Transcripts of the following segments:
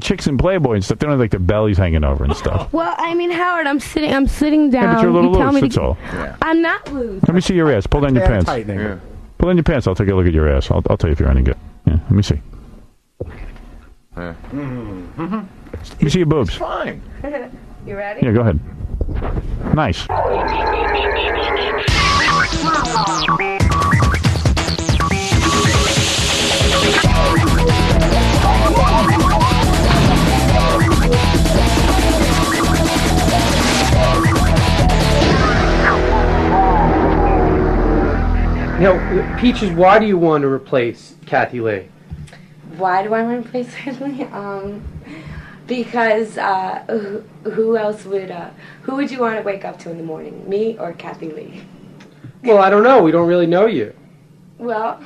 chicks in Playboy and stuff, they don't have like their bellies hanging over and stuff. Well, I mean, Howard, I'm sitting down. Yeah, but you're a little loose, that's all. Yeah. I'm not loose. Let me see your ass. Pull down your pants. Yeah. Pull down your pants. I'll take a look at your ass. I'll tell you if you're any good. Yeah, let me see. Let me see your boobs. It's fine. You ready? Yeah, go ahead. Nice. Now, Peaches, why do you want to replace Kathie Lee? Why do I want to play Lee? Because who else would who would you want to wake up to in the morning, me or Kathie Lee? Well, I don't know. We don't really know you. Well,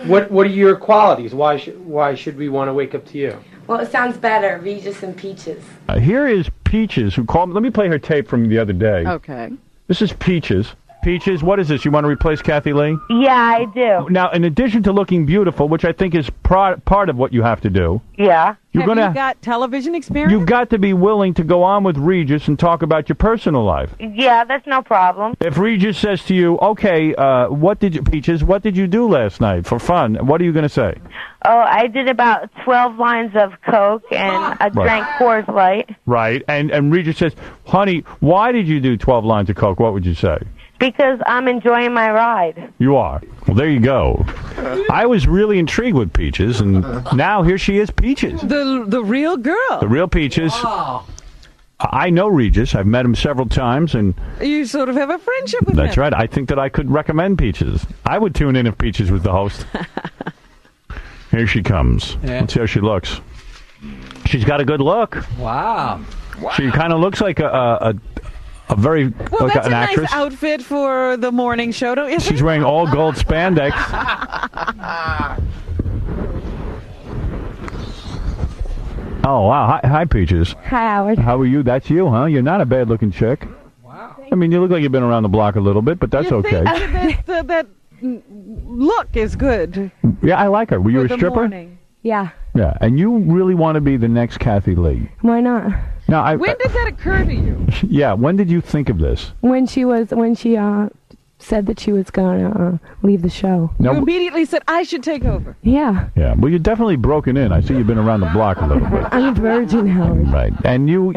What are your qualities? Why should we want to wake up to you? well, it sounds better, Regis and Peaches. Here is Peaches, who called me. Let me play her tape from the other day. Okay. This is Peaches. Peaches, what is this? You want to replace Kathie Lee? Yeah, I do. Now, in addition to looking beautiful, which I think is part of what you have to do, Yeah. you're Have gonna you got television experience? you've got to be willing to go on with Regis and talk about your personal life. Yeah, that's no problem. If Regis says to you, "Okay, Peaches, what did you do last night for fun?" What are you going to say? Oh, I did about 12 lines of Coke and I drank Coors Light. Right, and Regis says, "Honey, why did you do 12 lines of Coke?" What would you say? Because I'm enjoying my ride. You are. Well, there you go. I was really intrigued with Peaches, and now here she is, Peaches. The real girl. The real Peaches. Wow. I know Regis. I've met him several times, and You sort of have a friendship with him. that's right. I think that I could recommend Peaches. I would tune in if Peaches was the host. Here she comes. Yeah. Let's see how she looks. She's got a good look. Wow. She kind of looks like a very Well, like that's an a actress. nice outfit for the morning show, don't you think? She's wearing all gold spandex. Oh, wow. Hi, Peaches. Hi, Howard. How are you? That's you, huh? You're not a bad-looking chick. Wow. I mean, you look like you've been around the block a little bit, but that's You okay. think that look is good. Yeah, I like her. Were you for a the stripper? morning. Yeah. Yeah, and you really want to be the next Kathie Lee. Why not? Now, When did that occur to you? yeah, when did you think of this? When she said that she was gonna leave the show. You Now, immediately said, I should take over. Yeah. yeah, well, you're definitely broken in. I see you've been around the block a little bit. I'm a virgin, Howard. Right, and you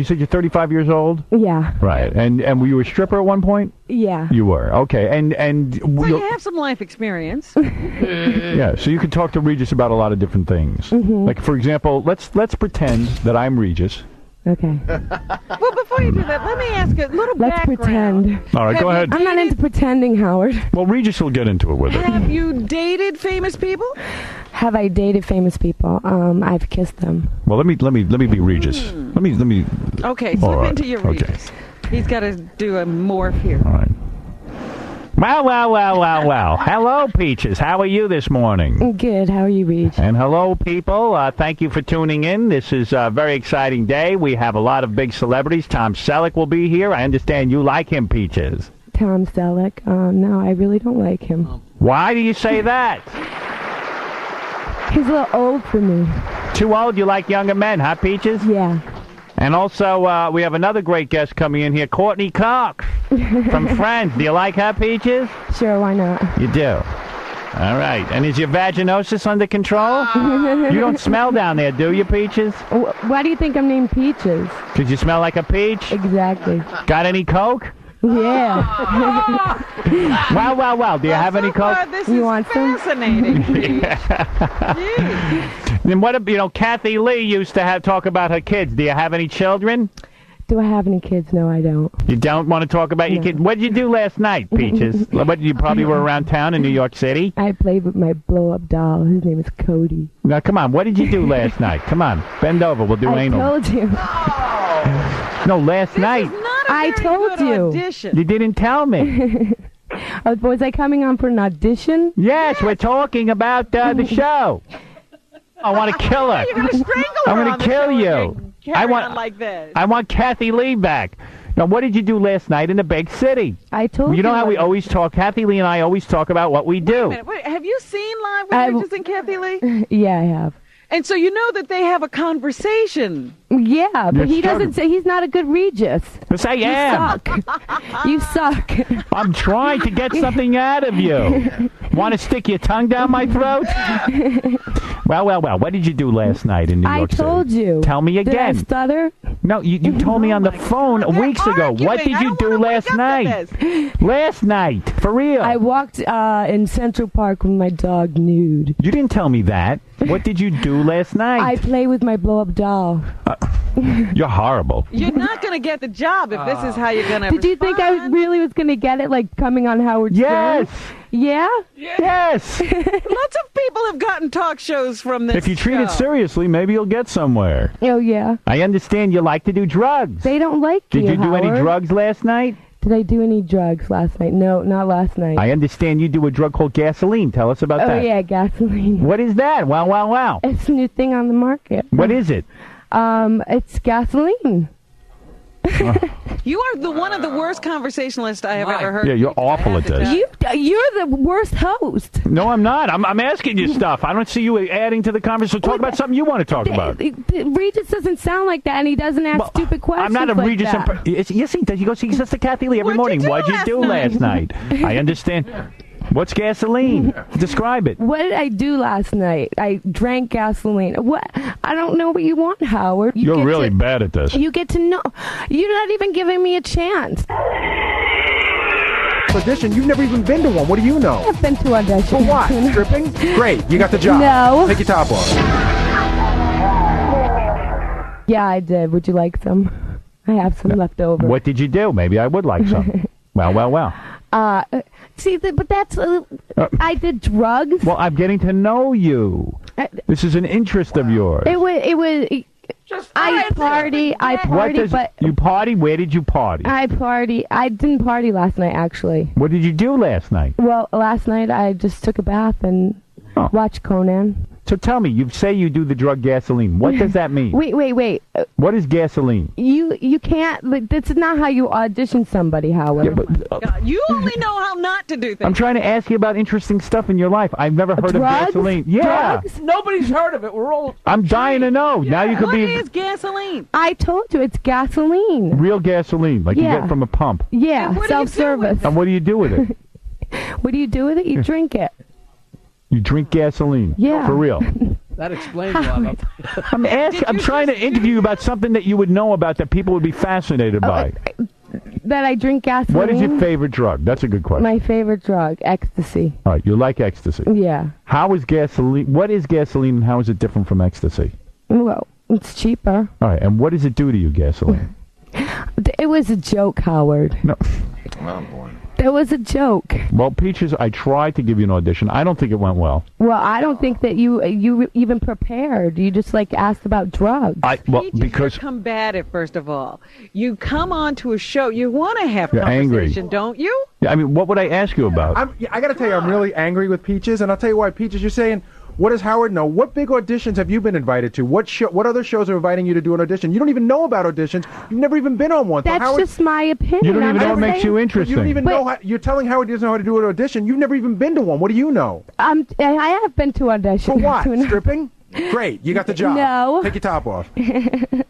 said you're 35 years old? Yeah. Right, and were you a stripper at one point? Yeah. You were, okay, and So you have some life experience. yeah, so you can talk to Regis about a lot of different things. Mm-hmm. Like, for example, let's pretend that I'm Regis. Okay. Well, before you do that, let me ask a little Let's background. pretend. All right, go ahead. I'm not into pretending, Howard. Well, Regis will get into it with it. Have you dated famous people? Have I dated famous people? I've kissed them. Well, let me be Regis. Let me. Okay, All slip right, into your okay. Regis. He's got to do a morph here. All right. Wow. Hello, Peaches. How are you this morning? Good. How are you, Reed? And hello, people. Thank you for tuning in. This is a very exciting day. We have a lot of big celebrities. Tom Selleck will be here. I understand you like him, Peaches. Tom Selleck. No, I really don't like him. Why do you say that? He's a little old for me. Too old? You like younger men, huh, Peaches? Yeah. And also, we have another great guest coming in here, Courtney Cox from Friends. Do you like her, Peaches? Sure, why not? You do. All right. And is your vaginosis under control? You don't smell down there, do you, Peaches? Why do you think I'm named Peaches? Because you smell like a peach? Exactly. Got any Coke? Yeah. Wow. Do you have any Coke? This You is want some? fascinating. Then what, Kathie Lee used to talk about her kids. Do you have any children? Do I have any kids? No, I don't. You don't want to talk about your kids? What did you do last night, Peaches? You probably were around town in New York City? I played with my blow-up doll. His name is Cody. Now, come on. What did you do last night? Come on. Bend over. We'll do I anal. told you. No, last night. I told you. Audition. You didn't tell me. Was I coming on for an audition? Yes, we're talking about the show. I want to kill her. You're going to strangle her. I'm going to kill you. I want like this. I want Kathie Lee back. Now, what did you do last night in the big city? I told you. You know how we always talk? Kathie Lee and I always talk about what we do. Wait a minute. Have you seen Live with Regis and Kathie Lee? Yeah, I have. And so you know that they have a conversation. Yeah, but he doesn't say he's not a good Regis. Yes, I am. You suck. I'm trying to get something out of you. Want to stick your tongue down my throat? Well. What did you do last night in New York City? I told you. Tell me again. Did I stutter? No, you told me on the phone weeks ago. What did you do last night? Last night, for real. I walked in Central Park with my dog nude. You didn't tell me that. What did you do last night? I play with my blow-up doll. You're horrible. You're not going to get the job if this is how you're going to Did you think I really was going to get it, like, coming on Howard Yes. Stern? Yeah? Yes. Lots of people have gotten talk shows from this If you treat it show. seriously, maybe you'll get somewhere. Oh, yeah. I understand you like to do drugs. They don't like Did you do Howard. any drugs last night? Did I do any drugs last night? No, not last night. I understand you do a drug called gasoline. Tell us about Oh, that. yeah, gasoline. What is that? Wow. It's a new thing on the market. What is it? It's gasoline. You are one of the worst conversationalists I have ever heard. Yeah, you're awful at this. You're the worst host. No, I'm not. I'm asking you stuff. I don't see you adding to the conversation. So talk about something you want to talk about. Regis doesn't sound like that, and he doesn't ask stupid questions. I'm not a like Regis. that. Yes, he does. He goes. He says to Kathie Lee every morning. What'd you do last night? I understand. What's gasoline? Describe it. What did I do last night? I drank gasoline. What? I don't know what you want, Howard. You're really bad at this. You get to know. You're not even giving me a chance. Audition, you've never even been to one. What do you know? I've been to audition. For what? Stripping? Great, you got the job. No. Take your top off. Yeah, I did. Would you like some? I have some left over. What did you do? Maybe I would like some. Well. See, but that's... I did drugs. Well, I'm getting to know you. This is an interest of yours. It was... I party, but... You party? Where did you party? I party. I didn't party last night, actually. What did you do last night? Well, last night I just took a bath and watched Conan. So tell me, you say you do the drug gasoline. What does that mean? Wait. What is gasoline? You can't... That's not how you audition somebody, Howard. Yeah, but, You only know how not to do things. I'm trying to ask you about interesting stuff in your life. I've never heard of gasoline. Yeah. Drugs? Nobody's heard of it. We're all... I'm dying to know. Now you could What be... is gasoline? I told you, it's gasoline. Real gasoline, like you Yeah. get from a pump. Yeah, And what do you do self-service. with And what do you do with it? What do you do with it? You drink it. You drink gasoline. Yeah. For real. That explains a lot of... I'm trying to interview you about something that you would know about that people would be fascinated by. That I drink gasoline. What is your favorite drug? That's a good question. My favorite drug, ecstasy. All right, you like ecstasy. Yeah. How is gasoline? What is gasoline and how is it different from ecstasy? Well, it's cheaper. All right, and what does it do to you, gasoline? It was a joke, Howard. No. Oh, boy. It was a joke. Well, Peaches, I tried to give you an audition. I don't think it went well. Well, I don't think that you even prepared. You just asked about drugs. You're combative, first of all. You come on to a show, you want to have You're conversation, angry. don't you? Yeah, I mean, what would I ask you about? I got to tell you, I'm really angry with Peaches, and I'll tell you why. Peaches, you're saying, what does Howard know? What big auditions have you been invited to? What other shows are inviting you to do an audition? You don't even know about auditions. You've never even been on one. That's so Howard, just my opinion. You don't even know what I'm makes you saying- interesting. you don't even know how, you're telling Howard he doesn't know how to do an audition. You've never even been to one. What do you know? I have been to auditions. For what? Stripping? Great, you got the job. No. Take your top off.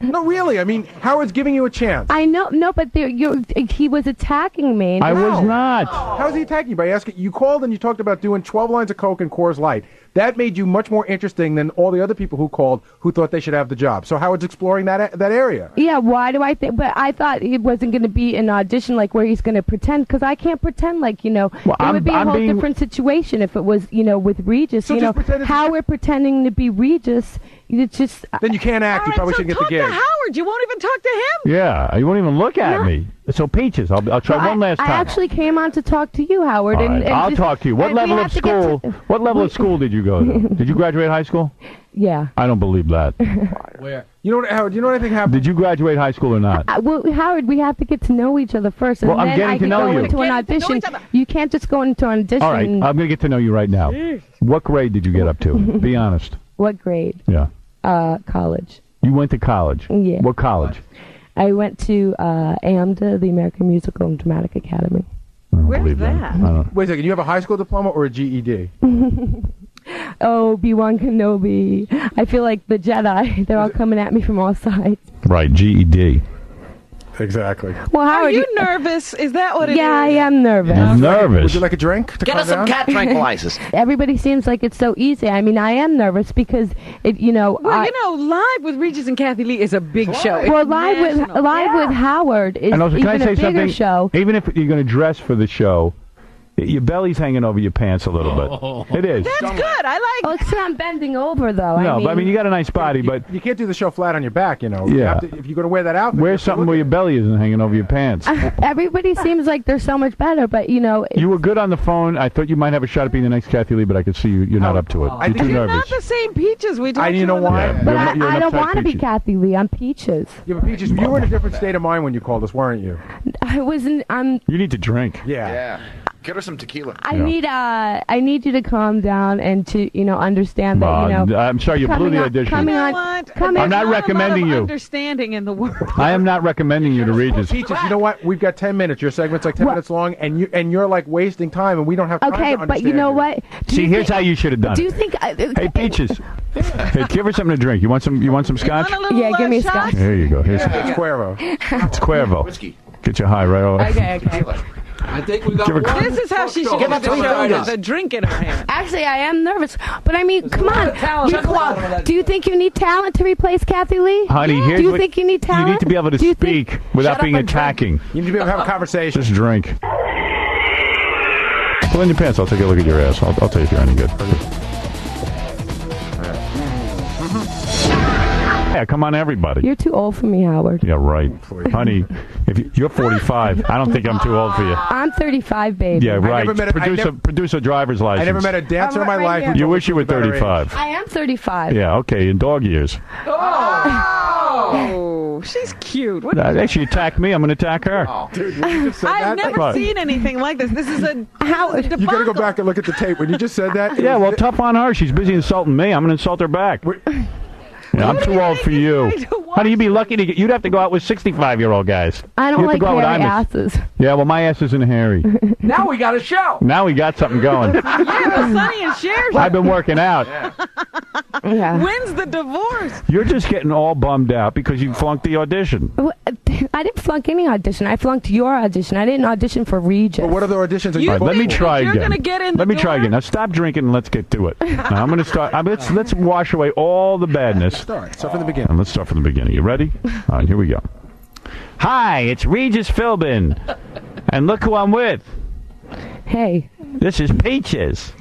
No, really. I mean, Howard's giving you a chance. I know, no, but he was attacking me. I was not. How is he attacking you? By asking, you called and you talked about doing 12 lines of Coke and Coors Light. That made you much more interesting than all the other people who called who thought they should have the job. So Howard's exploring that area. Yeah, why do I think? But I thought it wasn't going to be an audition where he's going to pretend, because I can't pretend Well, it would be a whole different situation if it was, with Regis. So just pretend it's- Howard pretending to be Regis. It's just. Then you can't act. All You right, probably so shouldn't get talk the gig. to Howard. You won't even talk to him. Yeah, you won't even look at me. So Peaches, I'll try one last time. I actually came on to talk to you, Howard. All right, I'll talk to you. What level of school? What level of school did you go to? Did you graduate high school? Yeah. I don't believe that. Where? You know what, Howard? You know what I think happened? Did you graduate high school or not? Well, Howard, we have to get to know each other first, and Well, I'm then getting I to can know go you. into an Getting to know audition. each other. You can't just go into an audition. All right, I'm going to get to know you right now. What grade did you get up to? Be honest. What grade? Yeah. College. You went to college? Yeah. What college? I went to AMDA, the American Musical and Dramatic Academy. I don't Where's believe that? I don't. Wait a second. You have a high school diploma or a GED? Obi-Wan Kenobi. I feel like the Jedi. They're all coming at me from all sides. Right, GED. Exactly. Well, Are Howard, you nervous? Is that what it is? yeah, I am nervous. Nervous. Would you like a drink to Get calm us some down? cat tranquilizers. Everybody seems like it's so easy. I mean, I am nervous because Well, Live with Regis and Kathie Lee is a big show. It's Well, live national. with Howard is And also, even can I say a bigger something? show. Even if you're going to dress for the show, your belly's hanging over your pants a little bit. It is. That's good. I Oh, like. it's 'cause I'm bending over though. No, but I mean, you got a nice body, but You can't do the show flat on your back, you know. You Yeah. have to, if you're going to wear that out, wear something where your belly isn't hanging over your pants. Everybody seems like they're so much better, but You were good on the phone. I thought you might have a shot at being the next Kathie Lee, but I could see you're not up to it. I You're think too You're nervous. not the same Peaches. We told you know on the why? phone. but You're I an don't uptight want to be Peaches. Kathie Lee. I'm Peaches. Yeah, but Peaches, you were in a different state of mind when you called us, weren't you? I wasn't. You need to drink. Yeah. Get her some tequila. I need you to calm down and to understand that I'm sorry you blew coming the on- audition. coming You know on- what? coming- There's I'm not a lot recommending of you. Understanding in the world. I am not recommending you to Regis. Peaches, you know what? We've got 10 minutes. Your segment's like 10 minutes long, and you're like wasting time, and we don't have time Okay, to but you know understand what? See, here's how you should have done Do you it. think? Hey, Peaches. Hey, give her something to drink. You want some scotch? Want a little, Yeah, give me a shot? scotch. Here you go. Here's It's Cuervo. it's Cuervo. Whiskey. Get you high right away. Okay. I think we got Give her- one. This is how she should Give get her the three show donuts. with a drink in her hand. Actually, I am nervous, but I mean, come on. Check one. Do you think you need talent to replace Kathie Lee? Honey, here's Do you what- think you need talent? You need to be able to Do you think- speak without Shut up being and drink. attacking. You need to be able to have a conversation. Just drink. Pull in your pants. I'll take a look at your ass. I'll tell you if you're any good. Yeah, come on, everybody. You're too old for me, Howard. Yeah, right. Honey, if you're 45, I don't think I'm too old for you. I'm 35, baby. Yeah, right. never met a- Produce a driver's license. I never met a dancer in my Right life. here. who You told wish us you were about her age. 35. I am 35. Yeah, okay, in dog years. Oh, she's cute. What? Actually, attack me. I'm going to attack her. Dude, when you just said I've that, never Right. seen anything like this. This is a Howard. you got to go back and look at the tape. When you just said that, Yeah, well, tough on her. She's busy insulting me. I'm going to insult her back. Yeah, I'm too old for you. Honey, you'd be lucky to get. You'd have to go out with 65-year-old guys. I don't You have to like go out with hairy Imus. asses. Yeah, well, my ass isn't hairy. Now we got a show. Now we got something going. Yeah, the Sonny and Cher. I've been working out. Yeah. When's the divorce? You're just getting all bummed out because you flunked the audition. I didn't flunk any audition. I flunked your audition. I didn't audition for Regis. But what other auditions are You you? All right, let me think try you're again. gonna get in the Let me try door? again. Now stop drinking and let's get to it. Now I'm going to start. Let's wash away all the badness. Start from the beginning. And let's start from the beginning. You ready? All right, here we go. Hi, it's Regis Philbin. And look who I'm with. Hey. This is Peaches.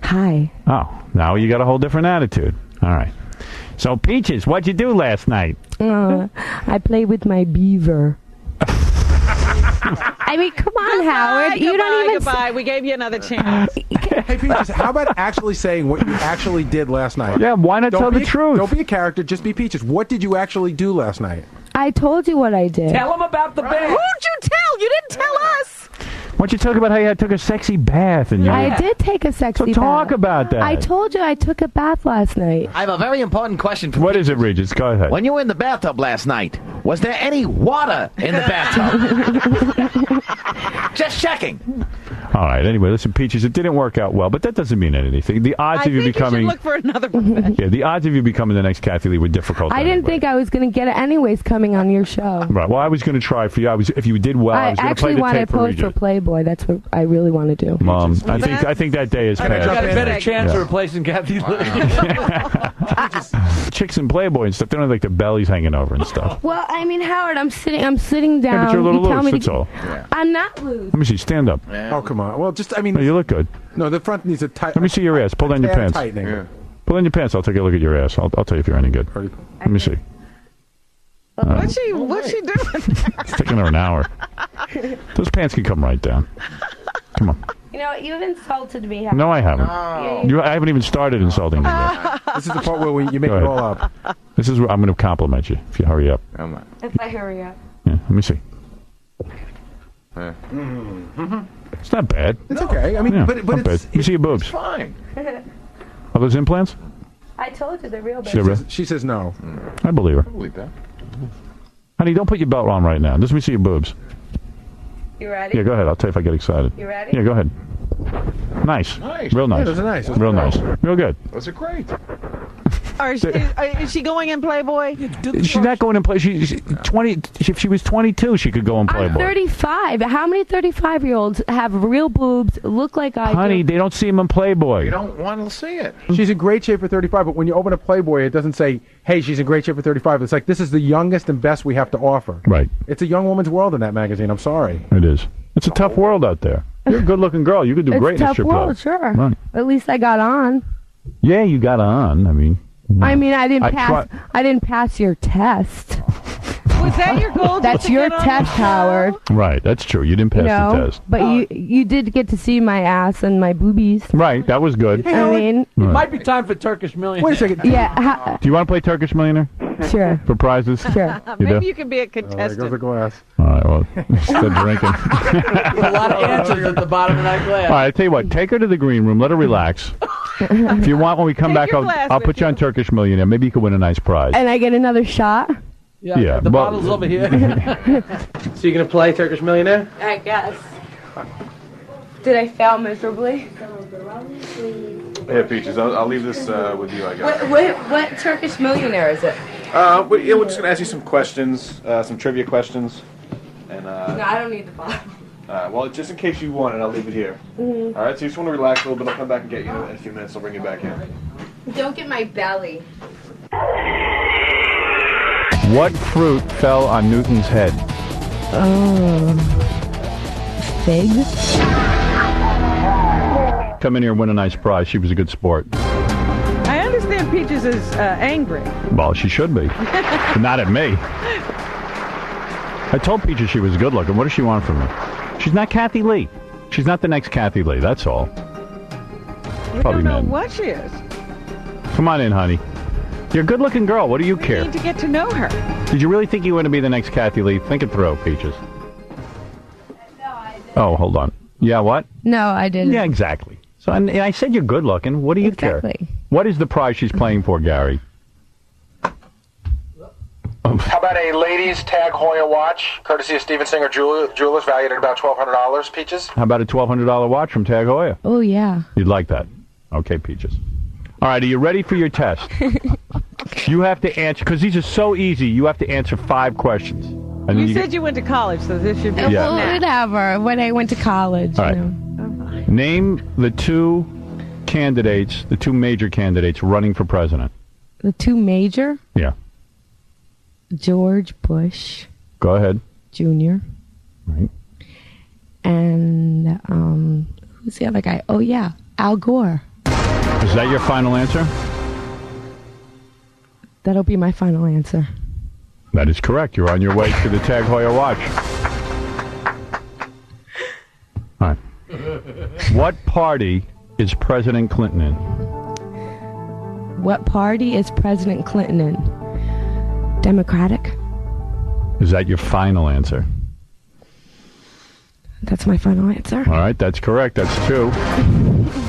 Hi. Oh, now you got a whole different attitude. All right. So, Peaches, what'd you do last night? I played with my beaver. I mean, come on, Howard. You don't even. Goodbye. We gave you another chance. Hey, Peaches, how about actually saying what you actually did last night? Yeah, why not tell be, the truth? Don't be a character. Just be Peaches. What did you actually do last night? I told you what I did. Tell them about the band. Who'd you tell? You didn't tell us. Why don't you talk about how you took a sexy bath? And I did take a sexy bath. So talk about that. I told you I took a bath last night. I have a very important question for What you. is it, Regis? Go ahead. When you were in the bathtub last night, was there any water in the bathtub? Just checking. All right. Anyway, listen, Peaches, it didn't work out well, but that doesn't mean anything. The odds I of you think becoming you should look for another profession. yeah, the odds of you becoming the next Kathie Lee were difficult. I didn't think I was going to get it anyways coming on your show. Right. Well, I was going to try for you. If you did well, I I was going to play actually the want to tape for pose for Regis. Playboy. That's what I really want to do. I think that day is Can I You jump past. got a in? better chance Yeah. of replacing Kathie Lee. Chicks in Playboy and stuff, they don't have like their bellies hanging over and stuff. Well, I mean, Howard, I'm sitting down. Yeah, but you're a little you tell loose, me that's to, all. I'm not loose. Let me see. Stand up. Oh, come on. Well, just, I mean, No, you look good. no, the front needs a tight. Let me see your ass. Pull down your pants. Tightening. Pull down your pants. I'll take a look at your ass. I'll tell you if you're any good. Let me see. What's she doing? It's taking her an hour. Those pants can come right down. Come on. You know, you've insulted me. No, I haven't. I haven't even started insulting you yet. This is the part where you make Go it ahead. all up. This is where I'm going to compliment you if you hurry up. If I hurry up. Yeah, let me see. It's not bad. It's okay. I mean, Yeah, but not bad. it's. Let me see your boobs. Fine. Are those implants? I told you they're real big. They're real. She says no. I believe her. Believe that. Honey, don't put your belt on right now. Just let me see your boobs. You ready? Yeah, go ahead. I'll tell you if I get excited. You ready? Yeah, go ahead. Nice. Nice. Real nice. Yeah, those are nice. Those Real are nice. Real good. Those are great. Is she going in Playboy? She's not going in play. She's 20. If she was 22, she could go in I'm Playboy. 35. How many 35-year-olds have real boobs, look like I Honey, do? they don't see him in Playboy. You don't want to see it. She's in great shape for 35, but when you open a Playboy, it doesn't say, hey, she's in great shape for 35. It's like, this is the youngest and best we have to offer. Right. It's a young woman's world in that magazine. I'm sorry. It is. It's a tough world out there. You're a good-looking girl. You could do It's great a in a tough strip world, club. sure. Right. At least I got on. Yeah, you got on. I mean, I didn't I pass. I didn't pass your test. Was that your goal? That's your test, Howard. right. That's true. You didn't pass the test. But you did get to see my ass and my boobies. Right. That was good. I mean, It might be time for Turkish Millionaire. Wait a second. yeah, Do you want to play Turkish Millionaire sure, for prizes? sure. You do? Maybe you can be a There goes the contestant. glass. All right. Well, still drinking. A lot of answers at the bottom of that glass. All right. I tell you what. Take her to the green room. Let her relax. If you want, when we come Take back, your glass I'll with put you on Turkish Millionaire. Maybe you could win a nice prize. And I get another shot. Yeah, The well- bottle's over here. So you're gonna play Turkish Millionaire? I guess. Did I fail miserably? Hey, Peaches, I'll leave this with you, I guess. What Turkish millionaire is it? We're just going to ask you some questions, some trivia questions. And, No, I don't need the bottle. well, just in case you want it, I'll leave it here. Mm-hmm. All right, so you just want to relax a little bit. I'll come back and get you in a few minutes. I'll bring you back in. Don't get my belly. What fruit fell on Newton's head? Fig. Come in here and win a nice prize. She was a good sport. I understand Peaches is angry. Well, she should be. But not at me. I told Peaches she was good looking. What does she want from me? She's not Kathie Lee. She's not the next Kathie Lee. That's all. We Probably don't know men. what she is. Come on in, honey. You're a good looking girl. What do you We care? need to get to know her. Did you really think you were going to be the next Kathie Lee? Think it through, Peaches. Oh, hold on. Yeah, what? No, I didn't. Yeah, exactly. So and I said you're good looking. What do you care? Exactly. What is the prize she's playing for, Gary? How about a ladies' Tag Heuer watch, courtesy of Steven Singer Jewelers, valued at about $1,200, Peaches? How about a $1,200 watch from Tag Heuer? Oh yeah. You'd like that. Okay, Peaches. All right, are you ready for your test? You have to answer, because these are so easy, you have to answer 5 questions. And then You said you went to college, so this should be Yeah. Well, whatever. When I went to college, All right. you know. Name the 2 candidates, the 2 major candidates running for president. The 2 major, Yeah. George Bush Go ahead. Jr. Right. and who's the other guy? Oh yeah, Al Gore. Is that your final answer? That'll be my final answer. That is correct. You're on your way to the Tag Heuer watch. All right. What party is President Clinton in? What party is President Clinton in? Democratic. Is that your final answer? That's my final answer. All right, that's correct. That's 2.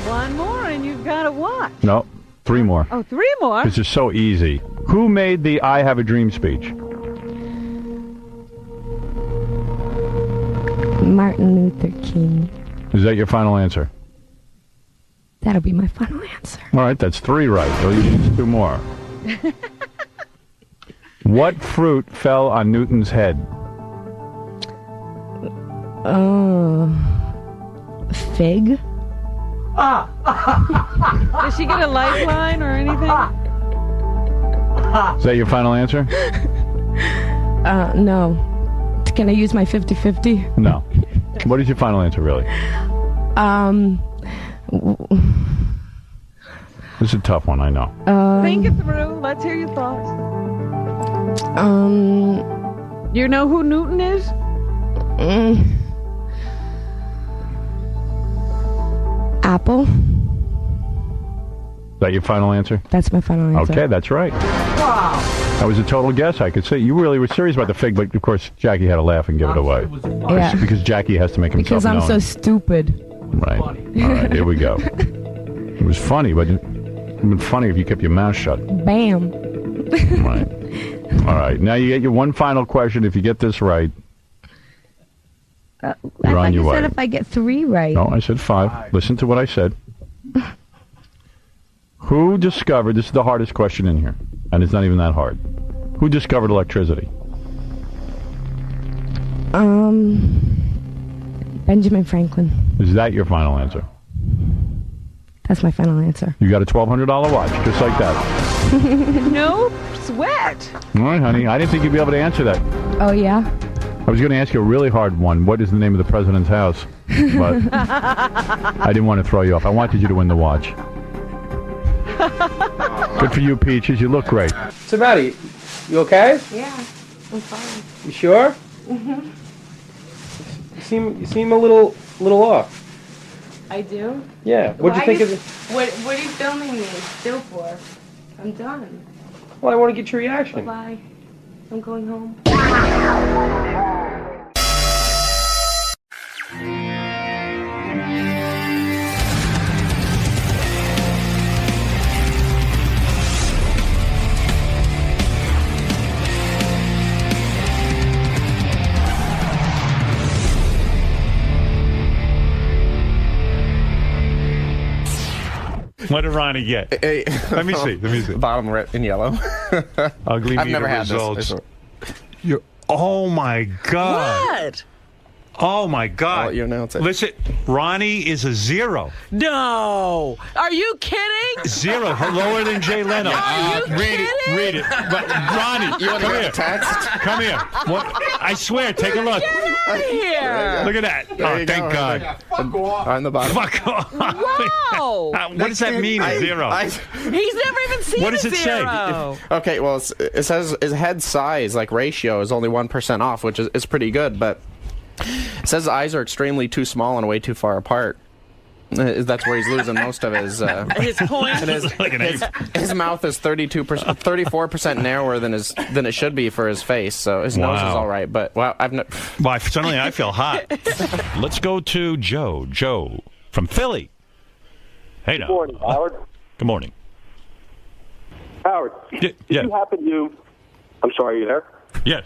one more, and you've got a what? No, 3 more. Oh, 3 more. This is so easy. Who made the I Have a Dream speech? Martin Luther King. Is that your final answer? That'll be my final answer. All right, that's 3 right. So you need 2 more. What fruit fell on Newton's head? Fig. Does she get a lifeline or anything? Is that your final answer? No. Can I use my 50-50? No. What is your final answer, really? This is a tough one, I know. Think it through. Let's hear your thoughts. You know who Newton is? Apple. Is that your final answer? That's my final answer. Okay, that's right. Wow. That was a total guess, I could see. You really were serious about the fig, but of course Jackie had to laugh and give it away. Yeah. Because Jackie has to make himself Because I'm known. so stupid. Right. All right, here we go. It was funny, but it would have been funny if you kept your mouth shut. Bam. Right. All right. Now you get your one final question. If you get this right, I You're thought on your you way. said if I get 3 right. No, I said 5. Listen to what I said. Who discovered, this is the hardest question in here, and it's not even that hard. Who discovered electricity? Benjamin Franklin. Is that your final answer? That's my final answer. You got a $1,200 watch, just like that. No sweat. All right, honey. I didn't think you'd be able to answer that. Oh, yeah? I was going to ask you a really hard one. What is the name of the president's house? But I didn't want to throw you off. I wanted you to win the watch. Good for you, Peaches. You look great. So, Maddie, you okay? Yeah, I'm fine. You sure? Mhm. You seem a little off. I do? Yeah. What'd you think of it? What are you filming me still for? I'm done. Well, I want to get your reaction. Bye. I'm going home. What did Ronnie get? Let me see. Bottom red in yellow. Ugly I've meter never had results. this. Oh my God! What? Oh my God! I'll let you announce it. Listen, Ronnie is a 0. No. Are you kidding? 0, lower than Jay Leno. Are you Read it. But Ronnie, You want to come get here. a text? Come here. What? I swear, take a look. Get out of here. Look at that. There Oh, you thank go. God. On the bottom. Fuck off. Wow. What does that mean, 0? He's never even seen What does a it say? 0. Okay, well, it says his head size, like ratio, is only 1% off, which is pretty good, but it says his eyes are extremely too small and way too far apart. That's where he's losing most of his point. And his mouth is 34% narrower than it should be for his face. So his nose is all right, but wow, Suddenly I feel hot. Let's go to Joe. Joe from Philly. Hey, now. Good morning, Howard. Good morning. Howard, did you happen to... I'm sorry, are you there? Yes.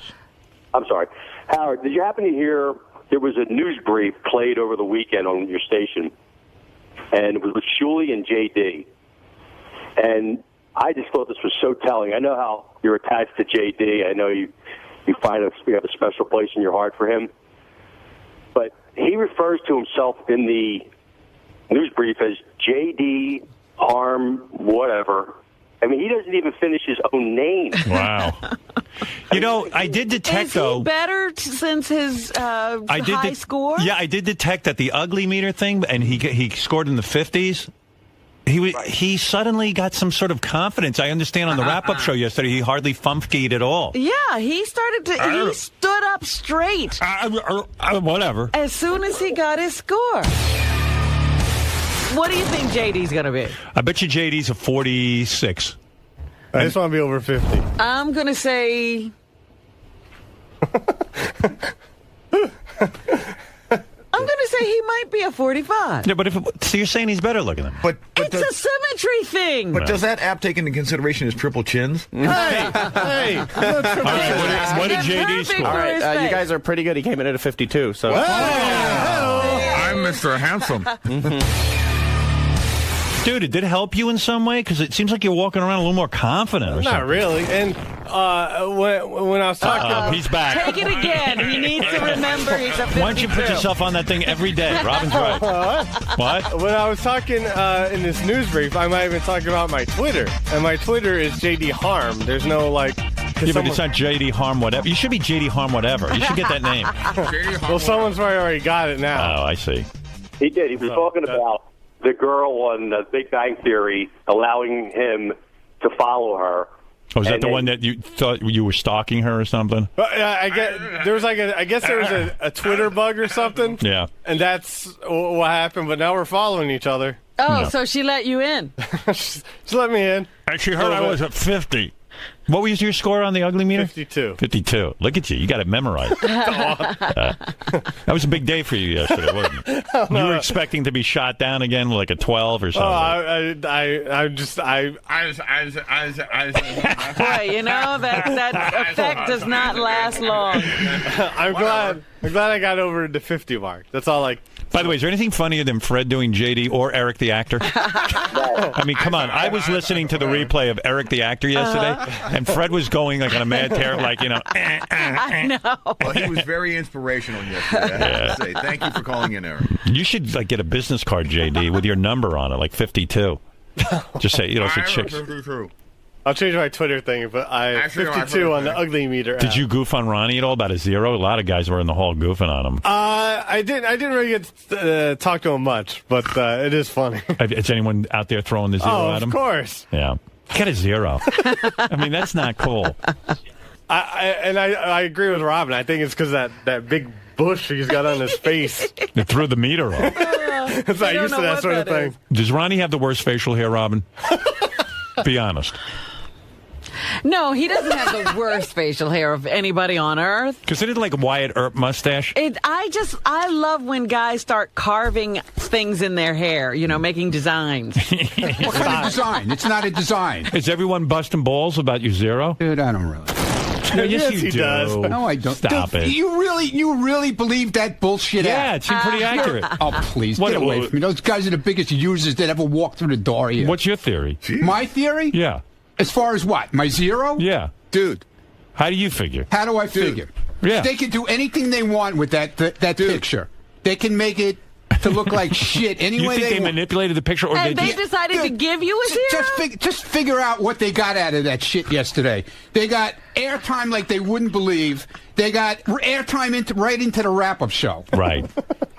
I'm sorry. Howard, did you happen to hear there was a news brief played over the weekend on your station, and it was with Shuli and JD. And I just thought this was so telling. I know how you're attached to JD. I know you have a special place in your heart for him. But he refers to himself in the news brief as JD Harm whatever. I mean, he doesn't even finish his own name. Wow. You know, I did detect, Is he better since his high score? Yeah, I did detect that the ugly meter thing, and he scored in the 50s. He suddenly got some sort of confidence. I understand on the wrap-up show yesterday, he hardly funked at all. Yeah, he stood up straight. Whatever. As soon as he got his score. What do you think JD's going to be? I bet you JD's a 46. I just want to be over 50. I'm going to say... I'm going to say he might be a 45. Yeah, but so you're saying he's better looking than him. But it's a symmetry thing. But does that app take into consideration his triple chins? Hey! All right, what did JD score? All right, you guys are pretty good. He came in at a 52. So. I'm Mr. Handsome. Dude, did it help you in some way? Because it seems like you're walking around a little more confident or something. Not really. And when I was talking... he's back. Take it again. He needs to remember he's a 52. Why don't you put yourself on that thing every day? Robin's right. What? When I was talking in this news brief, I might have been talking about my Twitter. And my Twitter is JD Harm. There's no, like... Yeah, but it's not JD Harm whatever. You should be JD Harm whatever. You should get that name. Well, someone's probably already got it now. Oh, I see. He did. He was talking about the girl on Big Bang Theory allowing him to follow her. Oh, is that the one that you thought you were stalking her or something? I guess there was a Twitter bug or something. Yeah. And that's what happened, but now we're following each other. Oh, so she let you in. She let me in. And she heard I was at 50. What was your score on the ugly meter? 52. 52. Look at you. You got it memorized. That was a big day for you yesterday, wasn't it? You were expecting to be shot down again with like a 12 or something. Boy, you know, that effect does not last long. I'm glad I got over the 50 mark. That's all like. By the way, is there anything funnier than Fred doing JD or Eric the actor? I mean, come on. I was listening to the replay of Eric the actor yesterday, and Fred was going like on a mad tear, like, you know. I know. Well, he was very inspirational yesterday. I have to say. Thank you for calling in, Eric. You should like get a business card, JD, with your number on it, like 52. Just say, you know, for chicks. I'll change my Twitter thing, but I 52 on the ugly meter. Did you goof on Ronnie at all about a 0? A lot of guys were in the hall goofing on him. I didn't really get to talk to him much, but it is funny. Is anyone out there throwing the 0 at him? Of course. Yeah. Get a 0. I mean, that's not cool. I agree with Robin. I think it's because that big bush he's got on his face. It threw the meter off. It's not used to that sort of thing. Does Ronnie have the worst facial hair, Robin? Be honest. No, he doesn't have the worst facial hair of anybody on earth. Because it is like a Wyatt Earp mustache. I love when guys start carving things in their hair, you know, making designs. What kind of design? It's not a design. Is everyone busting balls about your 0? Dude, I don't really. No, yes, you he do. does. No, I don't. Stop it. You really believe that bullshit? Yeah, it seemed pretty accurate. Oh, please, get away from me. Those guys are the biggest users that ever walked through the door here. What's your theory? My theory? Yeah. As far as what? My 0? Yeah. Dude. How do you figure? How do I figure? Yeah. They can do anything they want with that picture. They can make it to look like shit any way you think they manipulated the picture, or and they decided to give you a 0? Just figure out what they got out of that shit yesterday. They got airtime like they wouldn't believe. They got airtime right into the wrap-up show. Right.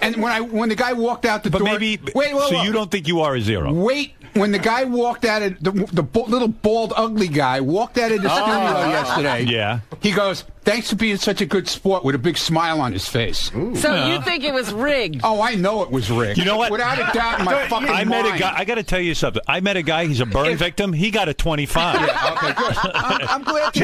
And when the guy walked out the door, wait, so you don't think you are a 0? Wait. When the guy walked out of the little bald ugly guy walked out of the studio yesterday, yeah, he goes, "Thanks for being such a good sport," with a big smile on his face. Ooh. So you think it was rigged? Oh, I know it was rigged. You know what? Without a doubt in my fucking mind. I met a guy. I got to tell you something. I met a guy. He's a burn victim. He got a 25. Yeah, okay, good. I'm glad.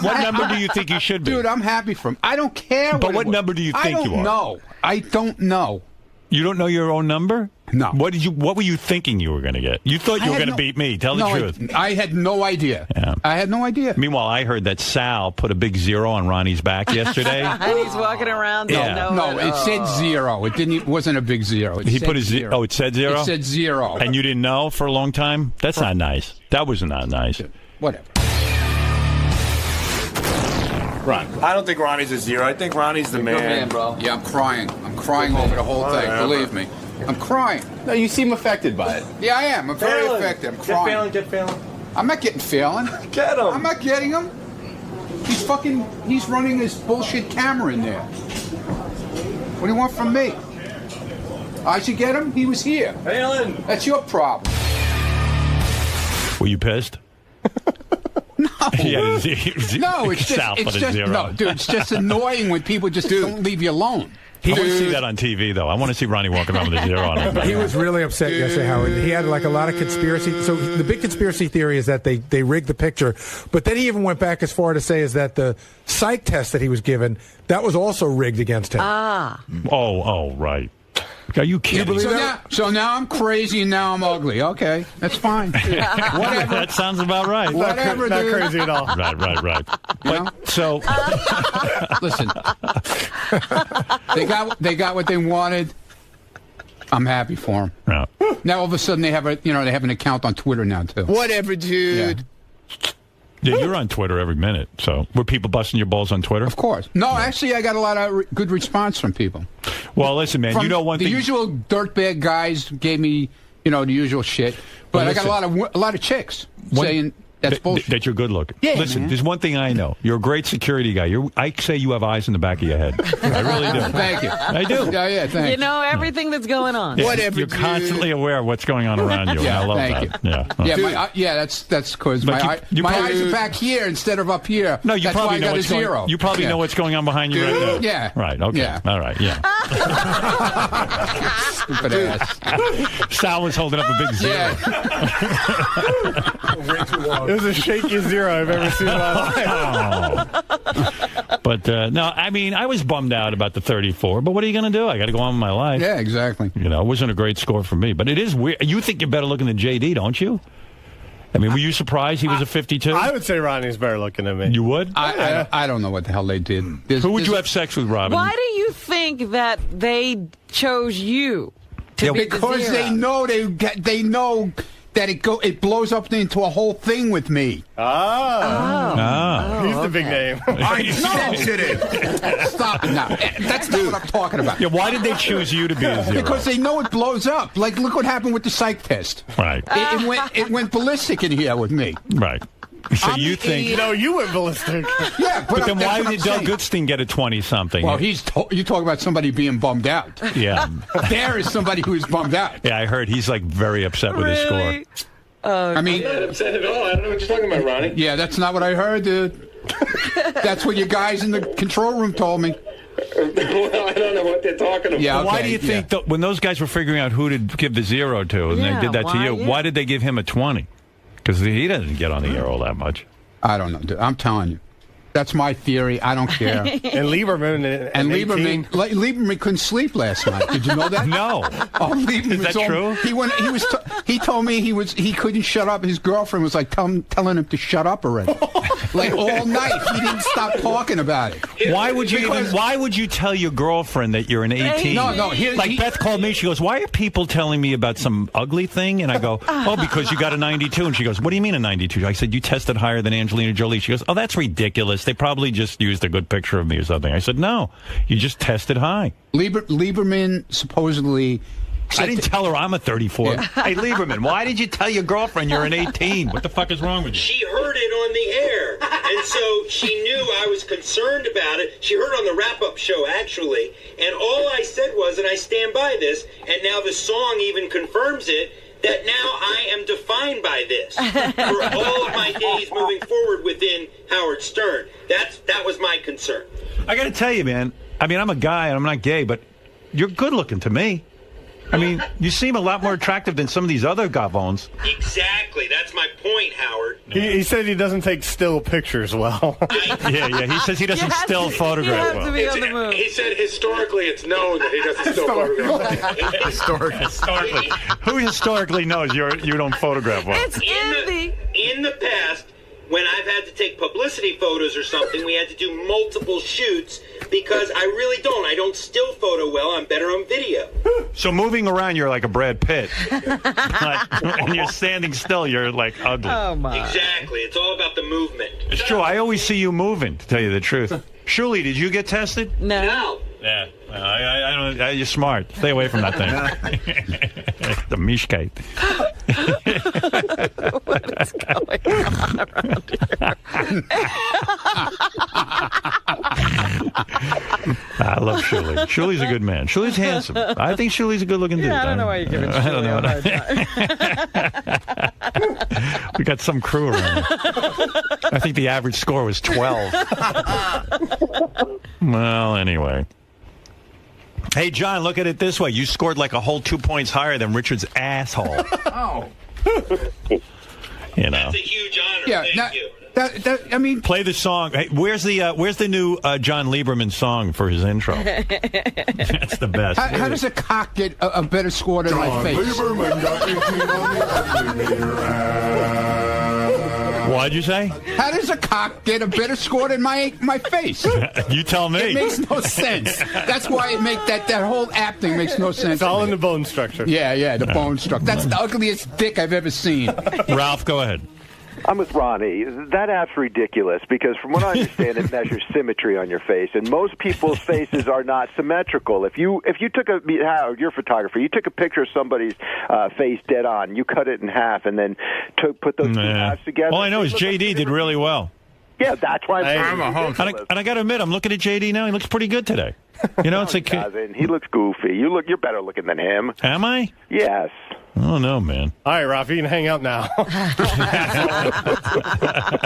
What number do you think you should be? Dude, I'm happy for him. I don't care. But what number do you think you are? I don't know. You don't know your own number? No. What were you thinking you were going to get? You thought you were going to beat me. Tell the truth. I had no idea. Yeah. I had no idea. Meanwhile, I heard that Sal put a big 0 on Ronnie's back yesterday. And he's walking around. No, it said 0. It wasn't a big 0. He put a 0. Oh, it said 0? It said 0. And you didn't know for a long time? That's not nice. That was not nice. Whatever. Ron. I don't think Ronnie's a 0. I think Ronnie's the man. Bro. Yeah, I'm crying. I'm crying over the whole thing. Believe me. I'm crying. No, you seem affected by it. Yeah, I am. I'm very affected. I'm crying. Get failing. I'm not getting failing. Get him. I'm not getting him. He's running his bullshit camera in there. What do you want from me? I should get him? He was here. Failing. That's your problem. Were you pissed? No. No, it's just annoying when people just don't leave you alone. I want to see that on TV, though. I want to see Ronnie walking around with a 0 on him. He was really upset yesterday, Howard. He had like a lot of conspiracy. So the big conspiracy theory is that they rigged the picture. But then he even went back as far to say is that the psych test that he was given, that was also rigged against him. Ah. Oh, right. Are you kidding? So now I'm crazy and now I'm ugly. Okay, that's fine. Whatever. That sounds about right. Whatever, not dude. crazy at all. Right. But, so, listen, they got what they wanted. I'm happy for them. Yeah. Now all of a sudden they have an account on Twitter now too. Whatever, dude. Yeah, you're on Twitter every minute. So, were people busting your balls on Twitter? Of course. No, actually, I got a lot of good response from people. Well, listen, man. You know one thing. The usual dirtbag guys gave me, the usual shit. But I got a lot of chicks saying that's bullshit. That you're good looking. Yeah, listen, man. there's one thing I know. You're a great security guy. I say you have eyes in the back of your head. I really do. Thank you. I do. Yeah, thank you. You know everything that's going on. Yeah, Whatever. You're constantly aware of what's going on around you. Yeah, and I love thank that. You. Yeah. That's because my eyes are back here instead of up here. No, you that's probably why know I got what's a 0. going. You probably know what's going on behind you right now. Yeah. Right. Okay. Yeah. All right. Yeah. Stupid ass. Sal was holding up a big 0. Yeah. Way too long. It was the shakiest zero I've ever seen in my life. But, no, I mean, I was bummed out about the 34, but what are you going to do? I got to go on with my life. Yeah, exactly. You know, it wasn't a great score for me, but it is weird. You think you're better looking than JD, don't you? I mean, were you surprised he was a 52? I would say Ronnie's better looking than me. You would? I don't know what the hell they did. Who would you have sex with, Robin? Why do you think that they chose you to be the because zero? they know that it blows up into a whole thing with me. He's the big name. I'm sensitive. Stop it now. That's not what I'm talking about. Yeah, why did they choose you to be a zero? Because they know it blows up. Like, look what happened with the psych test. Right. It went ballistic in here with me. Right. So you think... No, you went ballistic. Yeah, but then why did did Del Goodstein get a 20-something? Well, you talk about somebody being bummed out. Yeah. There is somebody who's bummed out. Yeah, I heard he's like very upset with his score. I mean, I'm not upset at all. I don't know what you're talking about, Ronnie. Yeah, that's not what I heard, dude. That's what you guys in the control room told me. Well, I don't know what they're talking about. Yeah, okay, why do you think that when those guys were figuring out who to give the 0 to, and they did that to you, why did they give him a 20? Because he doesn't get on the air all that much. I don't know, dude. I'm telling you. That's my theory. I don't care. And Lieberman couldn't sleep last night. Did you know that? No. Oh, Lieberman Is that true? He told me he couldn't shut up. His girlfriend was like telling him to shut up already. Like all night. He didn't stop talking about it. Why would you tell your girlfriend that you're an 18? No. Beth called me. She goes, "Why are people telling me about some ugly thing?" And I go, "Oh, because you got a 92." And she goes, "What do you mean a 92?" I said, "You tested higher than Angelina Jolie." She goes, "Oh, that's ridiculous. They probably just used a good picture of me or something." I said, "No, you just tested high." Lieberman supposedly... I didn't tell her I'm a 34. Yeah. Hey, Lieberman, why did you tell your girlfriend you're an 18? What the fuck is wrong with you? She heard it on the air, and so she knew I was concerned about it. She heard it on the wrap-up show, actually, and all I said was, and I stand by this, and now the song even confirms it, that now I am defined by this for all of my days moving forward within Howard Stern. That was my concern. I got to tell you, man, I mean, I'm a guy and I'm not gay, but you're good looking to me. I mean, you seem a lot more attractive than some of these other gavones. Exactly. That's my point, Howard. He said he doesn't take still pictures well. Yeah. He says he doesn't still photograph well. He said historically it's known that he doesn't still photograph. Historically. Who historically knows you don't photograph well? It's in the past, when I've had to take publicity photos or something, we had to do multiple shoots because I really don't. I don't still photo well. I'm better on video. So moving around, you're like a Brad Pitt. When you're standing still, you're like ugly. Oh, my. Exactly. It's all about the movement. It's true. I always see you moving, to tell you the truth. Shuli, did you get tested? No. Yeah. I don't. You're smart. Stay away from that thing. The mishkate. What is going on around here? I love Shuli. Shuli's a good man. Shuli's handsome. I think Shuli's a good-looking dude. I don't know why you're giving Shuli a hard time. We got some crew around here. I think the average score was 12. Well, anyway. Hey, John, look at it this way. You scored like a whole 2 points higher than Richard's asshole. Oh. You know. That's a huge honor. Yeah, Thank you. I mean, play the song. Hey, where's the new John Lieberman song for his intro? That's the best. How does a cock get a better score than my face? Lieberman got 18 on the ugly meter. What'd you say? How does a cock get a better score than my face? You tell me. It makes no sense. That's why it makes that whole app thing makes no sense. It's all in the bone structure. Yeah, the bone structure. That's the ugliest dick I've ever seen. Ralph, go ahead. I'm with Ronnie. That app's ridiculous because from what I understand, it measures symmetry on your face, and most people's faces are not symmetrical. If you took Howard, you're a photographer, you took a picture of somebody's face dead on, you cut it in half, and then put those two halves together. All I know is JD did really well. Yeah, that's why I'm a home. And I got to admit, I'm looking at JD now. He looks pretty good today. You know, it's like he looks goofy. You're better looking than him. Am I? Yes. I don't know, man. All right, Ralph, you can hang up now.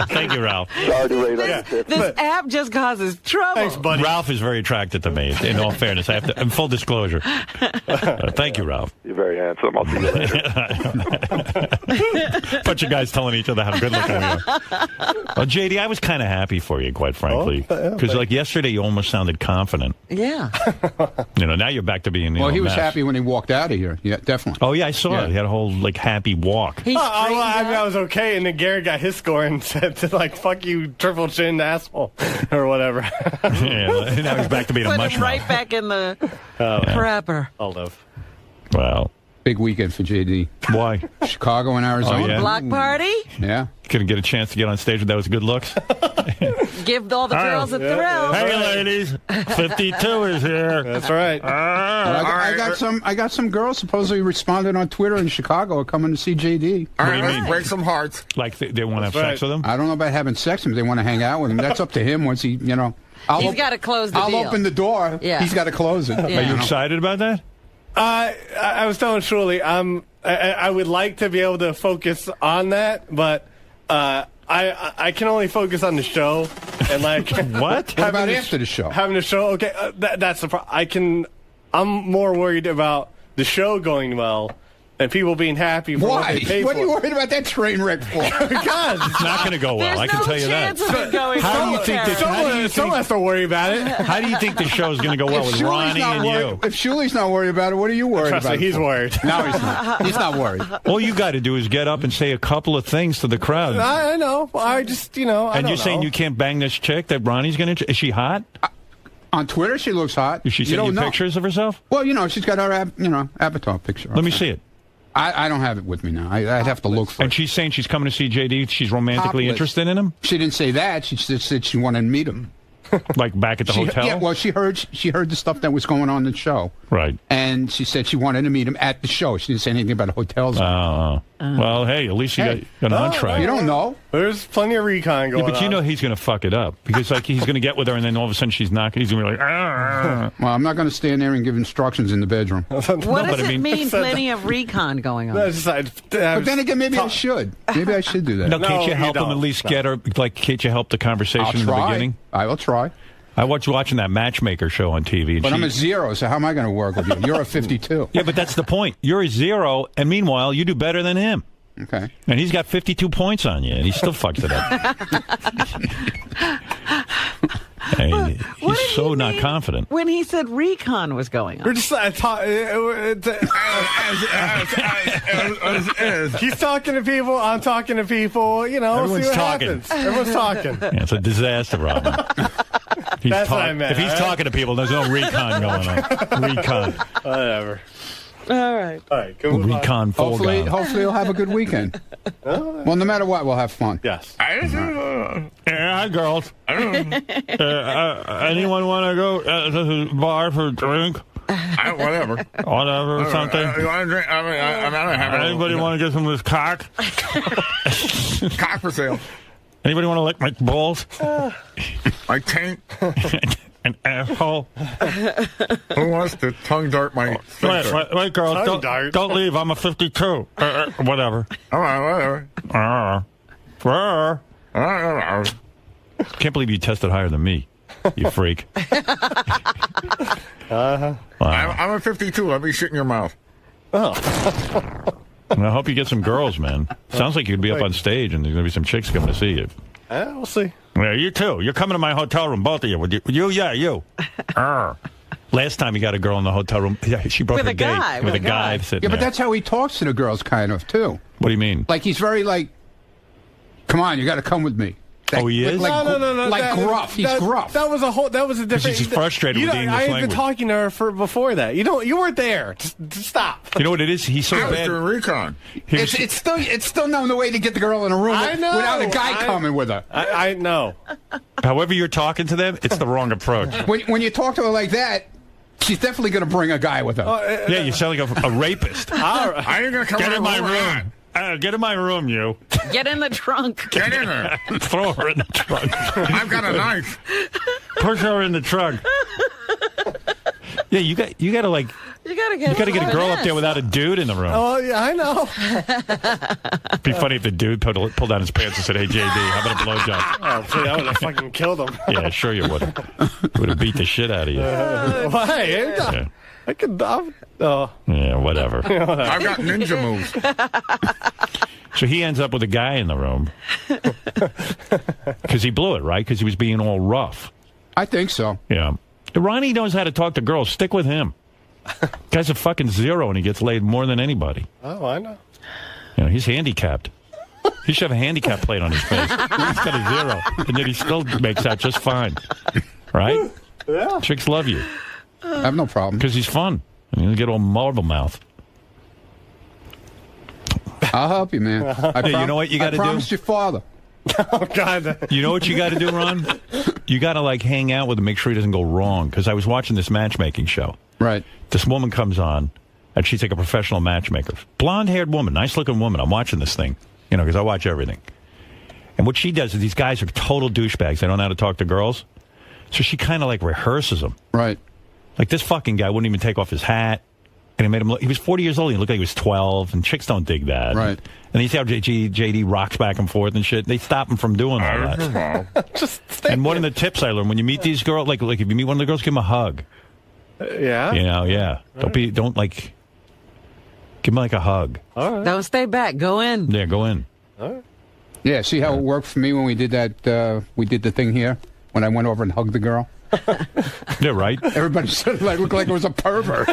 Thank you, Ralph. This app just causes trouble. Thanks, buddy. Ralph is very attracted to me, in all fairness. I have to, in full disclosure. Thank you, Ralph. You're very handsome. I'll see you later. Bunch of guys telling each other how good looking we are. Well, JD, I was kind of happy for you, quite frankly. Because, like, yesterday you almost sounded confident. Yeah. Now you're back to being, Well, he was mess. happy when he walked out of here. Yeah, definitely. Oh, yeah, I saw it. He had a whole, like, happy walk. I was okay, and then Garrett got his score and said, like, fuck you, triple chin asshole, or whatever. Yeah, now he's back to being a Put him mushroom. right back in the prepper. I'll live. Wow. Big weekend for JD. Why? Chicago and Arizona. Oh, yeah? Block party? Yeah. Couldn't get a chance to get on stage with those good looks? Give all the girls a thrill. Hey, ladies. 52 is here. That's right. I got some girls supposedly responded on Twitter in Chicago are coming to see JD. All right, let's break some hearts. Like they want to have sex with him? I don't know about having sex with him. They want to hang out with him. That's up to him once he, He's got to close the deal. I'll open the door. Yeah. He's got to close it. Yeah. Are you excited about that? I was telling Shirley, I would like to be able to focus on that, but I can only focus on the show and like what? What about after the show? Having a show, okay, that's the problem. I'm more worried about the show going well and people being happy for what they pay What for. are you worried about that train wreck for? Because it's not going to go well. I can tell you that. How do you think someone has to worry about it? How do you think the show is going to go well with Ronnie and you? If Shuli's not worried about it, what are you worried Trust about? me, he's worried. No, he's not. He's not worried. All you got to do is get up and say a couple of things to the crowd. I know. I just, And you're saying you can't bang this chick that Ronnie's going to? Is she hot? On Twitter, she looks hot. Is she sending you pictures of herself? Well, she's got her, avatar picture. Let me see it. I don't have it with me now. I'd have to look for it. And she's saying she's coming to see JD. She's romantically interested in him? She didn't say that. She just said she wanted to meet him. Like back at the hotel? Yeah, well, she heard the stuff that was going on in the show. Right. And she said she wanted to meet him at the show. She didn't say anything about hotels. Oh. Well, hey, at least you got an entree. You don't know. There's plenty of recon going on. Yeah, but you know he's going to fuck it up. Because like he's going to get with her and then all of a sudden she's not. He's going to be like, Well, I'm not going to stand there and give instructions in the bedroom. What does it mean, plenty of recon going on? But then again, maybe I should. Maybe I should do that. No, can't you help him at least get her? Like, can't you help the conversation in the beginning? I will try. I was watching that Matchmaker show on TV. But I'm a 0, so how am I going to work with you? You're a 52. Yeah, but that's the point. You're a 0, and meanwhile, you do better than him. Okay. And he's got 52 points on you, and he still fucks it up. Hey, he's so not confident. When he said recon was going on. We're just he's talking to people. I'm talking to people. Everyone's see what talking. happens. Everyone's talking. Yeah, it's a disaster, Robin. That's what I meant. If he's talking to people, there's no recon going on. Recon. Whatever. All right. Recon Hopefully he'll have a good weekend. Well, no matter what, we'll have fun. Yes. Yeah, hi, girls. Anyone want to go to the bar for a drink? Whatever. Whatever, something. You want to drink? I don't have Anybody want to get some of this cock? cock for sale. Anybody want to lick my balls? My taint. An asshole. Who wants to tongue dart my sphincter? Wait, girls. Don't leave. I'm a 52. Whatever. All right, whatever. Can't believe you tested higher than me, you freak. Wow. I'm a 52. Let me shit in your mouth. I hope you get some girls, man. Sounds like you'd be up on stage and there's going to be some chicks coming to see you. We'll see. Yeah, you too. You're coming to my hotel room, both of you. You. Last time you got a girl in the hotel room, she broke her gate with a guy sitting Yeah, but there. that's how he talks to the girls, kind of, too. What do you mean? Like, he's very, come on, you got to come with me. Oh, he is? No. Gruff. He's gruff. That was a different. He's frustrated with the English I've language. been talking to her before that. You weren't there. Just stop. You know what it is? He's so I was bad. doing recon. It's still not the way to get the girl in a room without a guy coming with her. I know. However you're talking to them, it's the wrong approach. When you talk to her like that, she's definitely going to bring a guy with her. Yeah, you sound like a rapist. I ain't going to come Get in my room. Get in my room, you. Get in the trunk. Get in there. Throw her in the trunk. I've got a knife. Push her in the trunk. Yeah, you got to You You got to get a girl up there without a dude in the room. Oh, yeah, I know. It'd be funny if the dude pulled down his pants and said, "Hey, JD, how about a blowjob?" Oh, gee, I would have fucking killed him. Yeah, sure you would. Would have beat the shit out of you. Why? Yeah. I could. Oh. Yeah, whatever. I've got ninja moves. So he ends up with a guy in the room because he blew it, right? Because he was being all rough. I think so. Yeah. Ronnie knows how to talk to girls. Stick with him. Guy's a fucking zero, and he gets laid more than anybody. Oh, I know. You know, he's handicapped. He should have a handicap plate on his face. He's got a zero, and yet he still makes out just fine. Right? Yeah. Chicks love you. I have no problem. Because he's fun. And you get all marble mouth. I'll help you, man. You know what you got to do? I promised your father. Oh, God. You know what you got to do, Ron? You got to, like, hang out with him, make sure he doesn't go wrong. Because I was watching this matchmaking show. Right. This woman comes on, and she's like a professional matchmaker. Blonde-haired woman, nice-looking woman. I'm watching this thing, you know, because I watch everything. And what she does is these guys are total douchebags. They don't know how to talk to girls. So she kind of, like, rehearses them. Right. Like, this fucking guy wouldn't even take off his hat. And he made him look, he was 40 years old. He looked like he was 12, and chicks don't dig that. Right. And you see how JD rocks back and forth and shit. They stop him from doing all that. And one of the tips I learned, when you meet these girls, like if you meet one of the girls, give them a hug. Yeah? You know, yeah. Don't like, give them like a hug. All right. Don't stay back. Go in. Yeah, go in. All right. Yeah, see how it worked for me when we did that, we did the thing here, when I went over and hugged the girl? Yeah, right. Everybody said I looked like it was a pervert.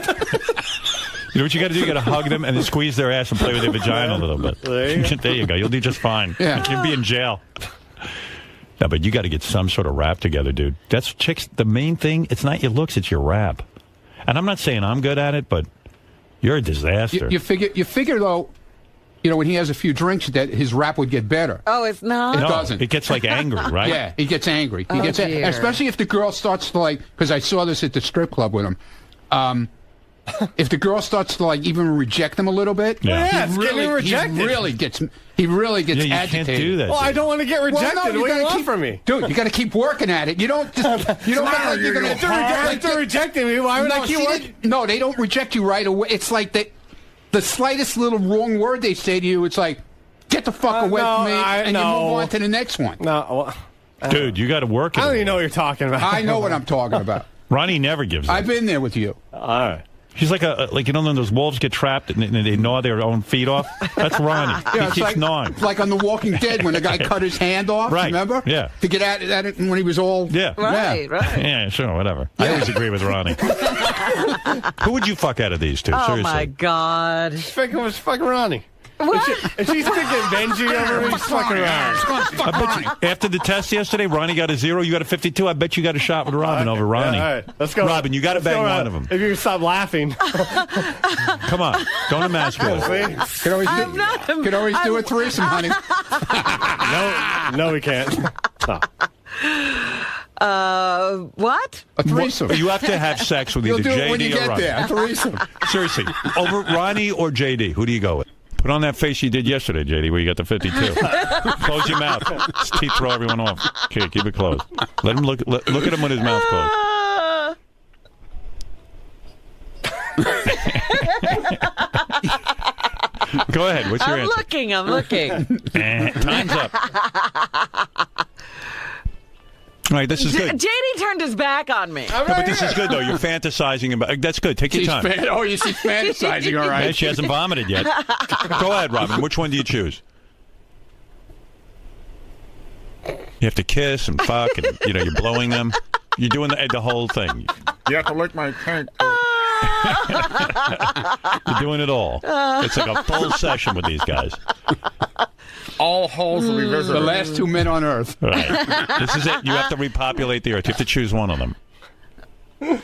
You know what you got to do? You got to hug them and then squeeze their ass and play with their vagina a little bit. There you go. You'll do just fine. Yeah. You'll be in jail. No, but you got to get some sort of rap together, dude. That's chicks. The main thing, it's not your looks, it's your rap. And I'm not saying I'm good at it, but you're a disaster. You figure though, you know, when he has a few drinks, that his rap would get better. Oh, it's not? It doesn't. It gets like angry, right? Yeah, he gets angry. He gets dear. especially if the girl starts to like, because I saw this at the strip club with him. If the girl starts to like even reject him a little bit, Yeah, he really gets agitated. You can't do that. Well, I don't want to get rejected. Well, no, What do you want keep, from me? Dude, you got to keep working at it. You don't just, you don't act like you're going to They're rejecting me. Why would I keep working? No, they don't reject you right away. It's like the slightest little wrong word they say to you, it's like, get the fuck away from me, and you move on to the next one. No, Dude, you got to work it. I don't even know what you're talking about. I know what I'm talking about. Ronnie never gives up. I've been there with you. All right. He's like you know when those wolves get trapped and they gnaw their own feet off? That's Ronnie. Yeah, he keeps gnawing. It's like on The Walking Dead when the guy cut his hand off, Right. remember? Yeah. To get at it when he was all... Yeah. Right. Yeah, sure, whatever. I always agree with Ronnie. Who would you fuck out of these two? Oh, Seriously. my God. It's fucking Ronnie. What? If she's picking Benji over me, she's fucking around. I bet you, after the test yesterday, Ronnie got a 0, you got a 52. I bet you got a shot with Robin over Ronnie. Yeah, all right. Let's go. Robin, you got to bang one of them. If you can stop laughing. Come on. Don't emasculate. Could always do a threesome, honey. No, we can't. No. What? A threesome. You have to have sex with You'll either do it JD when you or get Ronnie. there. A threesome. Seriously, over Ronnie or JD, who do you go with? Put on that face you did yesterday, JD, where you got the 52. Close your mouth. His teeth throw everyone off. Okay, keep it closed. Let him look at him with his mouth closed. Go ahead. What's your answer? I'm looking. Time's up. All right, this is good. JD turned his back on me. No, but this is good, though. You're fantasizing about... That's good. Take your time. She's fantasizing, all right. Yeah, she hasn't vomited yet. Go ahead, Robin. Which one do you choose? You have to kiss and fuck, and you're blowing them. You're doing the whole thing. You have to lick my tank. You're doing it all. It's like a full session with these guys. All holes will be visited. The last 2 men on Earth. Right. This is it. You have to repopulate the Earth. You have to choose one of them. You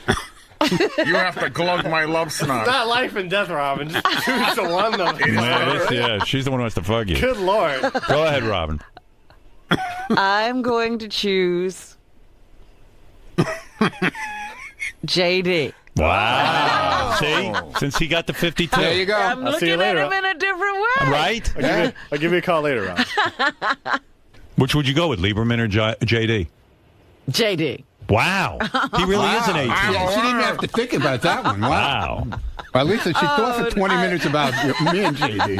have to glug my love snot. It's not life and death, Robin. Just choose the one, though. Yeah, she's the one who has to fuck you. Good Lord. Go ahead, Robin. I'm going to choose JD. Wow. See? Since he got the 52. There you go. I'm looking at him in a different way. Right? I'll give you a call later, Rob. Which would you go with, Lieberman or JD? JD. Wow. He really is an 18. Yeah, she didn't even have to think about that one. Wow. Well, at least she thought for 20 minutes about me and JD.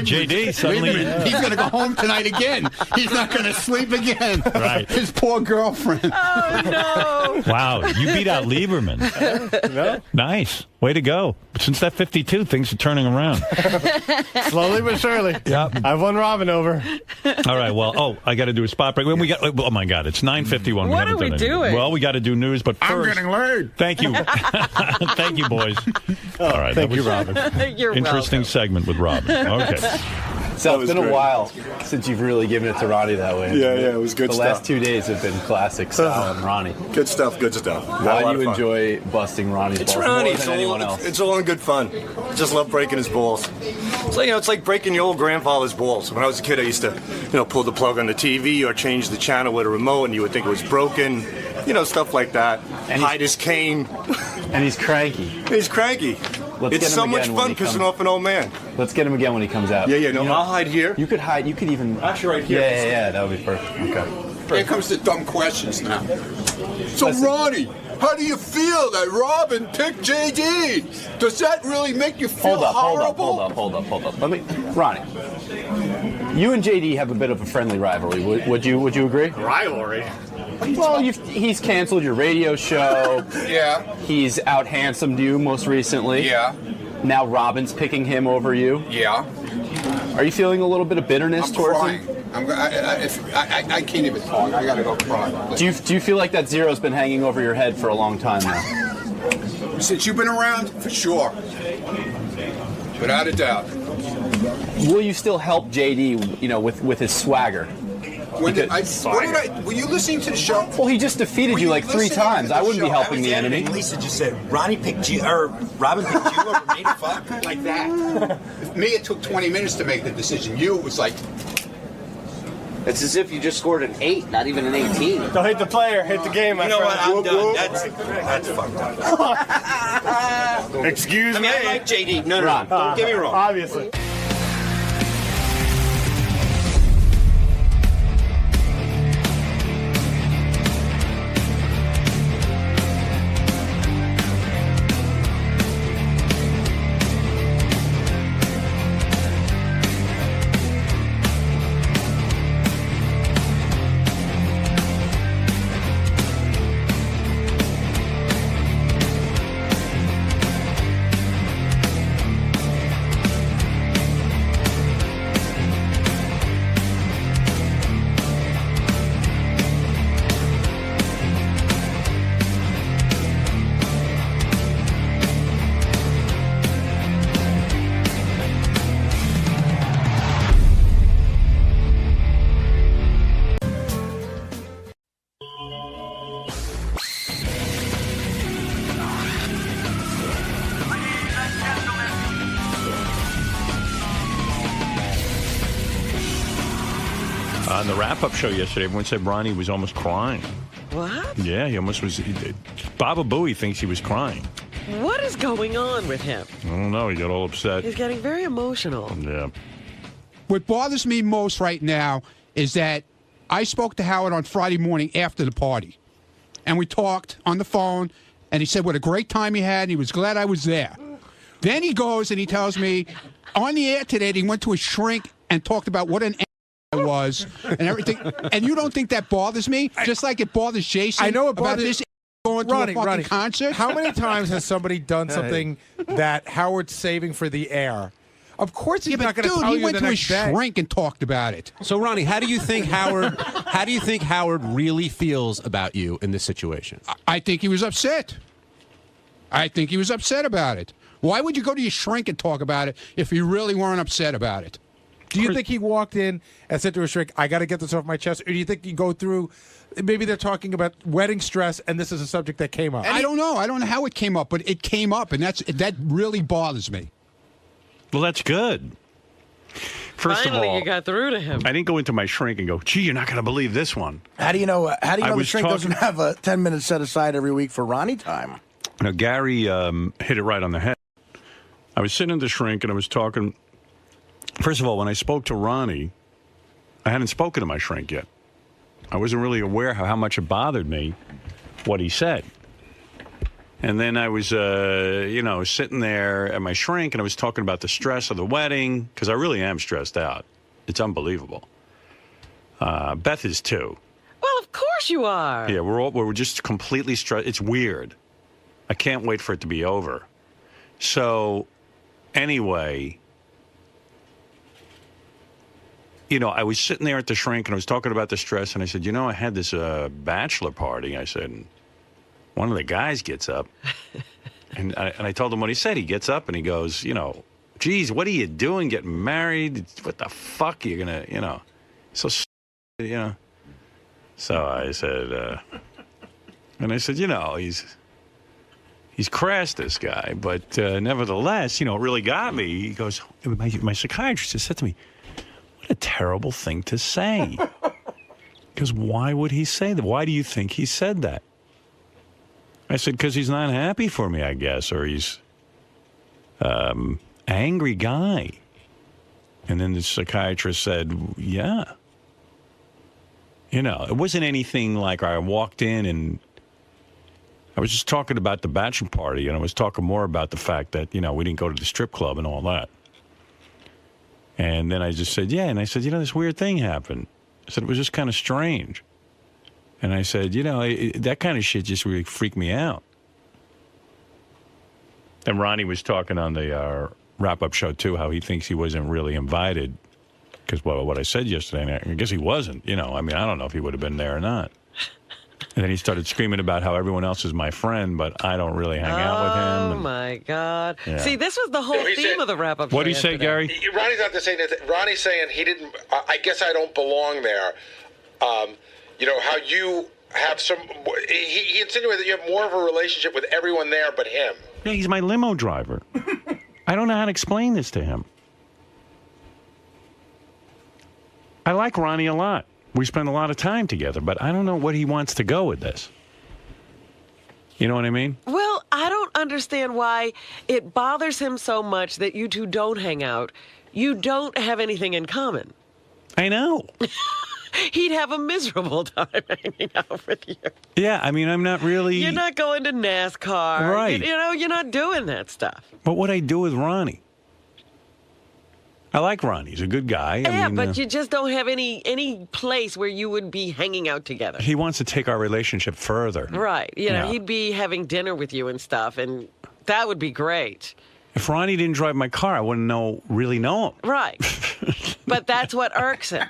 JD suddenly... He's going to go home tonight again. He's not going to sleep again. Right. His poor girlfriend. Oh, no. Wow, you beat out Lieberman. No? Nice. Way to go. Since that 52, things are turning around. Slowly but surely. Yep. I've won Robin over. All right, well, I got to do a spot break. When we got, oh, my God, it's 9:51. What are we doing? Well, we got to do news, but first... I'm getting laid. Thank you. Thank you, boys. All right. Thank you, Robin. You're interesting welcome. segment with Robin. Okay. So it's been a while since you've really given it to Ronnie that way. Yeah, it was good the stuff. The last 2 days have been classic, Sal and Ronnie. Good stuff. Why do you enjoy busting Ronnie's balls Ronnie. more than anyone else? It's all in good fun. Just love breaking his balls. So, it's like breaking your old grandfather's balls. When I was a kid, I used to, pull the plug on the TV or change the channel with a remote, and you would think it was broken. Stuff like that. And hide his cane. And he's cranky. It's so much fun pissing off an old man. Let's get him again when he comes out. Yeah. I'll hide here. You could hide. You could even... Actually, right here. Yeah. That would be perfect. Okay. Here comes the dumb questions now. So, Ronnie, how do you feel that Robin picked JD? Does that really make you feel horrible? Hold up. Ronnie, you and JD have a bit of a friendly rivalry. Would you agree? Rivalry? Well, he's canceled your radio show. Yeah. He's out-handsomed you most recently. Yeah. Now Robin's picking him over you. Yeah. Are you feeling a little bit of bitterness towards him? I can't even talk. I gotta go cry. Do you feel like that zero's been hanging over your head for a long time now? Since you've been around, for sure. Without a doubt. Will you still help JD, with his swagger? Were you listening to the show? Well, he just defeated you like 3 times. I wouldn't be helping the enemy. Lisa just said Ronnie picked you, or Robin picked you over me to fuck like that. Me, it took 20 minutes to make the decision. You, it was like... It's as if you just scored an 8, not even an 18. Don't hit the player, hit the game. You know what? I'm done. That's fucked up. Excuse me. I like JD. No. Don't get me wrong. Obviously. On the wrap-up show yesterday, everyone said Ronnie was almost crying. What? Yeah, he almost was. Baba Booey thinks he was crying. What is going on with him? I don't know. He got all upset. He's getting very emotional. Yeah. What bothers me most right now is that I spoke to Howard on Friday morning after the party, and we talked on the phone, and he said what a great time he had, and he was glad I was there. Then he goes and he tells me on the air today that he went to a shrink and talked about what an I was and everything. And you don't think that bothers me? Just like it bothers Jason. I know it about bothers this going to a fucking concert. How many times has somebody done something that Howard's saving for the air? Of course he's not going to tell you the next day. Dude, he went to a shrink and talked about it. So, Ronnie, how do you think Howard really feels about you in this situation? I think he was upset. I think he was upset about it. Why would you go to your shrink and talk about it if you really weren't upset about it? Do you think he walked in and said to a shrink, I got to get this off my chest? Or do you think you go through, maybe they're talking about wedding stress and this is a subject that came up? I don't know. I don't know how it came up, but it came up, and that really bothers me. Well, that's good. First Finally, of all, you got through to him. I didn't go into my shrink and go, gee, you're not going to believe this one. How do you know the shrink doesn't have a 10 minutes set aside every week for Ronnie time? Now, Gary hit it right on the head. I was sitting in the shrink and I was talking. First of all, when I spoke to Ronnie, I hadn't spoken to my shrink yet. I wasn't really aware how much it bothered me. what he said. And then I was, sitting there at my shrink, and I was talking about the stress of the wedding, because I really am stressed out. It's unbelievable. Beth is too. Well, of course you are. Yeah, we're just completely stressed. It's weird. I can't wait for it to be over. So, anyway, I was sitting there at the shrink, and I was talking about the stress, and I said, I had this bachelor party. I said, one of the guys gets up, and I told him what he said. He gets up, and he goes, geez, what are you doing getting married? What the fuck are you going to, so, So I said, he's crass, this guy, but nevertheless, it really got me. He goes, my psychiatrist just said to me, what a terrible thing to say. Because why would he say that? Why do you think he said that? I said, because he's not happy for me, I guess, or he's angry guy. And then the psychiatrist said, yeah. It wasn't anything like I walked in and I was just talking about the bachelor party, and I was talking more about the fact that, we didn't go to the strip club and all that. And then I just said, yeah. And I said, this weird thing happened. I said, it was just kind of strange. And I said, that kind of shit just really freaked me out. And Ronnie was talking on the wrap-up show, too, how he thinks he wasn't really invited. Because what I said yesterday, I guess he wasn't. I don't know if he would have been there or not. And then he started screaming about how everyone else is my friend, but I don't really hang out with him. Oh, my God. Yeah. See, this was the whole theme of the wrap-up show. What do you say, Gary? Ronnie's not saying that. Ronnie's saying he didn't. I guess I don't belong there. How you have some. He insinuated that you have more of a relationship with everyone there but him. Yeah, he's my limo driver. I don't know how to explain this to him. I like Ronnie a lot. We spend a lot of time together, but I don't know what he wants to go with this. You know what I mean? Well, I don't understand why it bothers him so much that you two don't hang out. You don't have anything in common. I know. He'd have a miserable time hanging out with you. Yeah, I'm not really... You're not going to NASCAR. Right. You're not doing that stuff. But what I do with Ronnie? I like Ronnie. He's a good guy. But you just don't have any place where you would be hanging out together. He wants to take our relationship further. Right. He'd be having dinner with you and stuff, and that would be great. If Ronnie didn't drive my car, I wouldn't really know him. Right. But that's what irks him.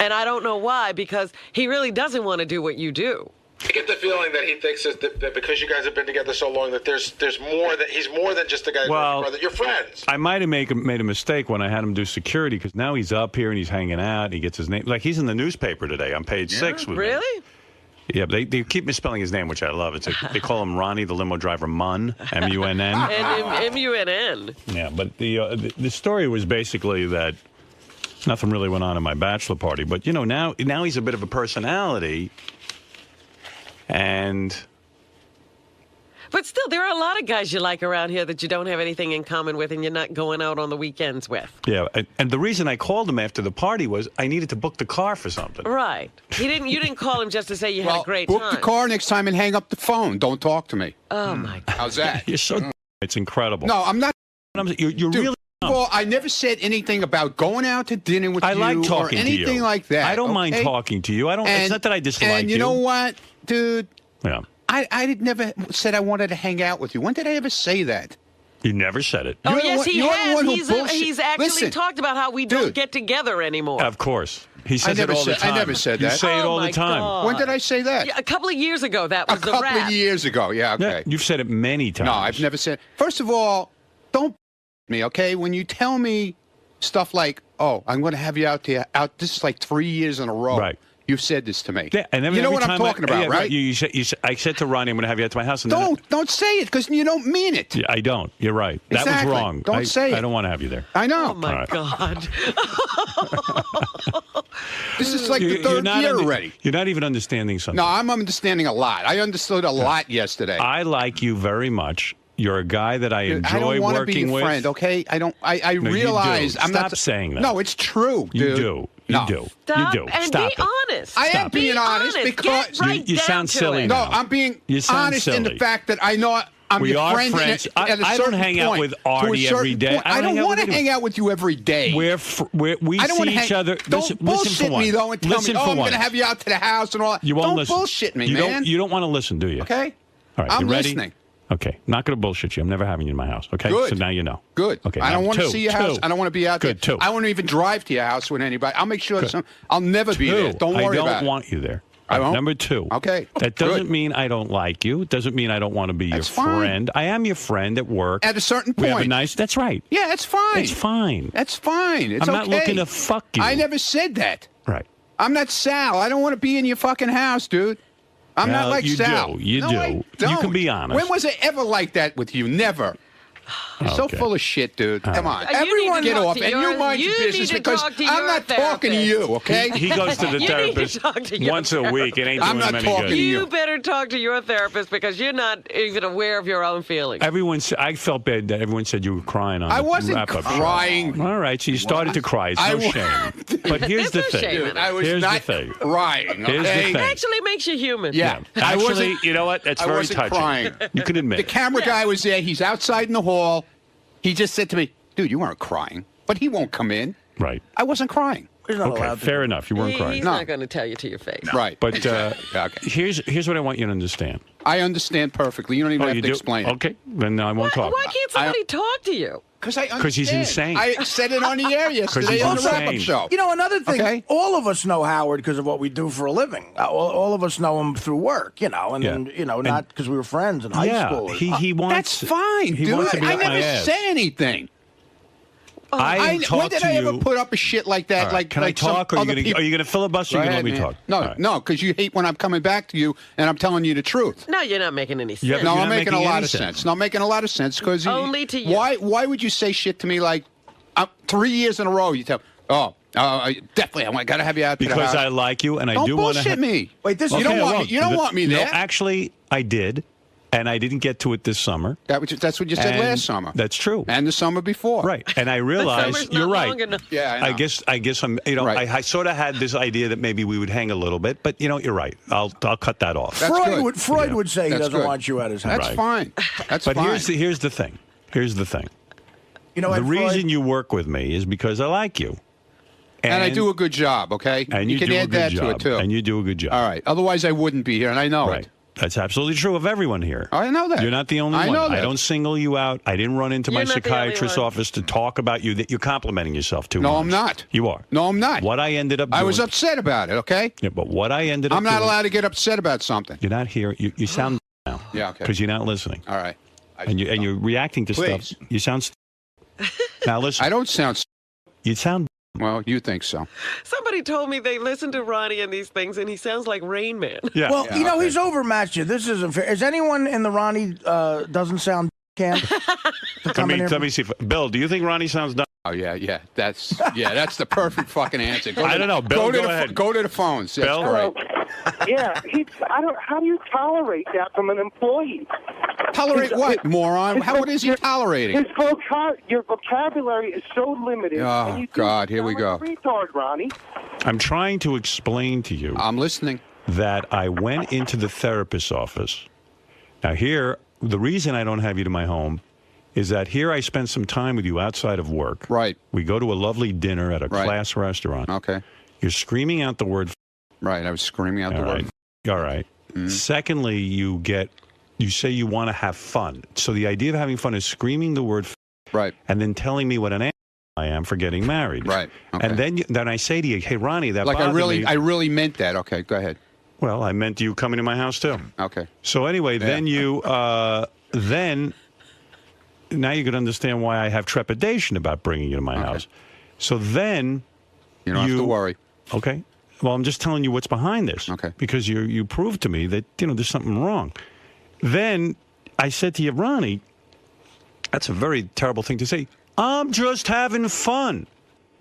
And I don't know why, because he really doesn't want to do what you do. I get the feeling that he thinks that because you guys have been together so long that there's more, that he's more than just a guy's brother. You're friends. I might have made a mistake when I had him do security, because now he's up here and he's hanging out. He gets his name. Like, he's in the newspaper today on page 6 with Really? me. Yeah, they keep misspelling his name, which I love. They call him Ronnie, the limo driver, Mund, M-U-N-N. M-U-N-N. Yeah, but the story was basically that nothing really went on in my bachelor party. But, now he's a bit of a personality. But still, there are a lot of guys you like around here that you don't have anything in common with and you're not going out on the weekends with. Yeah, and the reason I called him after the party was I needed to book the car for something. Right. You didn't call him just to say you had a great time. Book the car next time and hang up the phone. Don't talk to me. Oh, my God. How's that? You're so it's incredible. No, I'm not. You're Dude, really... Well, I never said anything about going out to dinner with you like talking or anything to you. like that. I don't mind talking to you. It's not that I dislike you. And you know what, dude? Yeah. I never said I wanted to hang out with you. When did I ever say that? You never said it. Oh, yes, he has. He's actually talked about how we don't get together anymore. Of course. He says it all the time. I never said that. You say it all the time. God. When did I say that? Yeah, a couple of years ago, that was the rap. A couple of years ago, yeah, okay. Yeah, you've said it many times. No, I've never said. First of all, don't me, okay? When you tell me stuff like, "Oh, I'm going to have you out," this is like 3 years in a row. Right. You've said this to me. Yeah, and you know what I'm talking about, right? I said to Ronnie, I'm going to have you out to my house. And don't say it, because you don't mean it. Yeah, I don't. You're right. That was wrong. Don't say it. I don't want to have you there. I know. Oh, my God. This is like the third year already. You're not even understanding something. No, I'm understanding a lot. I understood a lot yesterday. I like you very much. You're a guy that I Dude, enjoy I don't want to working be your with. friend, okay? I don't. I No, you realize do. I'm Stop not saying that. No, it's true, You dude. do. You No. do. Stop You do. and Stop be it. honest. I am Stop being it. honest Get because right you down sound to silly it. now. No, I'm being You sound honest in the silly. fact that I know I'm We your are friend. friends. At a I don't certain hang out point, with to a Artie certain every day. point. I I don't don't hang out want with to anyone. hang out with you every day. We I don't see wanna each other. Don't listen bullshit for one. me though and tell Listen me, for oh, I'm once. going to have you out to the house and all that. You won't don't listen. bullshit me, you man. You don't want to listen, do you? Okay. All right. I'm you ready? listening. Okay. Not going to bullshit you. I'm never having you in my house. Okay. Good. So now you know. Good. Okay. I don't now want to two. see your house. Two. I don't want to be out Good. there. Two. I won't even drive to your house with anybody. I'll make sure Good. I'll never be there. Don't worry I about don't it. want you there. I won't? Number two. Okay. That doesn't Good. mean I don't like you. It doesn't mean I don't want to be That's your fine. friend. I am your friend at work. At a certain We have a point. nice. That's right. Yeah, that's fine. It's fine. That's fine. It's I'm not okay. looking to fuck you. I never said that. Right. I'm not Sal. I don't want to be in your fucking house, dude. I'm not Well, like you Sal. do. You No, do. I You don't. can be honest. When was it ever like that with you? Never. You're so Okay. full of shit, dude. Come on. You need Everyone to get talk off. to And your- you mind your you need business to because talk to I'm your not talking to you, okay? He goes to the You need to therapist talk to your once a week. It ain't I'm doing him not any talking good. to You better talk to your therapist because you're not even aware of your own feelings. I felt bad that everyone said you were crying on I the wasn't wrap-up show. crying. All right, so you started to cry. It's I no wa- shame. But here's the There's no thing. shame in it. I was Here's not the thing. crying, Here's the okay? thing. It actually makes you human. Yeah. I Actually, wasn't- you know what? That's I very wasn't touching. crying. You can admit The it. camera guy was there. He's outside in the hall. He just said to me, dude, you weren't crying. But he won't come in. Right. I wasn't crying. Okay, fair enough. You weren't crying. He's not going to tell you to your face. Right. But Okay. here's what I want you to understand. I understand perfectly. You don't even Oh, have you to do? explain it. Okay, then I won't talk. Why can't somebody talk to you? Because he's insane. I said it on the air yesterday he's on the wrap-up insane. show. You know, another thing, Okay. all of us know Howard because of what we do for a living. All of us know him through work, you know, and Yeah. then, you know, not because we were friends in high school. he wants. That's fine, he dude. wants to be I up my never ass. said anything. I talk when did to I ever you- put up a shit like that? All right, Like, can like I talk, or some other are you going to filibuster? Or Go are you ahead, going to let me man. talk? No, All right. no, because you hate when I'm coming back to you and I'm telling you the truth. No, you're not making any sense. Yeah, No, you're I'm not making a making lot any of sense. sense. No, I'm making a lot of sense because Only to you. Why would you say shit to me like 3 years in a row? You tell, definitely, I got to have you out to the Because house. I like you, and I Don't do want to. bullshit me. Wait, this you is- don't Okay, I want me. won't. You don't want me No, there. actually, I did, and I didn't get to it this summer. That's what you said And last summer. That's true. And the summer before. Right, and I realized summer's you're not right. long enough. Yeah, I know. I guess I'm. You know, Right. I sort of had this idea that maybe we would hang a little bit, but you know, you're right. I'll cut that off. That's good. Freud would say he That's doesn't good. want you at his house. That's Right. fine. That's But fine. here's the thing. Here's the thing. You know The what, Freud? reason you work with me is because I like you, and I do a good job, okay? and you can do add a good that job, to it, too. and you do a good job. All right. Otherwise, I wouldn't be here, and I know Right. it. That's absolutely true of everyone here. I know that. You're not the only I one. know that. I don't single you out. I didn't run into my You're not the only psychiatrist's one. office to talk about you. That you're complimenting yourself too much. No, I'm not. You are. No, I'm not. What I ended up doing. I was upset about it, okay? Yeah, but what I ended up I'm not doing, allowed to get upset about something. You're not here. You sound now. Yeah, okay. Because you're not listening. All right. And you're reacting to Please. stuff. You sound. Now listen. I don't sound. You sound. Well, you think so. Somebody told me they listen to Ronnie and these things, and he sounds like Rain Man. Yeah. Well, Yeah, you know, okay. he's overmatched you. This isn't fair. Is anyone in the Ronnie doesn't sound camp to come in here? Let me see. Bill, do you think Ronnie sounds dumb? Oh yeah. That's the perfect fucking answer. I don't know. Bill, go ahead. Go to the phones. That's Bill? great. Yeah, how do you tolerate that from an employee? Tolerate what, moron? What is he tolerating? Your vocabulary is so limited. Oh, and you God, here we sound go. like a retard, Ronnie. I'm trying to explain to you. I'm listening. That I went into the therapist's office. Now here, the reason I don't have you to my home is that here I spend some time with you outside of work. Right. We go to a lovely dinner at a Right. class restaurant. Okay. You're screaming out the word. Right. I was screaming out the All word. right. All right. Mm-hmm. Secondly, you say you want to have fun. So the idea of having fun is screaming the word. Right. And then telling me what an ass I am for getting married. Right. Okay. And then I say to you, hey Ronnie, that Like bothered me. I really meant that. Okay, go ahead. Well, I meant you coming to my house too. Okay. So anyway, then you then now you can understand why I have trepidation about bringing you to my house. So then you don't have to worry. Okay. Well, I'm just telling you what's behind this. Okay. Because you proved to me that there's something wrong. Then I said to you, Ronnie, that's a very terrible thing to say. I'm just having fun.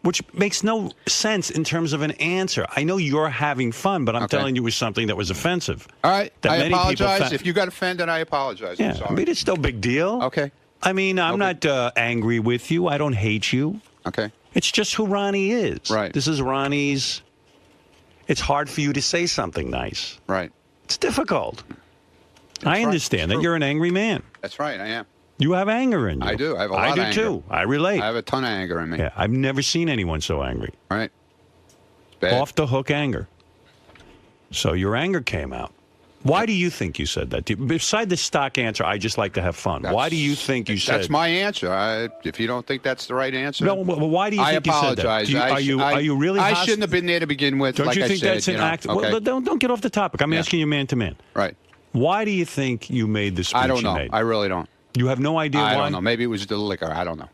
Which makes no sense in terms of an answer. I know you're having fun, but I'm telling you it was something that was offensive. All right, That I many people apologize. If you got offended, I apologize. Yeah, I'm sorry. I mean, it's no big deal. Okay. I mean, I'm not angry with you. I don't hate you. Okay. It's just who Ronnie is. Right. This is Ronnie's. It's hard for you to say something nice. Right. It's difficult. I right. understand that you're an angry man. That's right, I am. You have anger in you. I do. I have a lot of anger. I do too. I relate. I have a ton of anger in me. Yeah, I've never seen anyone so angry. Right. Bad. Off the hook anger. So your anger came out. Why do you think you said that? Beside the stock answer, I just like to have fun. Why do you think you said? That's my answer. If you don't think that's the right answer, no. Well, why do you think you said that? I apologize. Are you really? I shouldn't have been there to begin with. Don't like you think I said, that's an act? Okay. Well, don't get off the topic. I'm asking you man to man. Right. Why do you think you made the speech? I don't know. You made? I really don't. You have no idea why? I don't know. Maybe it was the liquor. I don't know.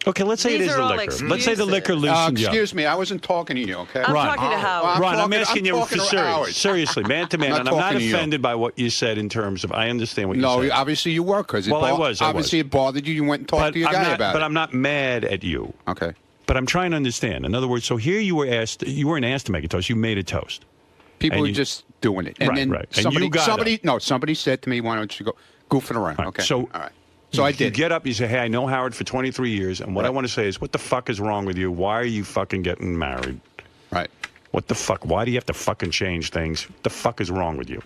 Okay, let's say it is the liquor. Let's say the liquor loosened you up. Excuse me, I wasn't talking to you, okay? I'm talking to Howard. Ron, I'm asking you for serious. Seriously, man to man. And I'm not offended by what you said in terms of, I understand what you said. No, obviously you were, because I was. Obviously it bothered you. You went and talked to your guy about it. But I'm not mad at you. Okay. But I'm trying to understand. In other words, so here you weren't asked to make a toast. You made a toast. People were just doing it. And then somebody said to me, why don't you go goofing around? Okay. So, all right. So I did. You get up, you say, hey, I know Howard for 23 years, and what I want to say is, what the fuck is wrong with you? Why are you fucking getting married? Right. What the fuck? Why do you have to fucking change things? What the fuck is wrong with you?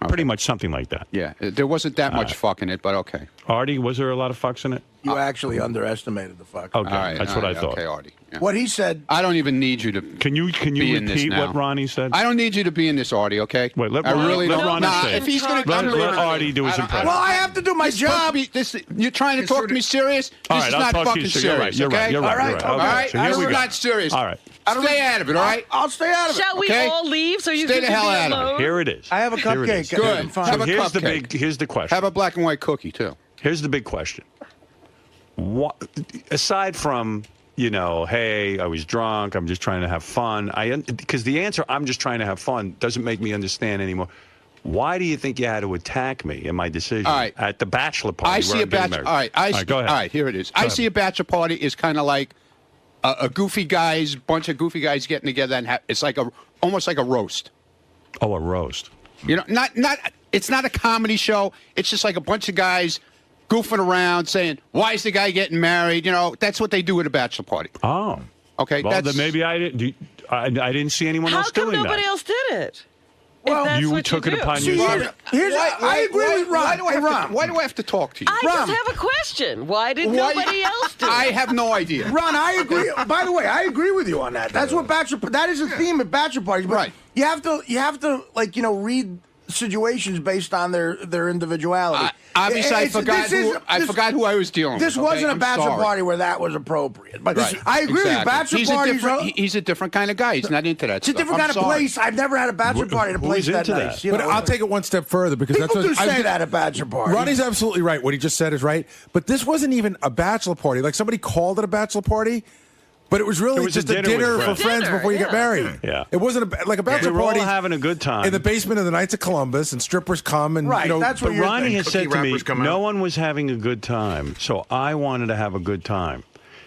Okay. Pretty much something like that. Yeah. There wasn't that much fuck in it, but okay. Artie, was there a lot of fucks in it? You actually underestimated the fuck. Okay, that's what I thought. Okay, Artie. Yeah. What he said. I don't even need you to. Can you repeat what Ronnie said? I don't need you to be in this, Artie. Okay. Wait, let Ronnie say it. If he's going to let Artie do his impression. Well, I have to do my job. You're trying to talk to me serious? This is not fucking serious. You're right. All right. This is not serious. All right. Stay out of it. All right. I'll stay out of it. Shall we all leave so you stay can the hell be out alone? of it? Here it is. I have a cupcake. Good. Have a cupcake. Here's the question. Have a black and white cookie too. Here's the big question. What, aside from, hey, I was drunk, I'm just trying to have fun. Because the answer, I'm just trying to have fun, doesn't make me understand anymore. Why do you think you had to attack me in my decision at the bachelor party? I see a bachelor. All right, go ahead. All right, here it is. I see a bachelor party is kind of like a bunch of goofy guys getting together, and it's like almost like a roast. Oh, a roast. Not. It's not a comedy show. It's just like a bunch of guys goofing around, saying, "Why is the guy getting married?" That's what they do at a bachelor party. Oh, okay. Well, then maybe I didn't. I didn't see anyone else doing that. How come nobody else did it? Well, you took it upon yourself. I agree with Ron. Why do I have to talk to you? I just have a question. Why did nobody else do it? I have no idea. Ron, I agree. By the way, I agree with you on that. That's what that is a theme at bachelor parties. But right. You have to read situations based on their individuality. Obviously, I forgot who I was dealing with. This wasn't a bachelor party where that was appropriate. But I agree with you. Bachelor parties. He's a different kind of guy. He's not into that. It's a different kind of place. I've never had a bachelor party at a place that nice. But I'll take it one step further because people do say that at bachelor parties. Ronnie's absolutely right. What he just said is right. But this wasn't even a bachelor party. Like somebody called it a bachelor party. But it was really just a dinner for friends before you get married. Yeah. It wasn't like a bachelor we were party. all having a good time. In the basement of the Knights of Columbus, and strippers come and, that's what Ronnie has said to me, no one was having a good time, so I wanted to have a good time.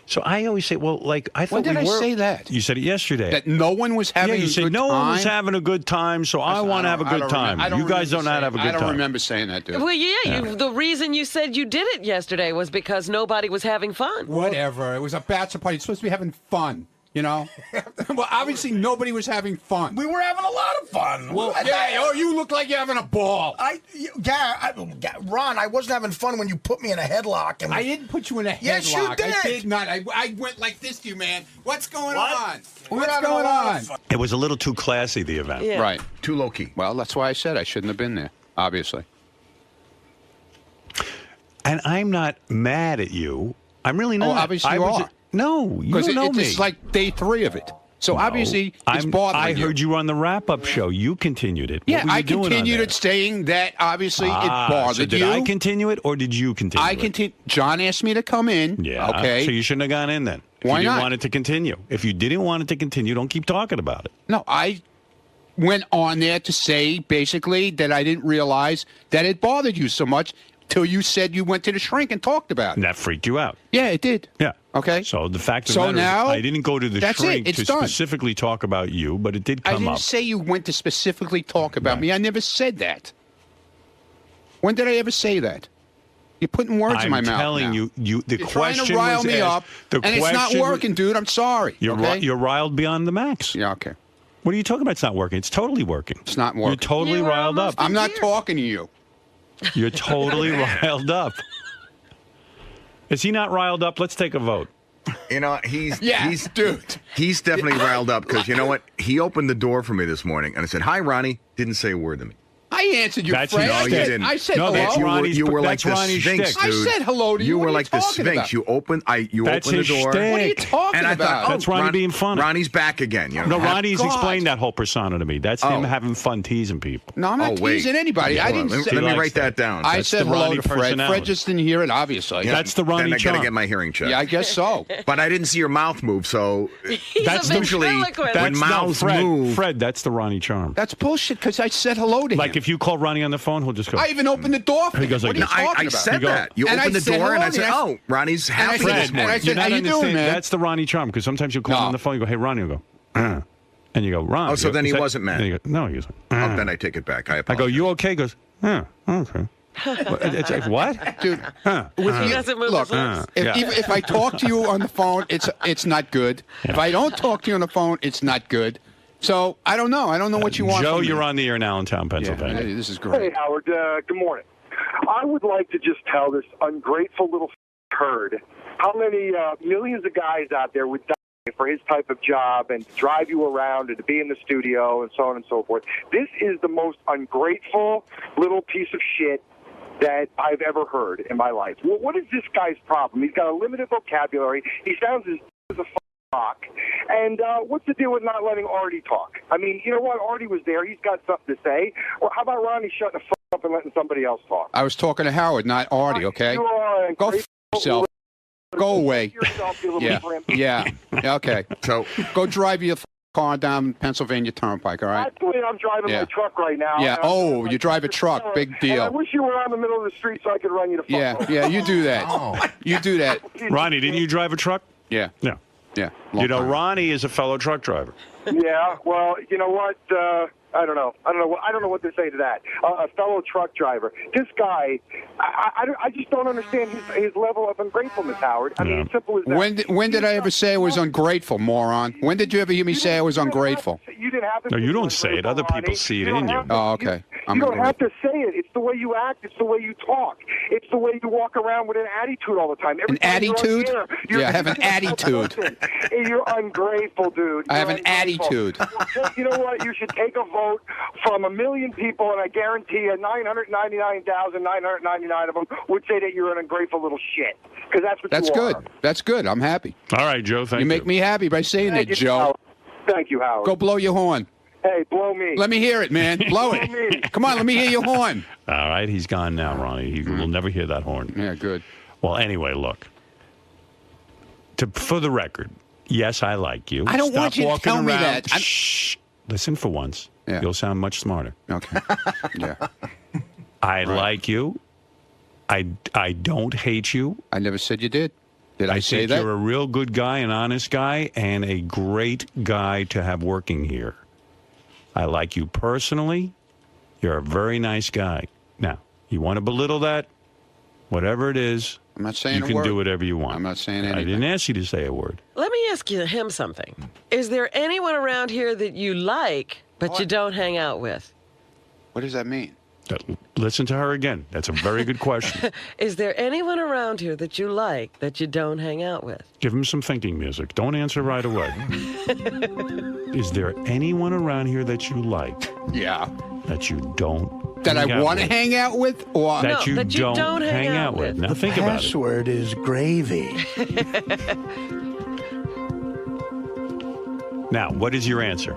So I always say, well, like, I thought when did I say that? You said it yesterday. That no one was having a good time? You said no one was having a good time, so I want to have a good time. You guys don't have a good time. I don't remember saying that, dude. Well, the reason you said you did it yesterday was because nobody was having fun. Whatever. It was a bachelor party. It's supposed to be having fun. Well, obviously nobody was having fun. We were having a lot of fun. Well, you look like you're having a ball. Ron, I wasn't having fun when you put me in a headlock. And I didn't put you in a headlock. Yes, you did. I did not. I went like this to you, man. What's going on? What's going on? It was a little too classy, the event. Yeah. Right. Too low-key. Well, that's why I said I shouldn't have been there, obviously. And I'm not mad at you. I'm really not. Oh, obviously you are. No, you don't know me. It's like day 3 of it. So obviously it's bothering you. I heard you on the wrap-up show. You continued it. Yeah, I continued it saying that obviously it bothered you. Did I continue it or did you continue it? John asked me to come in. Yeah. Okay. So you shouldn't have gone in then. Why not? You didn't not? want it to continue. If you didn't want it to continue, don't keep talking about it. No, I went on there to say basically that I didn't realize that it bothered you so much till you said you went to the shrink and talked about it. And that freaked you out. Yeah, it did. Yeah. Okay. So the fact of the So matter now, is, I didn't go to the that's shrink it. It's to done. specifically talk about you, but it did I come didn't up. say you went to specifically talk about me. I never said that. When did I ever say that? You're putting words in my mouth. I'm telling now. you. The You're question trying to rile was me asked- up, the and it's not question was- working, dude. I'm sorry. You're riled beyond the max. Yeah. Okay. What are you talking about? It's not working. It's totally working. It's not working. You're totally riled up. I'm not talking to you. You're totally riled up. Is he not riled up? Let's take a vote. You know, he's dude. He's definitely riled up because you know what? He opened the door for me this morning and I said, "Hi, Ronnie." Didn't say a word to me. I answered your That's friend. his No, you shtick. didn't. I said No, hello. that's Ronnie's- You were like that's the Ronnie's Sphinx, shtick. dude. I said hello to you. You What were are like you the talking Sphinx. about? You opened. That's opened the his door. shtick. What are you talking And I about? thought, That's Ronnie being funny. Ronnie's back again. You know? No, Ronnie's God. explained that whole persona to me. That's him having fun teasing people. No, I'm not Oh, wait. teasing anybody. Yeah, I hold on. didn't Let say. me write that down. I That's said the hello Ronnie to Fred. personality. Fred just didn't hear it, obviously. Yeah. That's the Ronnie Then I charm. gotta get my hearing checked. Yeah, I guess so. But I didn't see your mouth move, so That's a usually ventriloquist. when mouths Fred, move. Fred, that's the Ronnie charm. That's bullshit because I said hello to him. Like if you call Ronnie on the phone, he'll just go. I even opened the door for He him. goes like What are you this. talking I about? said You go- that. You And I opened the said door, and I hello, said, and I- "Oh, Ronnie's I happy said- this and I morning." said, You're not how you doing, understanding. man? That's the Ronnie charm because sometimes you call him No. on the phone. You go, "Hey, Ronnie," will go, and you go, "Ron." Oh, so You go, then "Is he that-" wasn't mad. and he goes, no, he goes. Oh, then I take it back. I I apologize. go, "You okay?" He goes, okay. It's like, what? Dude, He doesn't move look, his lips. if I talk to you on the phone, it's not good. If I don't talk to you on the phone, it's not good. So I don't know. I don't know what you want Joe, from me. you're on the air in Allentown, Pennsylvania. Hey, this is Hey, great. Howard. Good morning. I would like to just tell this ungrateful little turd how many millions of guys out there would die for his type of job and to drive you around and to be in the studio and so on and so forth. This is the most ungrateful little piece of shit that I've ever heard in my life. Well, what is this guy's problem? He's got a limited vocabulary. He sounds as a talk. And what's the deal with not letting Artie talk? I mean, you know what? Artie was there. He's got something to say. Or how about Ronnie shutting the fuck up and letting somebody else talk? I was talking to Howard, not Artie. Okay, You are go f yourself. Go away. yourself, you little Yeah, shrimp. yeah. Okay. So Go drive your car down Pennsylvania Turnpike. All right. Actually, I'm driving Yeah. my truck right now. Yeah. and I'm Oh, doing you drive a truck. Big And I deal. wish you were on the middle of the street so I could run you to fuck Yeah. over. Yeah. You do that. You do that. Ronnie, didn't you drive a truck? Yeah. Yeah. Yeah. You know, Ronnie is a fellow truck driver. Yeah, well, you know what? I don't know. I don't know what to say to that. A fellow truck driver. This guy, I just don't understand his level of ungratefulness, Howard. I mean, it's simple as that. When did I ever say I was ungrateful, moron? When did you ever hear me say I was ungrateful? You didn't have to. No, you don't say it. Other people see it in you. Oh, okay. You don't have to say it. It's the way you act. It's the way you talk. It's the way you walk around with an attitude all the time. Every An time you're on attitude? the air, you're- Yeah, I have an attitude. Listen, you're ungrateful, dude. I have You're an ungrateful. attitude. You know what? You should take a vote from 1 million people, and I guarantee you 999,999 of them would say that you're an ungrateful little shit. Because that's what That's you good. are. That's good. I'm happy. All right, Joe. Thank you. You make me happy by saying Thank that, you, Joe. Howard. Thank you, Howard. Go blow your horn. Hey, blow me. Let me hear it, man. Blow Blow me. it. Come on, let me hear your horn. All right, he's gone now, Ronnie. He will never hear that horn. Yeah, good. Well, anyway, look. For the record, yes, I like you. I don't Stop want you to walking tell me around. that. Shh. Listen for once. Yeah. You'll sound much smarter. Okay. Yeah. I like you. I don't hate you. I never said you did. Did I say think that? you're a real good guy, an honest guy, and a great guy to have working here. I like you personally. You're a very nice guy. Now, you want to belittle that? Whatever it is, I'm not saying you a can word. do whatever you want. I'm not saying I anything. didn't ask you to say a word. Let me ask him something. Is there anyone around here that you like, but you don't hang out with? What does that mean? Listen to her again. That's a very good question. Is there anyone around here that you like, that you don't hang out with? Give him some thinking music. Don't answer right away. Is there anyone around here that you like? Yeah. That you don't? That hang I out want to with? hang out with? Or That you don't hang out with. Now think about it. Password is gravy. Now, what is your answer?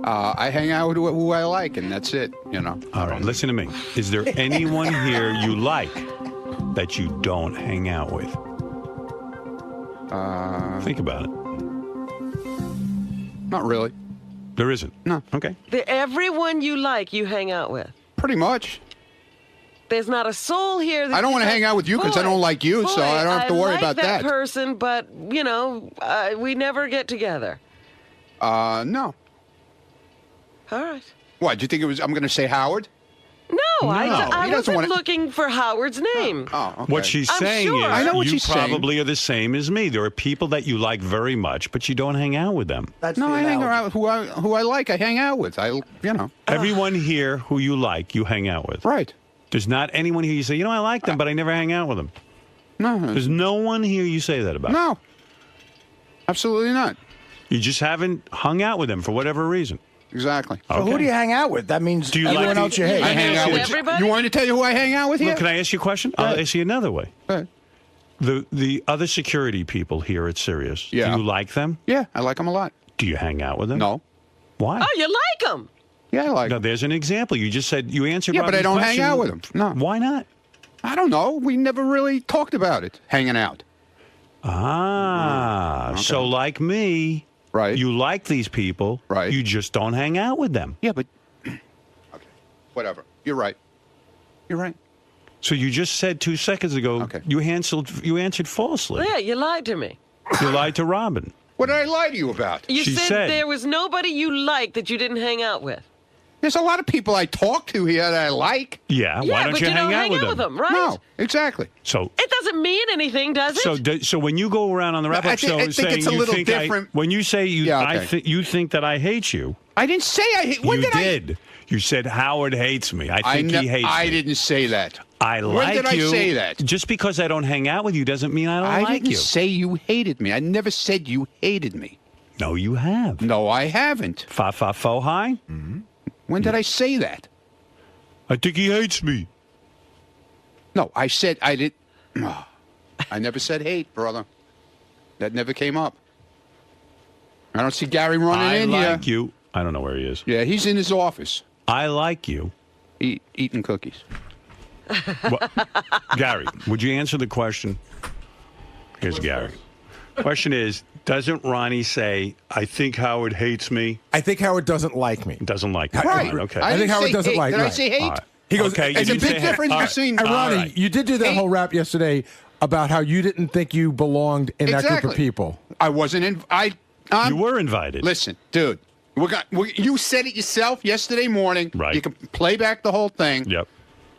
I hang out with who I like, and that's it, you know. All right, listen to me. Is there anyone here you like that you don't hang out with? Think about it. Not really. There isn't? No. Okay. Everyone you like, you hang out with. Pretty much. There's not a soul here. I don't want to hang out with you because I don't like you, so I don't have to worry like about that. person, but we never get together. No. All right. What? Do you think I'm going to say Howard? No, I he doesn't wasn't want looking for Howard's name. Oh, okay. What she's I'm saying sure. is I know what you she's saying. probably are the same as me. There are people that you like very much, but you don't hang out with them. No, I hang out with who I like. I hang out with. Everyone here who you like, you hang out with. Right. There's not anyone here you say, I like them, but I never hang out with them. No. There's no one here you say that about. No. Absolutely not. You just haven't hung out with them for whatever reason. Exactly. So who do you hang out with? That means Do you everyone like else you hate. I hang out with everybody? You want me to tell you who I hang out with here? Look, can I ask you a question? I'll ask you another way. The other security people here at Sirius, Yeah. do you like them? Yeah, I like them a lot. Do you hang out with them? No. Why? Oh, you like him? Yeah, I like Now, there's an example. You just said you answered. Yeah, but I Robin's don't question. hang out with them. No. Why not? I don't know. We never really talked about it, hanging out. So like me, right? You like these people, right? You just don't hang out with them. Yeah, but whatever. You're right. You're right. So you just said 2 seconds ago you answered falsely. Yeah, you lied to me. You lied to Robin. What did I lie to you about? You said there was nobody you liked that you didn't hang out with. There's a lot of people I talk to here that I like. Yeah, why don't but you you don't hang out with them? right? No, exactly. So It doesn't mean anything, does it? So when you go around on the I wrap-up think- show I think saying it's a you little think different. when you say you Yeah, okay. you think that I hate you, I didn't say I hate. When you did I? did. You said Howard hates me. I think he hates me. I didn't say that. I When like did I you. say that? Just because I don't hang out with you doesn't mean I don't I like didn't you. say you hated me. I never said you hated me. No, you have. No, I haven't. Fa fa fo hi. Mm-hmm. When did I say that? I think he hates me. No, I said I did. I never said hate, brother. That never came up. I don't see Gary running in here. I like you. I don't know where he is. Yeah, he's in his office. I like you. Eating cookies. Gary, would you answer the question? Here's Gary. Question is, doesn't Ronnie say, I think Howard hates me? I think Howard doesn't like me. Doesn't like me. Right. Okay. I think Howard doesn't like me. Did I say hate? All right. He goes, Okay, you It's a didn't big say hate. difference All right. between. And Ronnie, All right. you did do that whole rap yesterday about how you didn't think you belonged in that group of people. I wasn't in. You were invited. Listen, dude. You said it yourself yesterday morning. Right. You can play back the whole thing. Yep.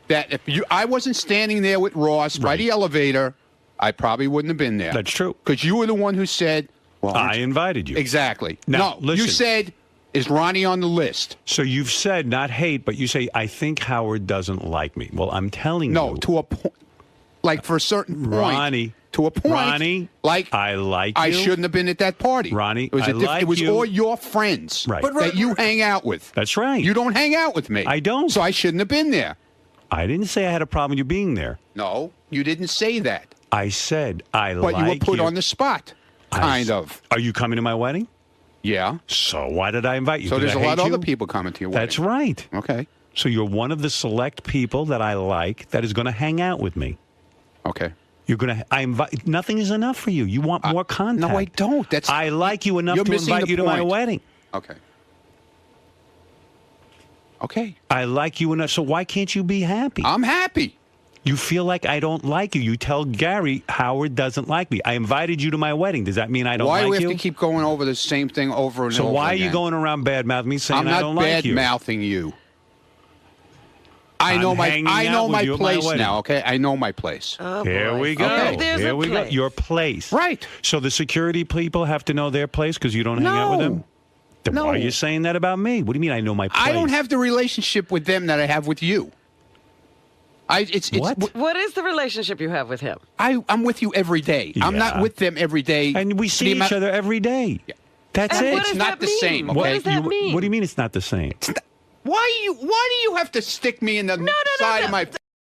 That if I wasn't standing there with Ross by the elevator, I probably wouldn't have been there. That's true. Because you were the one who said, "Well, I invited you." Exactly. Now, no, you listen. said, "Is Ronnie on the list?" So you've said not hate, but you say, I think Howard doesn't like me. Well, I'm telling you. No, to a point. Like for a certain point. Ronnie. To a point. Ronnie. Like I like you. I shouldn't have been at that party. Ronnie, It was, I like it was you. all your friends Right. that you hang out with. That's right. You don't hang out with me. I don't. So I shouldn't have been there. I didn't say I had a problem with you being there. No, you didn't say that. I said I But like you were put on the spot, kind of. Are you coming to my wedding? Yeah. So why did I invite you? So Did there's I a lot hate of you? other people coming to your wedding. That's right. Okay. So you're one of the select people that I like that is going to hang out with me. Okay. You're going to. I invite. Nothing is enough for you. You want more contact. No, I don't. That's. I like you enough You're to missing invite the you to my point. wedding. Okay. Okay. I like you enough. So why can't you be happy? I'm happy. You feel like I don't like you. You tell Gary Howard doesn't like me. I invited you to my wedding. Does that mean I don't Why like do we you? have to keep going over the same thing over and So over why are you again? going around bad-mouthing me saying I'm I not don't like you? bad-mouthing you. I know hanging my out with you at my place wedding. now, okay? I know my place. Oh, Here boy. we go. Oh, there's Here a we go. place. Your place. Right. So the security people have to know their place because you don't hang out with them? Then No. why are you saying that about me? What do you mean I know my place? I don't have the relationship with them that I have with you. What? What is the relationship you have with him? I'm with you every day. I'm not Yeah. with them every day. And we see each other every day. That's And it. what does It's not that the mean? same, What okay? does that mean? What do you mean it's not the same? Why do you have to stick me in the side of my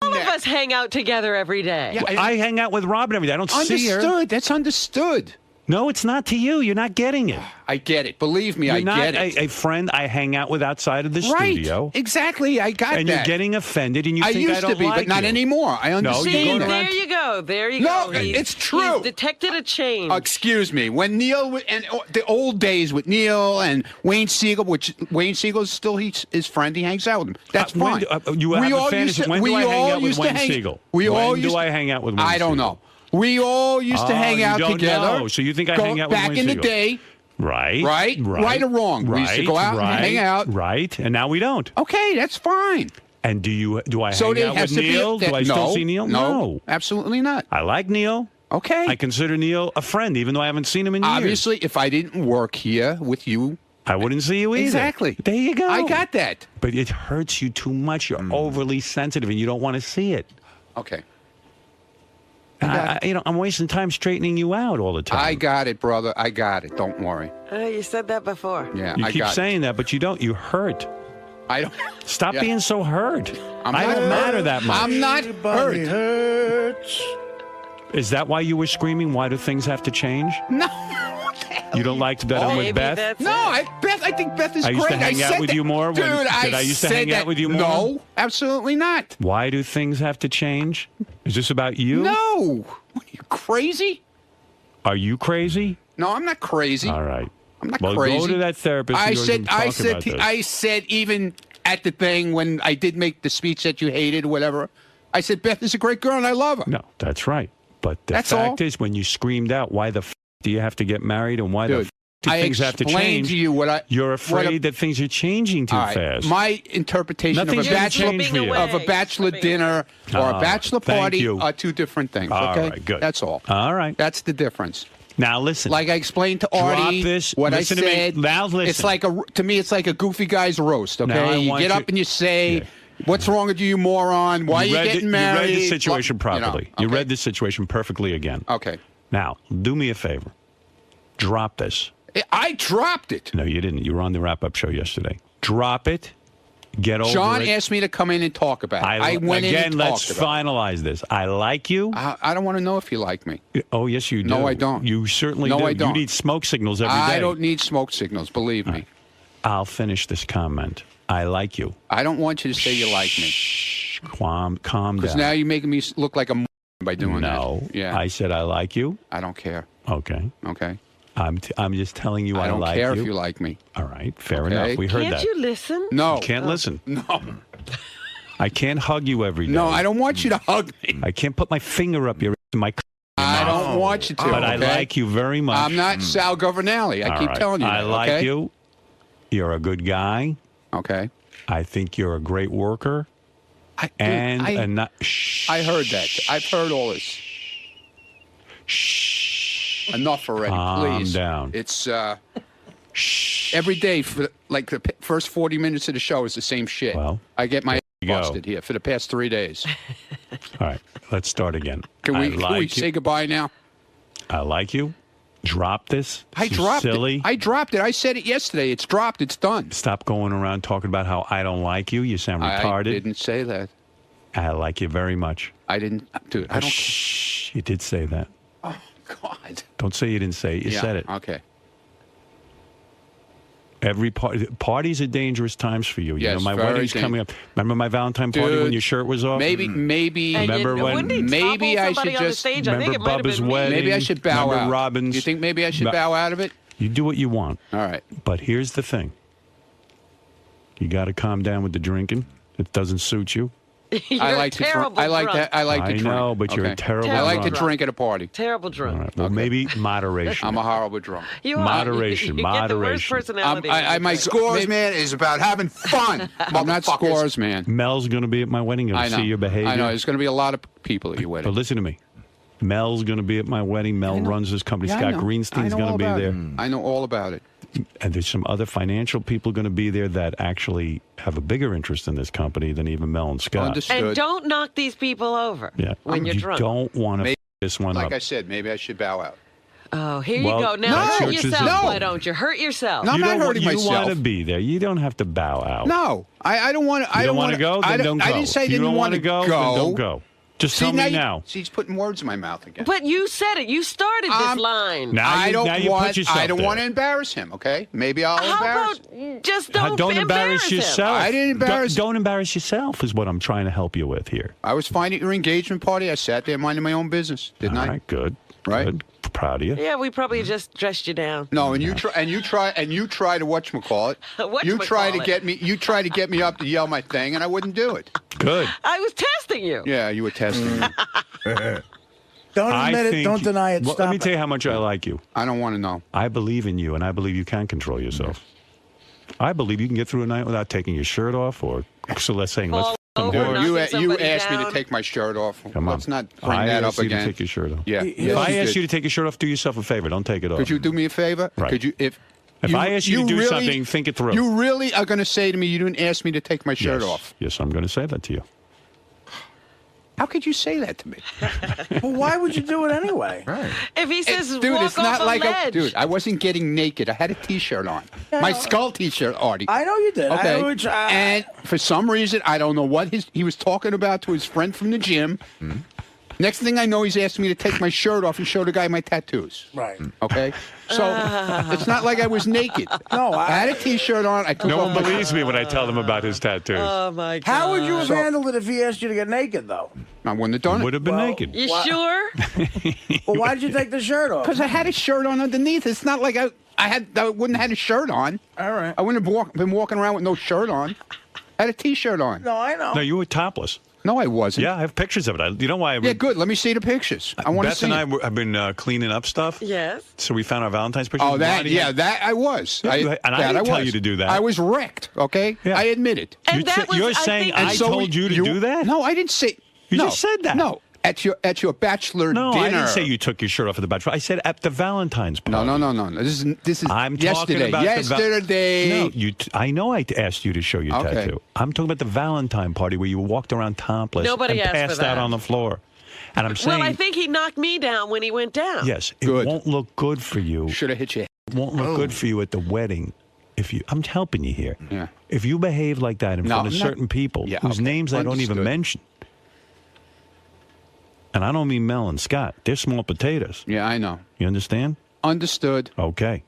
All of us hang out together every day. Yeah, I hang out with Robin every day. I don't see her. Understood. That's understood. No, it's not to you. You're not getting it. I get it. Believe me, You're I get it. a friend I hang out with outside of the Right. studio. Exactly. I got and that. you're getting offended, and you I think used I don't to be, like but not you. anymore. I understand. No, you're going around. There you go. There you No, go. it's true. He's detected a change. Excuse me. When Neil and the old days with Neil and Wayne Siegel, which Wayne Siegel's still his friend, he hangs out with him. That's fine. You have a fantasy. When do I hang out with Wayne Siegel? When do I hang out with Wayne Siegel? I don't know. We all used to hang out you don't together. know. So you think I hang out with back Wayne in the Siegel? day? Right. Right or wrong? We used to go out and hang out. Right. And now we don't. Okay, that's fine. And do I So hang there out has with to be Neil? Do I still see Neil? No, absolutely not. I like Neil. Okay. I consider Neil a friend, even though I haven't seen him in years. Obviously, if I didn't work here with you, I wouldn't see you either. Exactly. There you go. I got that. But it hurts you too much. You're overly sensitive, and you don't want to see it. Okay. I'm wasting time straightening you out all the time. I got it, brother. I got it. Don't worry. You said that before. Yeah, You I keep got saying that, but you don't. You hurt. I don't. Stop Yeah. being so hurt. I'm I not don't hurt. matter that much. I'm not hurt. Hurts. Is that why you were screaming? Why do things have to change? No. You don't like that I'm with Beth? No, I think Beth is I used great. to hang out said with that. you more. Dude, Did I used to hang out with you more? No, absolutely not. Why do things have to change? Is this about you? No. What, are you crazy? Are you crazy? No, I'm not crazy. All right. I'm not well, crazy. go to that therapist. I and said, talk about this. I said, even at the thing when I did make the speech that you hated or whatever, I said Beth is a great girl and I love her. No, that's right. But the That's fact all. is, when you screamed out, why the do you have to get married and why Dude, do I things have to explained change? to you what You're afraid that things are changing too All right, fast. My interpretation Nothing's of a gonna bachelor change for you. of a bachelor dinner or a bachelor thank party you. are two different things. All Okay, right, good. That's all. All right. That's the difference. Now listen. Like I explained to Drop Artie, this. what Listen I to me. said. Now listen. It's like to me, it's like a goofy guy's roast. Now I Okay, you want get you- up and you say, "What's wrong with you, moron? Why are you getting married?" You read the situation properly. You okay. read the situation perfectly again. Okay. Now, do me a favor. Drop this. I dropped it. No, you didn't. You were on the wrap-up show yesterday. Drop it. Get over John it. asked me to come in and talk about it. I went in again, and let's talked about finalize this. I like you. I don't want to know if you like me. Oh, yes, you do. No, I don't. You certainly No, do. I don't. You need smoke signals every day. I don't need smoke signals. Believe me. I'll finish this comment. I like you. I don't want you to say you like me. Calm Because down. now you're making me look like a by doing that. No. Yeah. I said I like you. I don't care. Okay. Okay. I'm just telling you I don't like care you. if you like me. All right. Fair Okay. enough. We heard Can't that. you listen? No. You can't listen. No. I can't hug you every day. No, I don't want you to hug me. I can't put my finger up your my. I don't want you to. But I okay? like you very much. I'm not Sal Governale. I All keep right. telling you I that, like okay? you. You're a good guy. Okay. I think you're a great worker. I heard that. I've heard all this. Enough already, Calm please. down. It's every day for like the first 40 minutes of the show is the same shit. Well, I get my you go. busted here for the past 3 days. All right, let's start again. Can we like say goodbye now? I like you. Drop this. I This is dropped silly. it. I dropped it. I said it yesterday. It's dropped. It's done. Stop going around talking about how I don't like you. You sound retarded. I didn't say that. I like you very much. I didn't, dude. I don't. Shh. You did say that. Oh God. Don't say you didn't say it. You Yeah, said it. Okay. Every parties are dangerous times for you. You Yes, know, my very wedding's coming up. Remember my Valentine party when Dude, your shirt was off? Maybe. Remember when? Maybe I should just. Remember Bubba's wedding? Maybe I should bow remember out. Robin's? You think maybe I should bow out of it? You do what you want. All right. But here's the thing. You got to calm down with the drinking. It doesn't suit you. You're I like to drink. terrible I like drunk. that. I like to I drink. know, but you're a Okay. terrible I like to drunk. drink at a party. Terrible drunk. All right. Well, maybe moderation. I'm a horrible drunk. You are. Moderation, You get the worst moderation. personality. I might Scores, man, is about having fun. I'm not motherfuckers. scores, man. Mel's going to be at my wedding. Going I to know. see your behavior. I know. There's going to be a lot of people at your wedding. But listen to me. Mel's going to be at my wedding. Mel runs this company. Yeah, I Scott know. Greenstein's I know going all to be about there. it. I know all about it. And there's some other financial people going to be there that actually have a bigger interest in this company than even Mel and Scott. And don't knock these people over Yeah. when you're you drunk. don't want to this one Like up. I said, maybe I should bow out. Oh, here Well, you go. Now that's hurt your yourself. decision. Why don't you hurt yourself? No, I'm you not don't hurting you myself. want to be there. You don't have to bow out. No, I don't want to. You don't want to go? Then don't go. I didn't say I If you didn't don't want to go. Then don't go. Just tell me now. See, he's putting words in my mouth again. But you said it. You started this line. Now you put yourself I don't there. want to embarrass him, okay? Maybe I'll embarrass him. About just don't embarrass yourself. I didn't embarrass Don't embarrass yourself is what I'm trying to help you with here. I was fine at your engagement party. I sat there minding my own business, didn't I? All right, good. Right? Good. Proud of you. Yeah, we probably just dressed you down. No, and you try to whatchamacallit. You try to get me up to yell my thing, and I wouldn't do it. Good. I was testing you. Yeah, you were testing me. Don't admit it. Don't deny it. Well, Stop let me tell you how much I like you. I don't want to know. I believe in you, and I believe you can control yourself. I believe you can get through a night without taking your shirt off, or so let's say let's. Dude, you asked me to take my shirt off. Come on. Let's not bring that up again. I asked you to take your shirt off. Yeah. If I ask you to take your shirt off, do yourself a favor. Don't take it off. Could you do me a favor? Right. Could you, if I ask you to do something, think it through. You really are going to say to me, you didn't ask me to take my shirt off? Yes, I'm going to say that to you. How could you say that to me? Well, why would you do it anyway? Right. If he says, dude, walk it's not off like a ledge. dude. I wasn't getting naked. I had a T-shirt on, my skull T-shirt, Artie. I know you did. Okay. And for some reason, I don't know what he was talking about to his friend from the gym. Mm-hmm. Next thing I know, he's asking me to take my shirt off and show the guy my tattoos. Right. Okay. So it's not like I was naked. No, I had a T-shirt on. I took No off one my believes me when I tell them about his tattoos. Oh my God. How would you have handled it if he asked you to get naked, though? I wouldn't have done it. Would have been naked. You sure? Well, why did you take the shirt off? Because I had a shirt on underneath. It's not like I wouldn't have had a shirt on. All right. I wouldn't have been walking around with no shirt on. I had a T-shirt on. No, I know. No, you were topless. No, I wasn't. Yeah, I have pictures of it. You know why? Yeah, good. Let me see the pictures. I want to Beth see and it. I have been cleaning up stuff. Yes. So we found our Valentine's pictures. Oh, that I was. Yeah, and I didn't tell you to do that. I was wrecked. Okay, Yeah. I admit it. And You're saying I told you to do that? No, I didn't say. You no, just said that. No, at your bachelor No, dinner. I didn't say you took your shirt off at the bachelor. I said at the Valentine's party. No. This is I'm yesterday. talking about yesterday. No, I know I asked you to show your Okay. tattoo. I'm talking about the Valentine party where you walked around topless Nobody and asked for passed that. out on the floor. And I'm saying, Well, I think he knocked me down when he went down. yes, it won't look good for you. Should have hit you. It won't look good for you at the wedding. I'm helping you here. Yeah. If you behave like that in front of certain people whose names I don't even Understood. mention, and I don't mean Mel and Scott, they're small potatoes. Yeah, I know. You understand? Understood. Okay.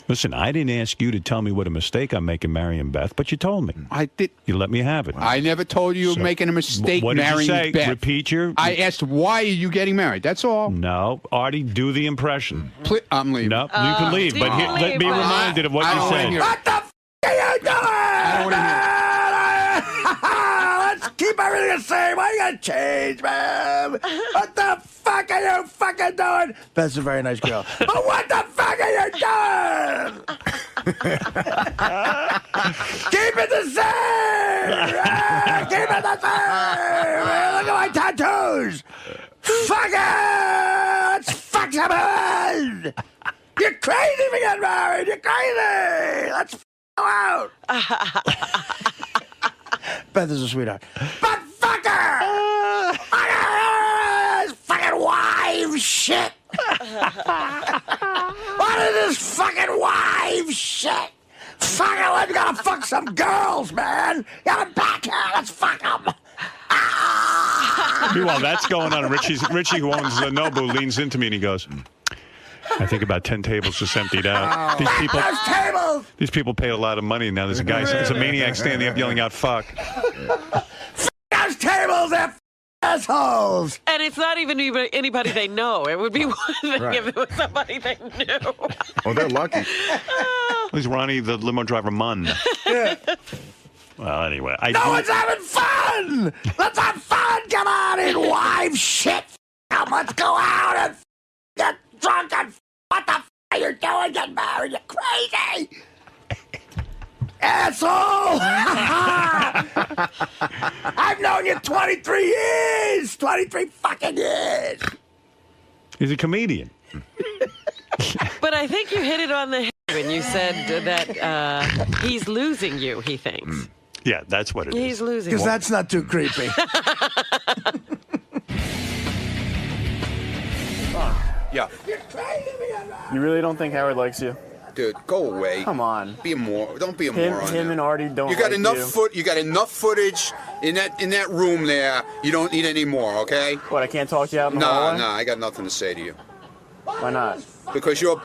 Listen, I didn't ask you to tell me what a mistake I'm making marrying Beth, but you told me. I did. You let me have it. I never told you So, making a mistake what did you marrying say? Beth. Repeat your... I asked, why are you getting married? That's all. No, Artie, do the impression. I'm leaving. No, you can leave, but let me remind of what I you don't said. wanna hear it. What the f*** are you doing? I don't want to hear it. Let's keep everything the same. Why you gotta change, man? What the fuck are you fucking doing? Beth's a very nice girl. But what the fuck are you doing? Keep it the same. Keep it the same. Look at my tattoos. Fuck it. Let's fuck someone. You're crazy for getting married. You're crazy. Let's go out. Beth is a sweetheart. But fuck her! Fuck her! This fucking wife shit! What is this fucking wife shit? Fuck her, let's gotta fuck some girls, man! Gotta back her, let's fuck them! Meanwhile, that's going on. Richie, who owns the Nobu, leans into me and he goes, I think about 10 tables just emptied out. These people paid a lot of money. Now there's a guy, there's a maniac standing up yelling out, fuck. Those tables, they're assholes! And it's not even anybody they know. It would be one thing if it was somebody they knew. Oh, they're lucky. Who's Ronnie, the limo driver, Mund? Yeah. Well, anyway. No one's having fun! Let's have fun! Come on in, wife shit! Let's go out and get drunk and what the are you doing? Get married? You're crazy! Asshole! I've known you 23 years! 23 fucking years! He's a comedian. But I think you hit it on the head when you said that he's losing you, he thinks. Yeah, that's what it is. He's losing Because you. that's not too creepy. Yeah. You really don't think Howard likes you? Dude, go away. Come on. Be a moron. Don't be a Him moron. and Artie don't You got like enough you. You got enough footage in that room there. You don't need any more, okay? What, I can't talk to you out in the hallway? No, I got nothing to say to you. Why not? Because you're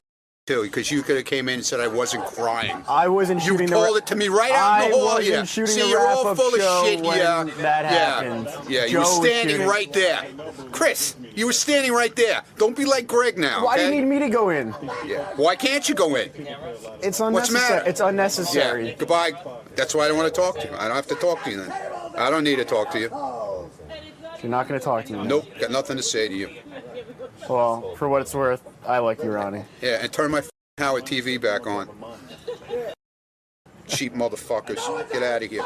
too. Because you could have came in and said I wasn't crying. I wasn't shooting You called it to me right out in the hall. I wasn't Yeah. shooting See, the you're all wrap-up full of show shit. when Yeah, that happened. Yeah, you Joe were was standing shooting. right there, Chris. You were standing right there. Don't be like Greg now. Why do okay? you need me to go in? Yeah. Why can't you go in? It's What's the unnecessary. matter? It's unnecessary. Yeah. Goodbye. That's why I don't want to talk to you. I don't have to talk to you then. I don't need to talk to you. You're not going to talk to me. Nope. Got nothing to say to you. Well, for what it's worth, I like you, Ronnie. Yeah, and turn my Howard TV back on. Cheap motherfuckers. Get out of here.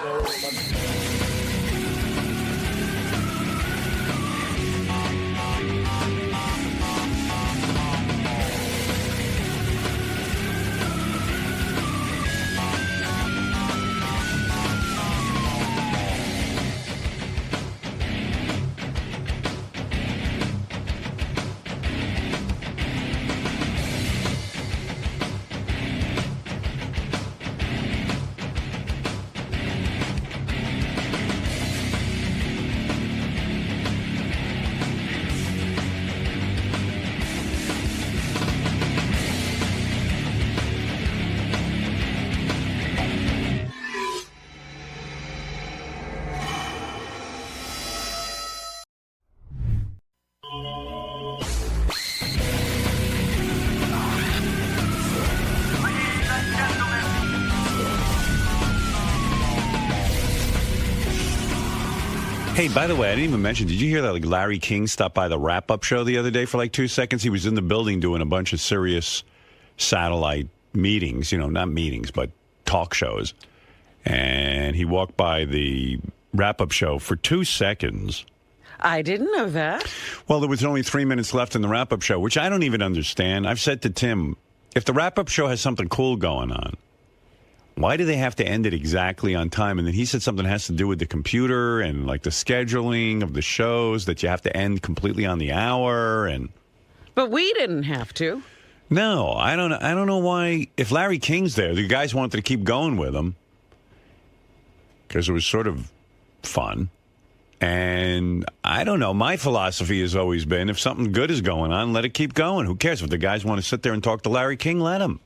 Hey, by the way, I didn't even mention, did you hear that Larry King stopped by the wrap-up show the other day for like 2 seconds? He was in the building doing a bunch of serious satellite meetings, not meetings, but talk shows. And he walked by the wrap-up show for 2 seconds. I didn't know that. Well, there was only 3 minutes left in the wrap-up show, which I don't even understand. I've said to Tim, if the wrap-up show has something cool going on, why do they have to end it exactly on time? And then he said something has to do with the computer and like the scheduling of the shows, that you have to end completely on the hour. And But we didn't have to. no, I don't know why. If Larry King's there, the guys wanted to keep going with him because it was sort of fun. And I don't know. My philosophy has always been, if something good is going on, let it keep going. Who cares? If the guys want to sit there and talk to Larry King, let them.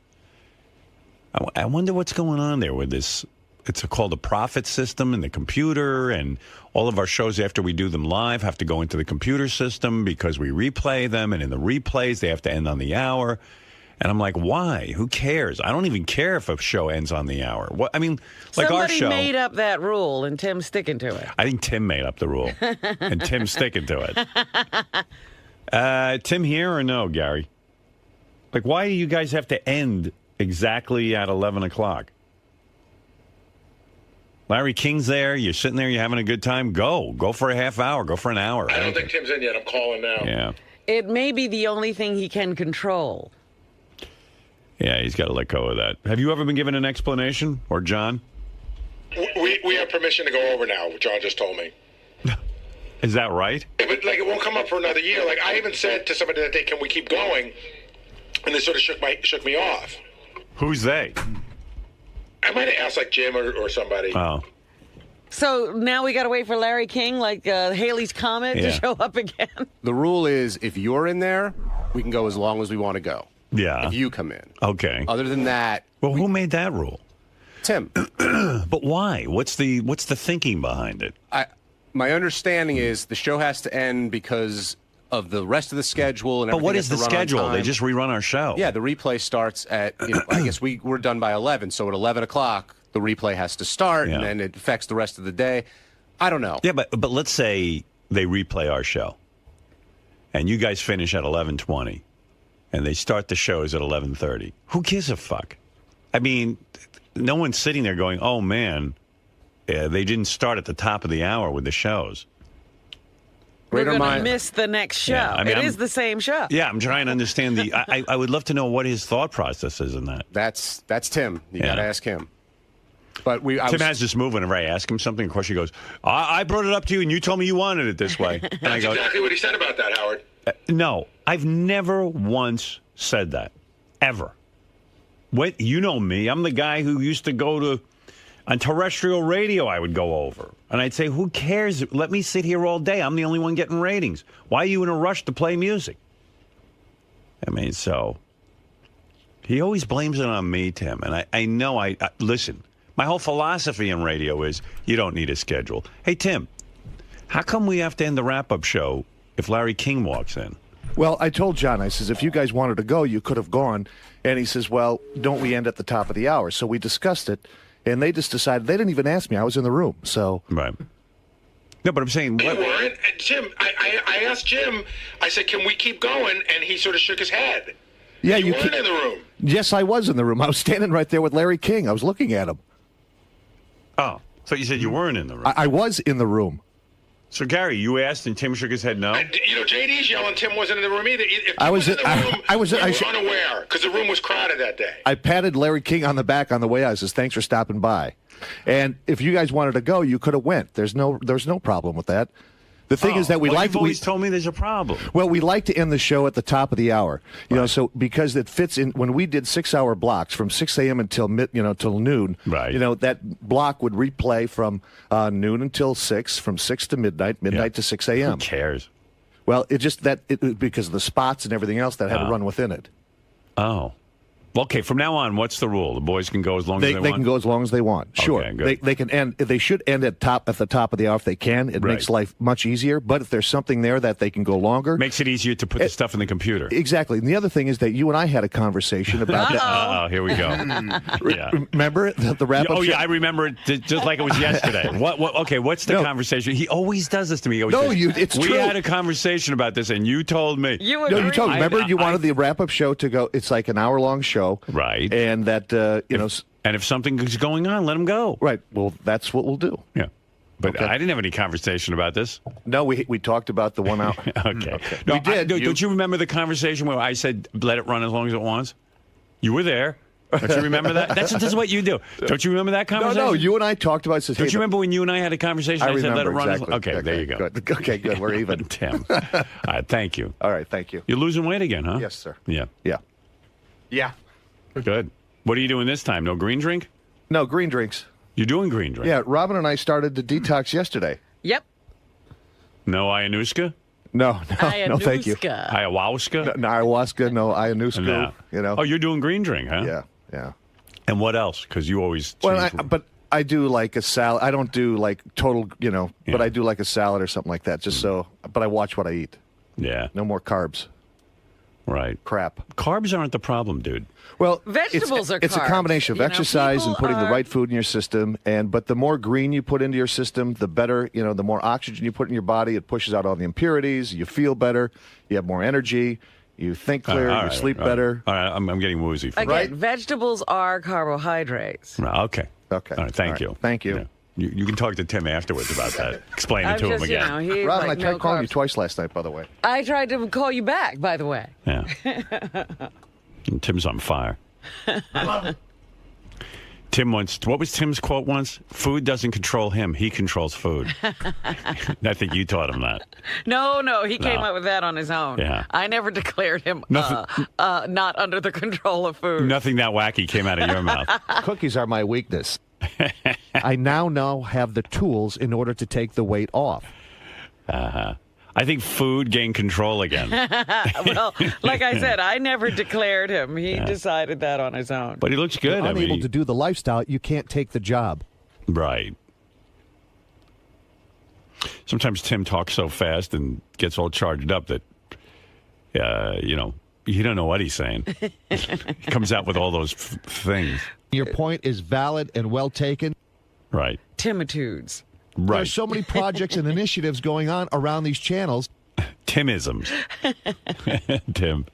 I wonder what's going on there with this. It's called a profit system in the computer, and all of our shows after we do them live have to go into the computer system because we replay them, and in the replays they have to end on the hour. And I'm like, why? Who cares? I don't even care if a show ends on the hour. What I mean, like Somebody our show. made up that rule, and Tim's sticking to it. I think Tim made up the rule, and Tim's sticking to it. Tim here or no, Gary? Like, why do you guys have to end exactly at 11 o'clock? Larry King's there. You're sitting there. You're having a good time. Go for a half hour. Go for an hour. I don't think Tim's in yet. I'm calling now. Yeah. It may be the only thing he can control. Yeah, he's got to let go of that. Have you ever been given an explanation, or John? We have permission to go over now. John just told me. Is that right? Yeah, but it won't come up for another year. I even said to somebody that day, "Can we keep going?" And they sort of shook me off. Who's they? I might have asked Jim or somebody. Oh. So now we got to wait for Larry King, Haley's Comet, to show up again. The rule is if you're in there, we can go as long as we want to go. Yeah. If you come in. Okay. Other than that. Well, who made that rule? Tim. But why? What's the thinking behind it? My understanding is the show has to end because of the rest of the schedule and everything. But what is has the to run on schedule? They time. just rerun our show. Yeah, the replay starts at, I guess we're done by 11, so at 11 o'clock, the replay has to start, and then it affects the rest of the day. I don't know. Yeah, but let's say they replay our show, and you guys finish at 11:20, and they start the shows at 11:30. Who gives a fuck? I mean, no one's sitting there going, oh, man, they didn't start at the top of the hour with the shows. We're going to miss the next show. Yeah, I mean, it is the same show. Yeah, I'm trying to understand I would love to know what his thought process is in that. That's Tim. You got to ask him. But Tim has this move whenever I ask him something. Of course, he goes, I brought it up to you, and you told me you wanted it this way. And That's exactly what he said about that, Howard. No, I've never once said that. Ever. What, you know me. I'm the guy who used to go to, on terrestrial radio, I would go over. And I'd say, who cares? Let me sit here all day. I'm the only one getting ratings. Why are you in a rush to play music? I mean, so he always blames it on me, Tim. And I know, listen, my whole philosophy in radio is you don't need a schedule. Hey, Tim, how come we have to end the wrap-up show if Larry King walks in? Well, I told John, I says, if you guys wanted to go, you could have gone. And he says, well, don't we end at the top of the hour? So we discussed it, and they just decided, they didn't even ask me. I was in the room, so. Right. No, but I'm saying. They weren't. And Jim, I asked Jim, I said, can we keep going? And he sort of shook his head. Yeah, you weren't in the room. Yes, I was in the room. I was standing right there with Larry King. I was looking at him. Oh, so you said you weren't in the room. I was in the room. So, Gary, you asked and Tim shook his head no? JD's yelling Tim wasn't in the room either. If I was in the room, I was we were unaware because the room was crowded that day. I patted Larry King on the back on the way out. I says, thanks for stopping by. And if you guys wanted to go, you could have went. There's no problem with that. The thing is that we like. You've always told me there's a problem. Well, we like to end the show at the top of the hour, you know, so because it fits in. When we did 6-hour blocks from 6 a.m. until till noon, right? You know, that block would replay from noon until 6, from 6 to midnight to 6 a.m. Who cares? Well, because of the spots and everything else that had to run within it. Oh. Okay, from now on, what's the rule? The boys can go as long as they want? They can go as long as they want. Sure. Okay, good. They can end. They should end at the top of the hour if they can. It makes life much easier. But if there's something there that they can go longer. Makes it easier to put the stuff in the computer. Exactly. And the other thing is that you and I had a conversation about that. Oh, here we go. Yeah. Remember the wrap-up? Oh, yeah, I remember it just like it was yesterday. Okay, what's the conversation? He always does this to me. It's true. We had a conversation about this, and you told me. You told me. Remember, you wanted the wrap-up show to go. It's like an hour-long show. Right. And that, And if something is going on, let them go. Right. Well, that's what we'll do. Yeah. But I didn't have any conversation about this. No, we talked about the 1 hour. Okay. No, we did. Don't you remember the conversation where I said, let it run as long as it wants? You were there. Don't you remember that? This is what you do. Don't you remember that conversation? No, you and I talked about it. Don't you remember when you and I had a conversation? I said, let it run. Exactly. Okay, there you go. Good. Okay, good. We're even. Tim. All right, thank you. All right, thank you. You're losing weight again, huh? Yes, sir. Yeah. Yeah. Yeah. Good. What are you doing this time? No green drink? No, green drinks. You're doing green drink? Yeah, Robin and I started the detox yesterday. Yep. No ayahuasca? No, thank you. Ayahuasca? No, ayahuasca, no ayahuasca. No. You know. Oh, you're doing green drink, huh? Yeah. And what else? Because you always. But I do like a salad. I don't do like total, but I do like a salad or something like that. Just so. But I watch what I eat. Yeah. No more carbs. Right. Crap. Carbs aren't the problem, dude. Well, vegetables are It's carbs. a combination of exercise and putting the are- right food in your system. But the more green you put into your system, the better. The more oxygen you put in your body, it pushes out all the impurities. You feel better. You have more energy. You think clear. All you right, sleep all right. better. All right, I'm getting woozy. Again, vegetables are carbohydrates. Okay. Okay. All right, thank you. Thank you. Yeah. You can talk to Tim afterwards about that. Explain I'm it to just, him again. he's Robin, like, I tried no calling you carbs. twice last night, by the way. I tried to call you back, by the way. Yeah. And Tim's on fire. Tim once, what was Tim's quote once? Food doesn't control him, he controls food. I think you taught him that. No, he came up with that on his own. Yeah. I never declared him Nothing- not under the control of food. Nothing that wacky came out of your mouth. Cookies are my weakness. I now have the tools in order to take the weight off. I think food gained control again. Well, like I said, I never declared him. He decided that on his own. But he looks good. You're unable to do the lifestyle, you can't take the job. Right. Sometimes Tim talks so fast and gets all charged up that, you don't know what he's saying. He comes out with all those things. Your point is valid and well taken. Right. Timitudes. Right. There's so many projects and initiatives going on around these channels. Timisms. Tim.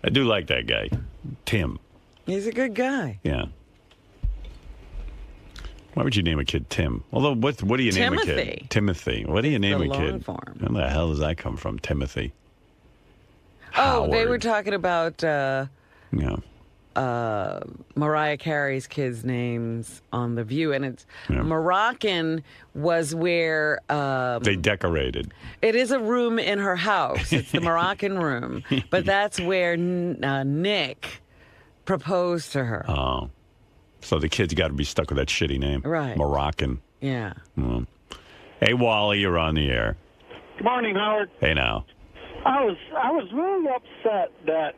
I do like that guy. Tim. He's a good guy. Yeah. Why would you name a kid Tim? Although, what do you name a kid? Timothy. What do you name a kid? Where the hell does that come from? Timothy. Oh, they Howard. were talking about Mariah Carey's kids' names on The View, and it's Moroccan was where They decorated. it is a room in her house. It's the Moroccan room, but that's where Nick proposed to her. Oh. So the kid's got to be stuck with that shitty name. Right. Moroccan. Yeah. Mm. Hey, Wally, you're on the air. Good morning, Howard. Hey, now. I was really upset that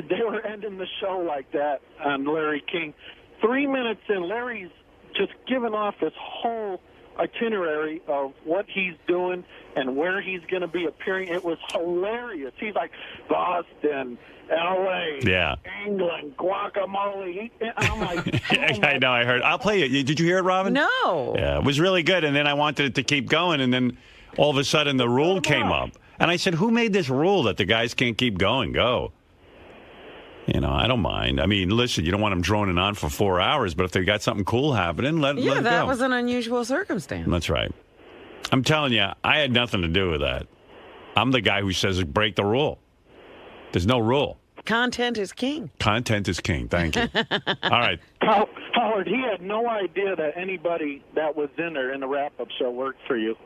they were ending the show like that on Larry King. 3 minutes in, Larry's just giving off this whole itinerary of what he's doing and where he's going to be appearing. It was hilarious. He's like, Boston, L.A., Yeah. England, guacamole. I'm like, I know, I heard. I'll play it. Did you hear it, Robin? No. Yeah, it was really good, and then I wanted it to keep going, and then all of a sudden the rule came up. And I said, who made this rule that the guys can't keep going? Go. I don't mind. I mean, listen, you don't want them droning on for 4 hours, but if they got something cool happening, let it go. That was an unusual circumstance. That's right. I'm telling you, I had nothing to do with that. I'm the guy who says break the rule. There's no rule. Content is king. Content is king. Thank you. All right. Howard, he had no idea that anybody that was in there in the wrap-up show worked for you.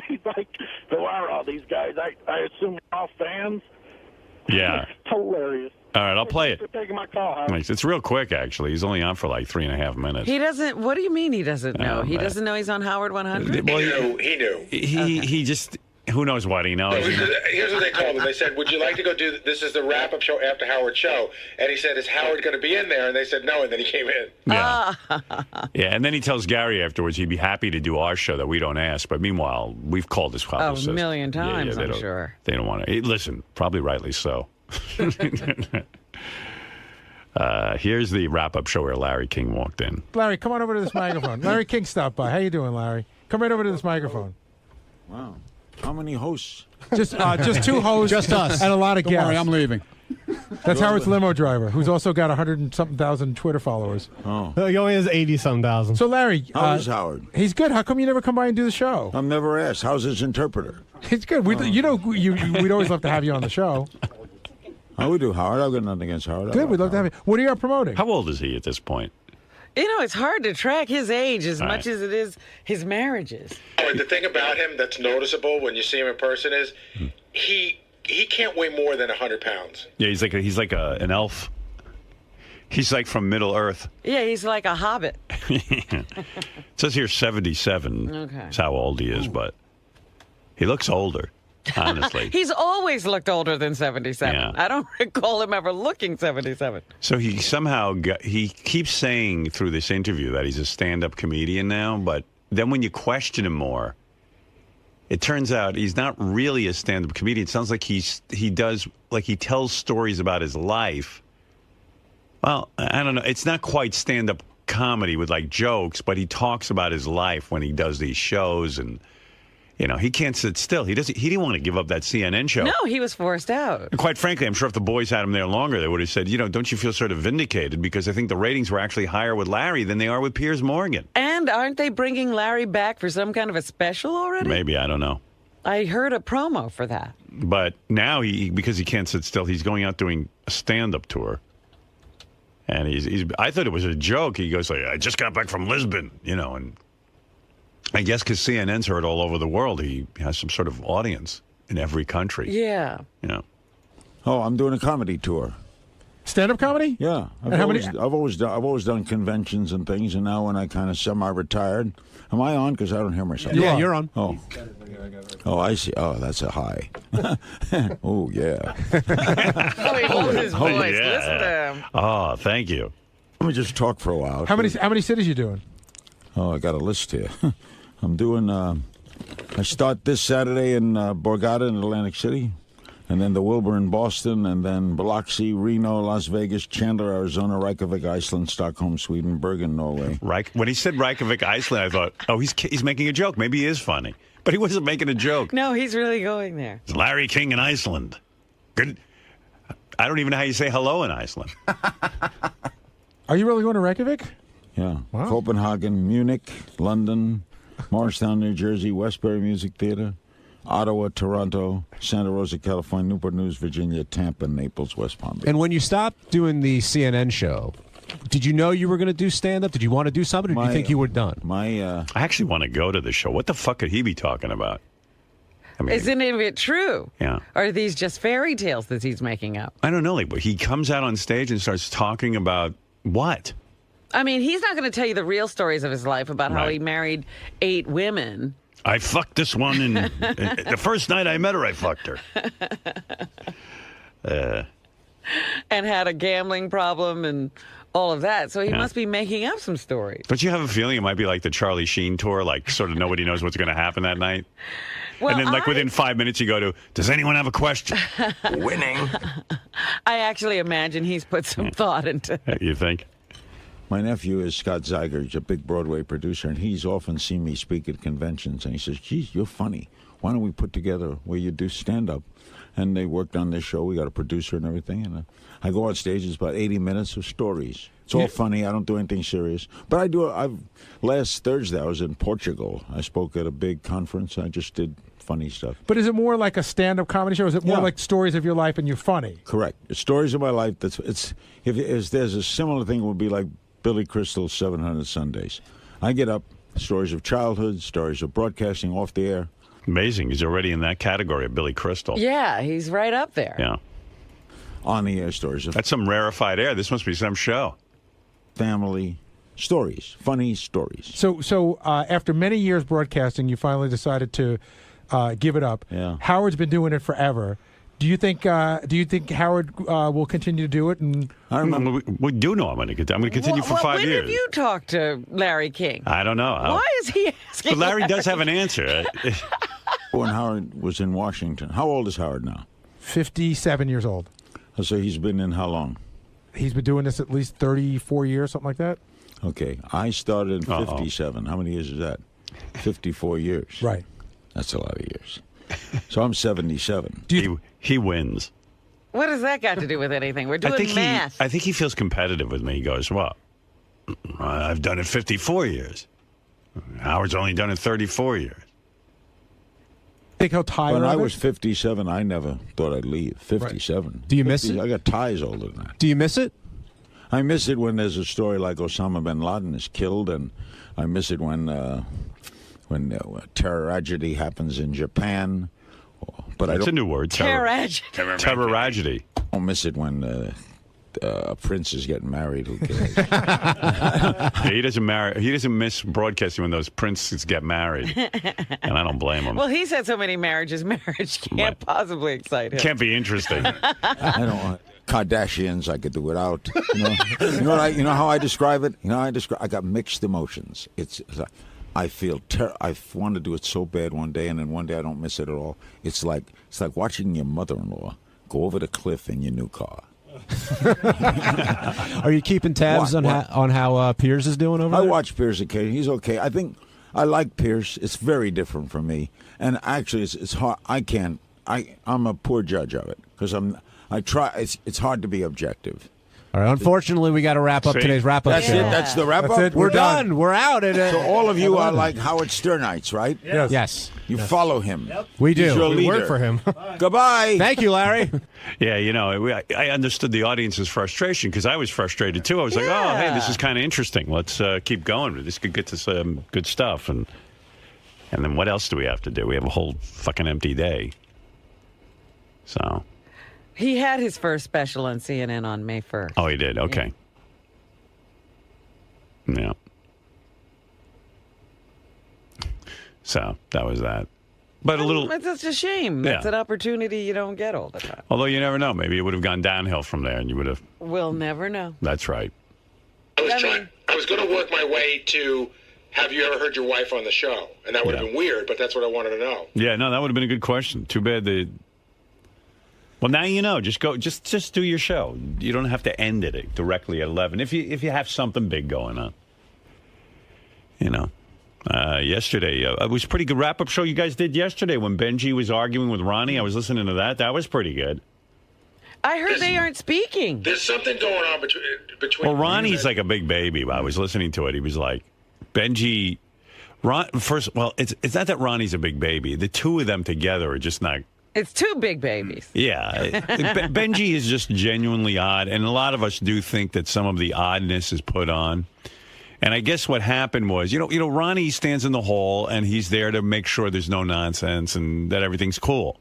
He's like, who are all these guys? I assume you're all fans? Yeah. It's hilarious. All right, I'll play it. Thanks for taking my call, Howard. It's real quick, actually. He's only on for like 3.5 minutes. He doesn't. What do you mean he doesn't know? He man. doesn't know he's on Howard 100. Well, He knew. He just. Who knows what he knows? Here's what they told him. They said, would you like to go do this? Is the wrap-up show after Howard's show? And he said, is Howard going to be in there? And they said no, and then he came in. Yeah. Yeah, and then he tells Gary afterwards he'd be happy to do our show that we don't ask. But meanwhile, we've called this publicist. A million times, I'm sure. They don't want to. Listen, probably rightly so. Here's the wrap-up show where Larry King walked in. Larry, come on over to this microphone. Larry King stopped by. How you doing, Larry? Come right over to this microphone. Wow. How many hosts? Just two hosts. Just us. And a lot of Don't guests. worry, I'm leaving. That's Howard's limo driver, who's also got 100-something thousand Twitter followers. Oh. He only has 80-some thousand. So, Larry. How is Howard? He's good. How come you never come by and do the show? I'm never asked. How's his interpreter? He's good. We'd always love to have you on the show. How we do, Howard? I've got nothing against Howard. Good. We'd love to have you. What are you promoting? How old is he at this point? It's hard to track his age as much as it is his marriages. The thing about him that's noticeable when you see him in person is he can't weigh more than 100 pounds. Yeah, he's like an elf. He's like from Middle Earth. Yeah, he's like a hobbit. It says here 77. Okay. That's how old he is, but he looks older, honestly. He's always looked older than 77. Yeah. I don't recall him ever looking 77. So he somehow he keeps saying through this interview that he's a stand-up comedian now, but then when you question him more, it turns out he's not really a stand-up comedian. It sounds like he tells stories about his life. Well, I don't know. It's not quite stand-up comedy with like jokes, but he talks about his life when he does these shows, and he can't sit still. He didn't want to give up that CNN show. No, he was forced out. And quite frankly, I'm sure if the boys had him there longer, they would have said, don't you feel sort of vindicated? Because I think the ratings were actually higher with Larry than they are with Piers Morgan. And aren't they bringing Larry back for some kind of a special already? Maybe, I don't know. I heard a promo for that. But now, because he can't sit still, he's going out doing a stand-up tour. And I thought it was a joke. He goes, I just got back from Lisbon, and I guess because CNN's heard all over the world, he has some sort of audience in every country. Yeah. Oh, I'm doing a comedy tour. Stand-up comedy? Yeah. I've always done conventions and things, and now when I kind of semi-retired, am I on? Because I don't hear myself. Yeah, you're on. Oh, I see. Oh, that's a high. Oh, yeah. He loves his voice. Yeah. Listen to him. Oh, thank you. Let me just talk for a while. How many cities you doing? Oh, I got a list here. I'm doing, I start this Saturday in Borgata in Atlantic City, and then the Wilbur in Boston, and then Biloxi, Reno, Las Vegas, Chandler, Arizona, Reykjavik, Iceland, Stockholm, Sweden, Bergen, Norway. When he said Reykjavik, Iceland, I thought, oh, he's making a joke. Maybe he is funny. But he wasn't making a joke. No, he's really going there. It's Larry King in Iceland. Good. I don't even know how you say hello in Iceland. Are you really going to Reykjavik? Yeah. Wow. Copenhagen, Munich, London, Morristown, New Jersey, Westbury Music Theater, Ottawa, Toronto, Santa Rosa, California, Newport News, Virginia, Tampa, Naples, West Palm Beach. And when you stopped doing the CNN show, did you know you were going to do stand-up? Did you want to do something, or did you think you were done? I actually want to go to the show. What the fuck could he be talking about? Isn't any of it true? Yeah. Or are these just fairy tales that he's making up? I don't know, but he comes out on stage and starts talking about what? I mean, he's not going to tell you the real stories of his life about how Right. he married 8 women. I fucked this one, and the first night I met her, I fucked her. And had a gambling problem and all of that. So he Yeah. must be making up some stories. Don't you have a feeling it might be like the Charlie Sheen tour, like sort of nobody knows what's going to happen that night? Well, and then like within 5 minutes you go to, does anyone have a question? Winning. I actually imagine he's put some thought into it. You think? My nephew is Scott Zeiger. He's a big Broadway producer, and he's often seen me speak at conventions. And he says, geez, you're funny. Why don't we put together where you do stand-up? And they worked on this show. We got a producer and everything. And I go on stage. It's about 80 minutes of stories. It's all funny. I don't do anything serious. But I do. Last Thursday, I was in Portugal. I spoke at a big conference. I just did funny stuff. But is it more like a stand-up comedy show? Or is it more like stories of your life and you're funny? Correct. It's stories of my life. If there's a similar thing, it would be like Billy Crystal's 700 Sundays. I get up, stories of childhood, stories of broadcasting off the air. Amazing. He's already in that category of Billy Crystal. Yeah, he's right up there. Yeah. On the air stories. That's some rarefied air. This must be some show. Family stories, funny stories. So after many years broadcasting, you finally decided to give it up. Yeah. Howard's been doing it forever. Do you think Howard will continue to do it? And I remember we do know I'm going to continue for 5 when years. have you talked to Larry King? I don't know. Why is he asking? But Larry does that? have an answer. When Howard was in Washington. How old is Howard now? 57 years old. So he's been in how long? He's been doing this at least 34 years, something like that. Okay. I started in 57. How many years is that? 54 years. Right. That's a lot of years. So I'm 77. He wins. What does that got to do with anything? We're doing math. I think he feels competitive with me. He goes, well, I've done it 54 years. Howard's only done it 34 years. Think how tired When I of it? was 57, I never thought I'd leave. 57. Do you miss it? I got ties older than that. Do you miss it? I miss it when there's a story like Osama bin Laden is killed, and I miss it when terroragedy happens in Japan. But That's a new word. Terroragedy. Terroragedy. I don't miss it when a prince is getting married. Who cares? He doesn't miss broadcasting when those princes get married, and I don't blame him. Well, he's had so many marriages. Marriage can't possibly excite him. Can't be interesting. I don't. Kardashians, I could do without. You know how I describe it. I got mixed emotions. It's like, I feel I want to do it so bad one day, and then one day I don't miss it at all. It's like watching your mother-in-law go over the cliff in your new car. Are you keeping tabs on how Piers is doing over there? I watch Piers occasionally. He's okay. I think I like Piers. It's very different from me, and actually, it's hard. I'm a poor judge of it because I try. It's hard to be objective. All right. Unfortunately, we got to wrap up today's wrap-up That's show. it. That's the wrap-up. We're done. We're out. So all of you are like Howard Sternites, right? Yes. You follow him. We do. He's your We leader. work for him. Goodbye. Thank you, Larry. Yeah, I understood the audience's frustration because I was frustrated too. I was like, oh, hey, this is kind of interesting. Let's keep going. This could get to some good stuff. And then what else do we have to do? We have a whole fucking empty day. So. He had his first special on CNN on May 1st. Oh, he did? Okay. Yeah. So that was that. But a little. That's a shame. That's an opportunity you don't get all the time. Although you never know. Maybe it would have gone downhill from there and you would have. We'll never know. That's right. I was going to work my way to, have you ever heard your wife on the show? And that would have been weird, but that's what I wanted to know. Yeah, no, that would have been a good question. Too bad Well, now you know. Just go. Just do your show. You don't have to end it directly at 11 if you have something big going on. Yesterday it was a pretty good wrap-up show you guys did yesterday when Benji was arguing with Ronnie. I was listening to that. That was pretty good. I heard they aren't speaking. There's something going on between. Well, Ronnie's like a big baby. I was listening to it. He was like, Benji. First, it's not that Ronnie's a big baby. The two of them together are just not. It's two big babies. Yeah. Benji is just genuinely odd, and a lot of us do think that some of the oddness is put on. And I guess what happened was, Ronnie stands in the hall and he's there to make sure there's no nonsense and that everything's cool.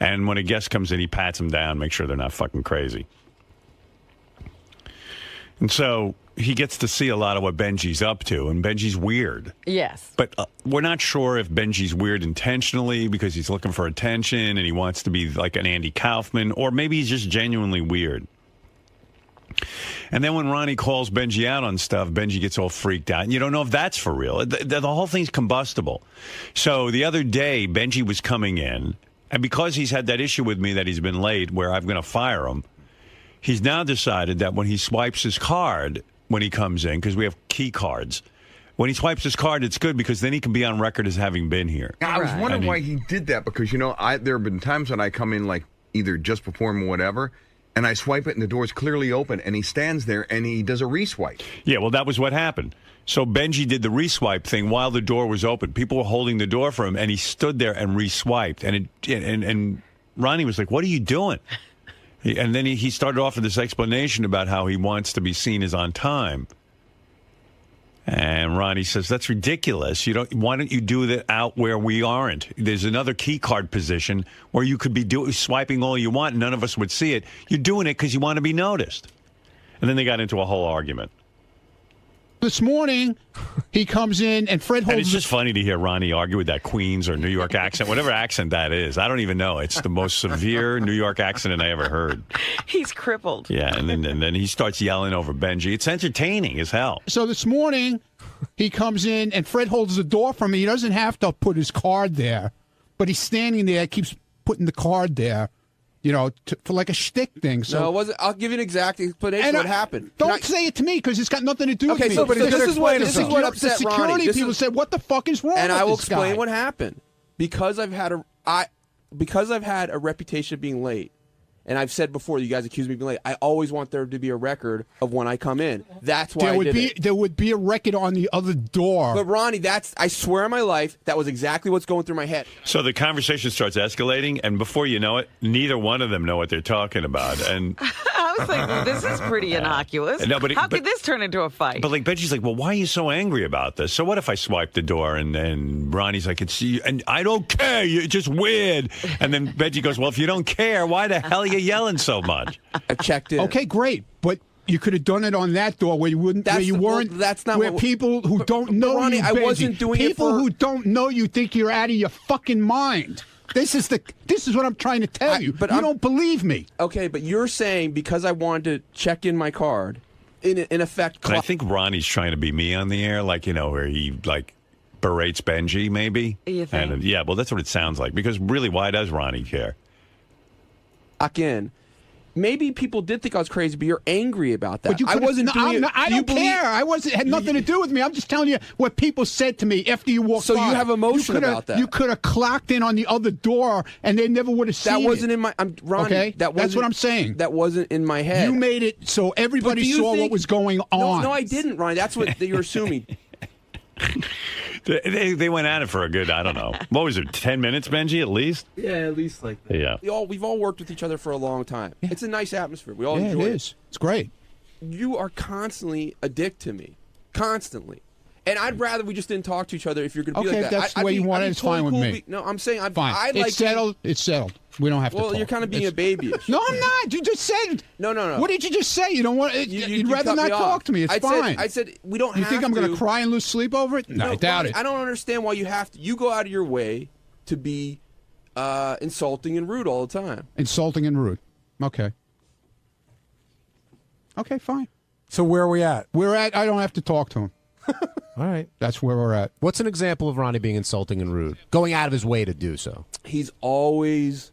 And when a guest comes in, he pats them down, make sure they're not fucking crazy. And so he gets to see a lot of what Benji's up to, and Benji's weird. Yes. But we're not sure if Benji's weird intentionally because he's looking for attention and he wants to be like an Andy Kaufman, or maybe he's just genuinely weird. And then when Ronnie calls Benji out on stuff, Benji gets all freaked out. And you don't know if that's for real. The whole thing's combustible. So the other day, Benji was coming in, and because he's had that issue with me that he's been late where I'm going to fire him, he's now decided that when he swipes his card when he comes in, because we have key cards, when he swipes his card, it's good because then he can be on record as having been here. I was wondering why he did that because, there have been times when I come in like either just before him or whatever, and I swipe it and the door's clearly open, and he stands there and he does a reswipe. Yeah, well, that was what happened. So Benji did the reswipe thing while the door was open. People were holding the door for him, and he stood there and reswiped. And Ronnie was like, "What are you doing?" And then he started off with this explanation about how he wants to be seen as on time. And Ronnie says, "That's ridiculous. Why don't you do that out where we aren't? There's another key card position where you could be swiping all you want, and none of us would see it. You're doing it because you want to be noticed." And then they got into a whole argument. This morning, he comes in and Fred holds. And it's just funny to hear Ronnie argue with that Queens or New York accent, whatever accent that is. I don't even know. It's the most severe New York accent I ever heard. He's crippled. Yeah, and then he starts yelling over Benji. It's entertaining as hell. So this morning, he comes in and Fred holds the door for me. He doesn't have to put his card there, but he's standing there, keeps putting the card there. For like a shtick thing. So no, it wasn't. I'll give you an exact explanation of what happened. Don't say it to me because it's got nothing to do with me. So this is what upset the Ronnie. security people said, "What the fuck is wrong?" And with I will this explain guy? what happened. Because I've had a reputation of being late, and I've said before, you guys accuse me of being late. I always want there to be a record of when I come in. That's why there would be a record on the other door. But Ronnie, I swear on my life, that was exactly what's going through my head. So the conversation starts escalating, and before you know it, neither one of them know what they're talking about. And I was like, well, this is pretty innocuous. No, How could this turn into a fight? But Benji's like, well, why are you so angry about this? So what if I swipe the door? And Ronnie's like, it's you, and I don't care. You're just weird. And then Benji goes, well, if you don't care, why the hell are you yelling so much? I checked in. Okay, great, but you could have done it on that door where you wouldn't. That's not where people who don't know Ronnie, you, I Benji, wasn't doing people it for... who don't know you think you're out of your fucking mind. This is what I'm trying to tell you. But you don't believe me. Okay, but you're saying because I wanted to check in my card, in effect. And I think Ronnie's trying to be me on the air, where he berates Benji, maybe. You think? And yeah, well, that's what it sounds like. Because really, why does Ronnie care? Again. Maybe people did think I was crazy, but you're angry about that. But I wasn't doing it. I don't care. It had nothing to do with me. I'm just telling you what people said to me after you walked by. So you have emotion about that. You could have clocked in on the other door, and they never would have seen it. That wasn't in my... Ronnie, okay? That's what I'm saying. That wasn't in my head. You made it so everybody saw what was going on. No, I didn't, Ronnie. That's what you're assuming. They went at it for a good, I don't know. What was it, 10 minutes, Benji, at least? Yeah, at least like that. Yeah. We've all worked with each other for a long time. Yeah. It's a nice atmosphere. We all enjoy it. It is. It's great. You are constantly a dick to me. Constantly. And I'd rather we just didn't talk to each other if you're going to be like that. Okay, if that's the way you want it, it's fine with me. No, I'm saying fine. It's settled. It's settled. We don't have to talk. Well, you're kind of being a babyish. No, I'm not. You just said... No. What did you just say? You don't want... You'd rather not talk to me. It's fine. I said we don't have to... You think I'm going to cry and lose sleep over it? No, I doubt it. I don't understand why you have to... You go out of your way to be insulting and rude all the time. Insulting and rude. Okay. Okay, fine. So where are we at? I don't have to talk to him. All right. That's where we're at. What's an example of Ronnie being insulting and rude? Going out of his way to do so. He's always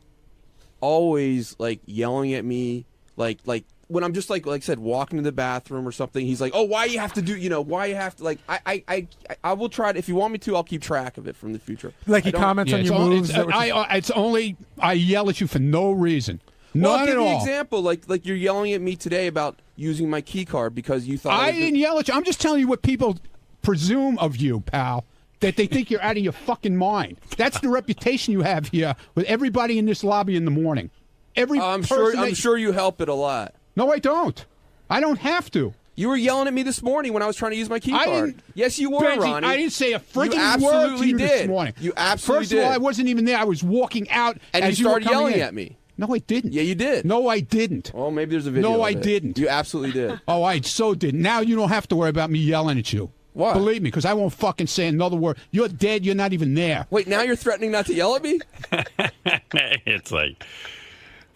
yelling at me, like when I'm just like I said, walking to the bathroom or something. He's like, "Oh, why you have to do? Why you have to?" I will try to. If you want me to, I'll keep track of it from the future. Like he comments on your moves. It's only I yell at you for no reason. I'll give you an example. Like you're yelling at me today about using my key card because you thought I didn't yell at you. I'm just telling you what people presume of you, pal. That they think you're out of your fucking mind. That's the reputation you have here with everybody in this lobby in the morning. I'm sure you help it a lot. No, I don't. I don't have to. You were yelling at me this morning when I was trying to use my key I card. didn't- Yes, you were, Benji, Ronnie. I didn't say a You freaking word to absolutely you did. this morning. You absolutely First of all, did. I wasn't even there. I was walking out, And as you started were coming yelling in. at me. No, I didn't. Yeah, you did. No, I didn't. Well, maybe there's a video. No, of I it. didn't. You absolutely did. Oh, I so did. Now you don't have to worry about me yelling at you. Why? Believe me, because I won't fucking say another word. You're dead. You're not even there. Wait, now you're threatening not to yell at me? It's like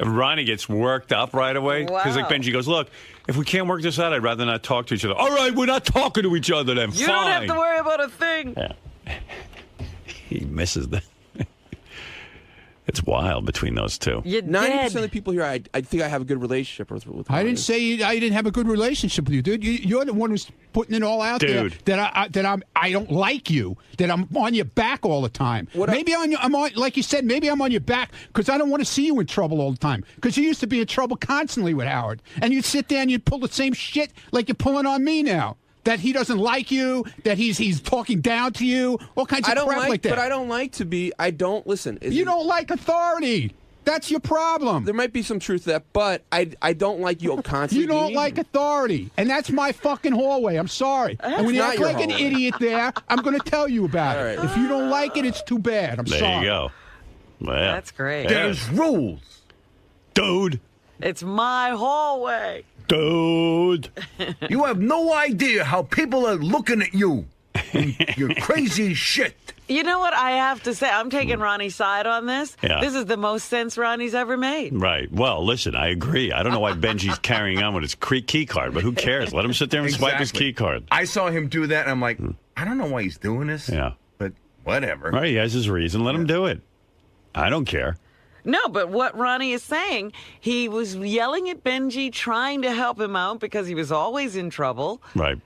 Ronnie gets worked up right away because like Wow. Benji goes, look, if we can't work this out, I'd rather not talk to each other. All right, we're not talking to each other then. You Fine. don't have to worry about a thing. Yeah. He misses that. It's wild between those two. You're 90% of dead. the people here, I think I have a good relationship with I Ronnie. didn't say I didn't have a good relationship with you, dude. You're the one who's putting it all out Dude. there that I don't like you, that I'm on your back all the time. Maybe I'm on, like you said, maybe I'm on your back because I don't want to see you in trouble all the time. Because you used to be in trouble constantly with Howard, and you'd sit there and you'd pull the same shit like you're pulling on me now. That he doesn't like you, that he's talking down to you, all kinds of crap like that. But I don't like to be. I don't listen. You don't like authority. That's your problem. There might be some truth to that, but I don't like you constantly. You don't being- like authority, and that's my fucking hallway. I'm sorry. And when you not act your like an hallway. idiot there, I'm going to tell you about All it. right. If you don't like it, it's too bad. I'm There sorry. you go. Well, That's great. There's rules. Dude. It's my hallway. Dude. You have no idea how people are looking at you. You're crazy as shit. You know what I have to say? I'm taking Ronnie's side on this. Yeah. This is the most sense Ronnie's ever made. Right. Well, listen, I agree. I don't know why Benji's carrying on with his key card, but who cares? Let him sit there and swipe his Exactly. key card. I saw him do that, and I'm like, I don't know why he's doing this. Yeah. But whatever. All right, he has his reason. Let him do it. I don't care. No, but what Ronnie is saying, he was yelling at Benji, trying to help him out because he was always in trouble. Right.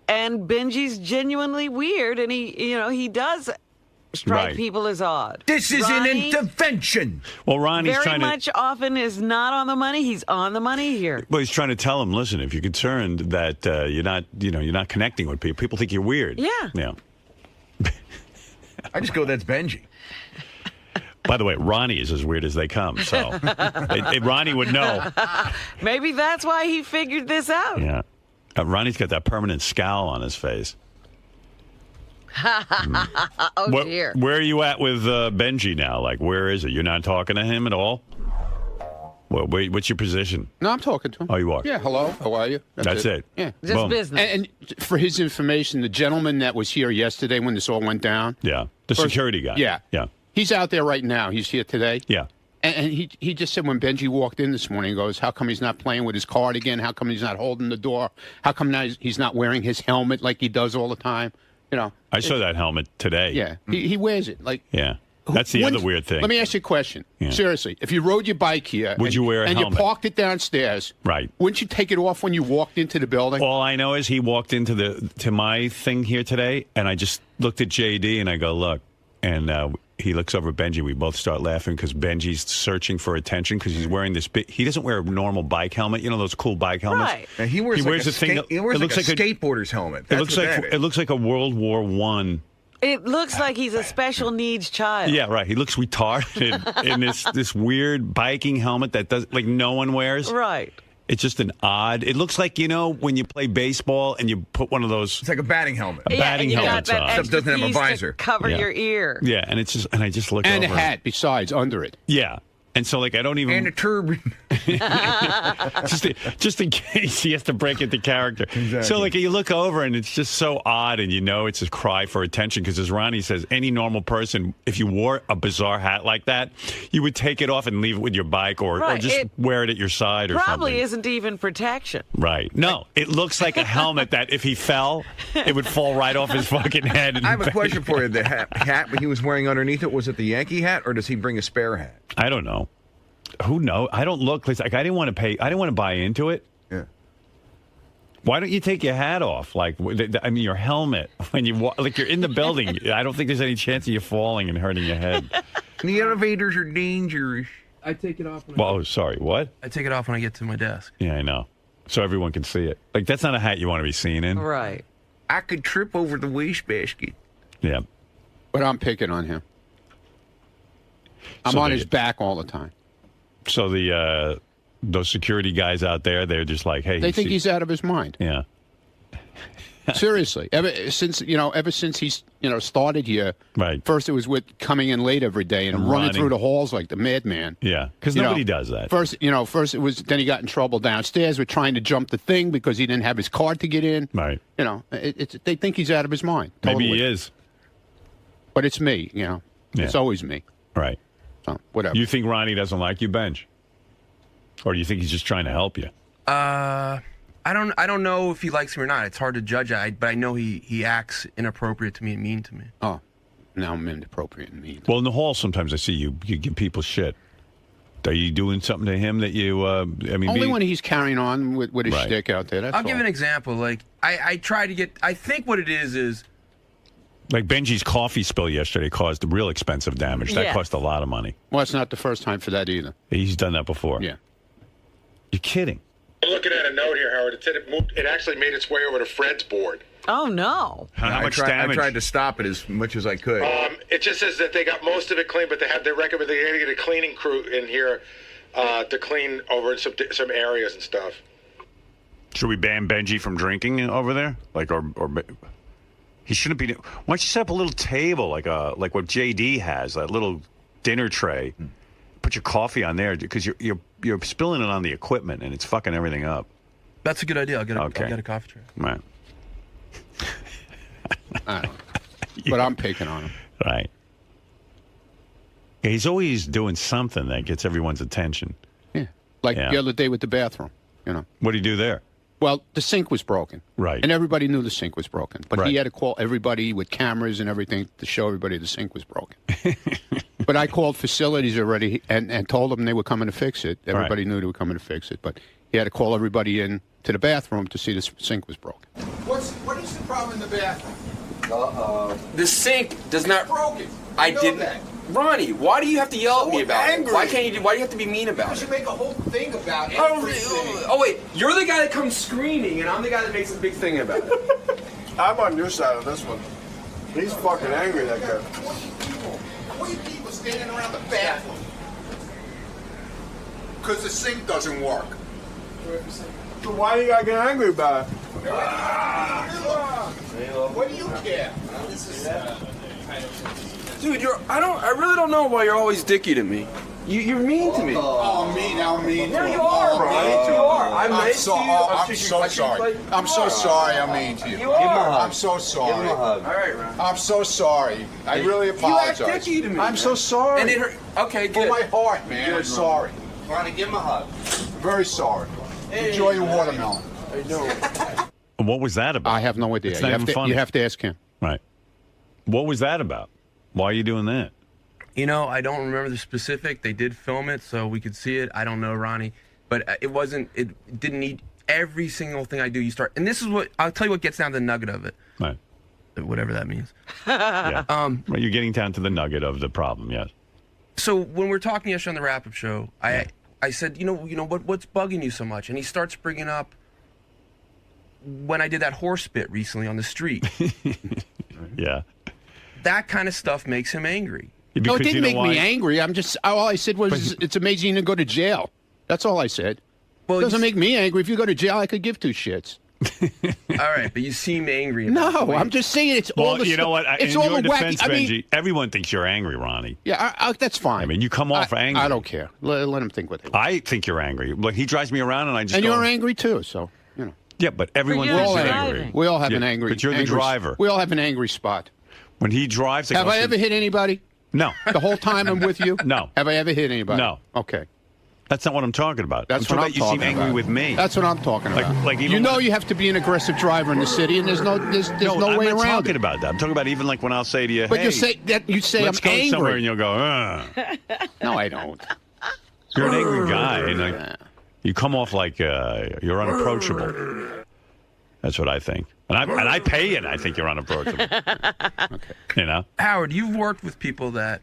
And Benji's genuinely weird, and he does strike Right. people as odd. This is an Ronnie intervention. Well, Ronnie's very trying much often is not on the money. He's on the money here. Well, he's trying to tell him, listen, if you're concerned that you're not connecting with people think you're weird. Yeah. Yeah. I just go, that's Benji. By the way, Ronnie is as weird as they come, so Ronnie would know. Maybe that's why he figured this out. Yeah. Ronnie's got that permanent scowl on his face. Oh, What- dear. Where are you at with Benji now? Like, where is it? You're not talking to him at all? Well, wait, what's your position? No, I'm talking to him. Oh, you are? Yeah, hello. How are you? That's it. Yeah. Just Boom. business. And for his information, the gentleman that was here yesterday when this all went down. Yeah. The security guy. Yeah. Yeah. He's out there right now. He's here today. Yeah. And he just said when Benji walked in this morning, he goes, how come he's not playing with his card again? How come he's not holding the door? How come now he's not wearing his helmet like he does all the time? You know. I saw that helmet today. Yeah. He wears it. Like. Yeah. That's the When- other weird thing. Let me ask you a question. Yeah. Seriously, if you rode your bike here, Would you wear a and helmet? you parked it downstairs, Right. Wouldn't you take it off when you walked into the building? All I know is he walked into my thing here today, and I just looked at JD and I go, look, and he looks over at Benji. We both start laughing because Benji's searching for attention because he's wearing this big. He doesn't wear a normal bike helmet. You know those cool bike helmets. Right. And he wears like a a thing. He wears it like looks a like skateboarder's helmet. It That's looks what like that it is. looks like a World War I. It looks like he's a special needs child. Yeah, right. He looks retarded in this weird biking helmet that does like no one wears. Right. It's just an odd. It looks like when you play baseball and you put one of those. It's like a batting helmet. Batting and you got helmets that on. extra Except doesn't have a piece to visor. cover Yeah. your ear. Yeah, and I just look and over. a hat besides under it. Yeah. And so, like, I don't even. And a turban. just in case he has to break into character. Exactly. So, like, you look over and it's just so odd, and it's a cry for attention. Because as Ronnie says, any normal person, if you wore a bizarre hat like that, you would take it off and leave it with your bike, or Right, just it wear it at your side, or Probably something. isn't even protection. Right? No, it looks like a helmet that if he fell, it would fall right off his fucking head. And I have a question for you. The hat he was wearing underneath it, was it the Yankee hat, or does he bring a spare hat? I don't know. Who knows? I don't look like I didn't want to pay. I didn't want to buy into it. Yeah. Why don't you take your hat off? Like, I mean, your helmet when you walk, like you're in the building. I don't think there's any chance of you falling and hurting your head. The elevators are dangerous. I take it off. Well, sorry, what? I take it off when I get to my desk. Yeah, I know. So everyone can see it. Like, that's not a hat you want to be seen in. Right. I could trip over the wastebasket. Yeah. But I'm picking on him. I'm So on they- his back all the time. So those security guys out there, they're just like, hey. They think he's out of his mind. Yeah. Seriously, ever since he's started here. Right. First, it was with coming in late every day and running through the halls like the madman. Yeah, because nobody does that. First it was. Then he got in trouble downstairs with trying to jump the thing because he didn't have his card to get in. Right. They think he's out of his mind. Totally. Maybe he is. But it's me. It's always me. Right. So, whatever. You think Ronnie doesn't like you, Benj? Or do you think he's just trying to help you? I don't know if he likes me or not. It's hard to judge. But I know he acts inappropriate to me and mean to me. Oh, now I'm inappropriate and mean. Well, in the hall, sometimes I see you give people shit. Are you doing something to him that you? Only when he's carrying on with his shtick out there. I'll give an example. Like I try to get. I think what it is. Like Benji's coffee spill yesterday caused real expensive damage. That cost a lot of money. Well, it's not the first time for that either. He's done that before. Yeah. You're kidding. I'm looking at a note here, Howard. It said it actually made its way over to Fred's board. Oh, no. How much damage? I tried to stop it as much as I could. It just says that they got most of it clean, but they recommend they got to get a cleaning crew in here to clean over some areas and stuff. Should we ban Benji from drinking over there? Or he shouldn't be. Why don't you set up a little table like what JD has, a little dinner tray. Put your coffee on there because you're spilling it on the equipment and it's fucking everything up. That's a good idea. I'll get a coffee tray. Right. I don't know. But I'm picking on him. Right. Yeah, he's always doing something that gets everyone's attention. Yeah. Like the other day with the bathroom. What do you do there? Well, the sink was broken. Right. And everybody knew the sink was broken. But Right. he had to call everybody with cameras and everything to show everybody the sink was broken. But I called facilities already and told them they were coming to fix it. Everybody knew they were coming to fix it. But he had to call everybody in to the bathroom to see the sink was broken. What is the problem in the bathroom? The sink does not. Broken. I know didn't. that. Ronnie, why do you have to yell at me about angry. it? Why can't you? Why do you have to be mean about Because it? you make a whole thing about Oh, oh, wait, you're the guy that comes screaming, and I'm the guy that makes a big thing about it. I'm on your side of this one. He's fucking angry, that guy. 20 people standing around the bathroom because the sink doesn't work. So why do you gotta get angry about it? What do you care? Dude, I really don't know why you're always dicky to me. You're mean to me. Oh, mean, how mean. Yeah, you are, Ronnie. You are. I'm nice to you. I'm so sorry. I'm so sorry I'm mean to you. You are. I'm so sorry. Give him a hug. All right, Ron. I'm so sorry. I really apologize. You act dicky to me. I'm so sorry. And it hurt. Okay, For good. my heart, man. I'm sorry. Ronnie, give him a hug. Very sorry. Enjoy your watermelon. I know. What was that about? I have no idea. It's not even funny. You have to ask him. Right. What was that about? Why are you doing that? I don't remember the specific. They did film it so we could see it. I don't know, Ronnie. But it didn't need every single thing I do. You start, and this is I'll tell you what gets down to the nugget of it. Right. Whatever that means. Yeah. Well, you're getting down to the nugget of the problem, yes. So when we were talking yesterday on the wrap-up show, I said, what's bugging you so much? And he starts bringing up when I did that horse bit recently on the street. Yeah. That kind of stuff makes him angry. No, it didn't make me angry. All I said was it's amazing to go to jail. That's all I said. Well, it doesn't make me angry. If you go to jail, I could give two shits. All right, but you seem angry. No, I'm just saying it's all the you know what? It's in all your the defense, wacky. I mean, Benji, everyone thinks you're angry, Ronnie. Yeah, that's fine. I mean, you come off angry. I don't care. Let him think what they want. I think you're angry. Look, he drives me around, and I just and go, you're angry too. So Yeah, but everyone we're thinks all you're angry. angry. We all have an angry. But you're the angry- driver. We all have an angry spot. When he drives, Have I ever hit anybody? No. The whole time I'm with you? No. Have I ever hit anybody? No. Okay. That's not what I'm talking about. That's I'm what talking I'm about you talking seem angry about. with me. That's what I'm talking about. Like even you know when- you have to be an aggressive driver in the city, and there's no way I'm not around talking it. about that. I'm talking about even like when I'll say to you, But hey, you say let's I'm go angry. somewhere, and you'll go, No, I don't. You're an angry guy, and you come off like you're unapproachable. That's what I think. And I pay you, and I think you're unapproachable. Okay. You know? Howard, you've worked with people that,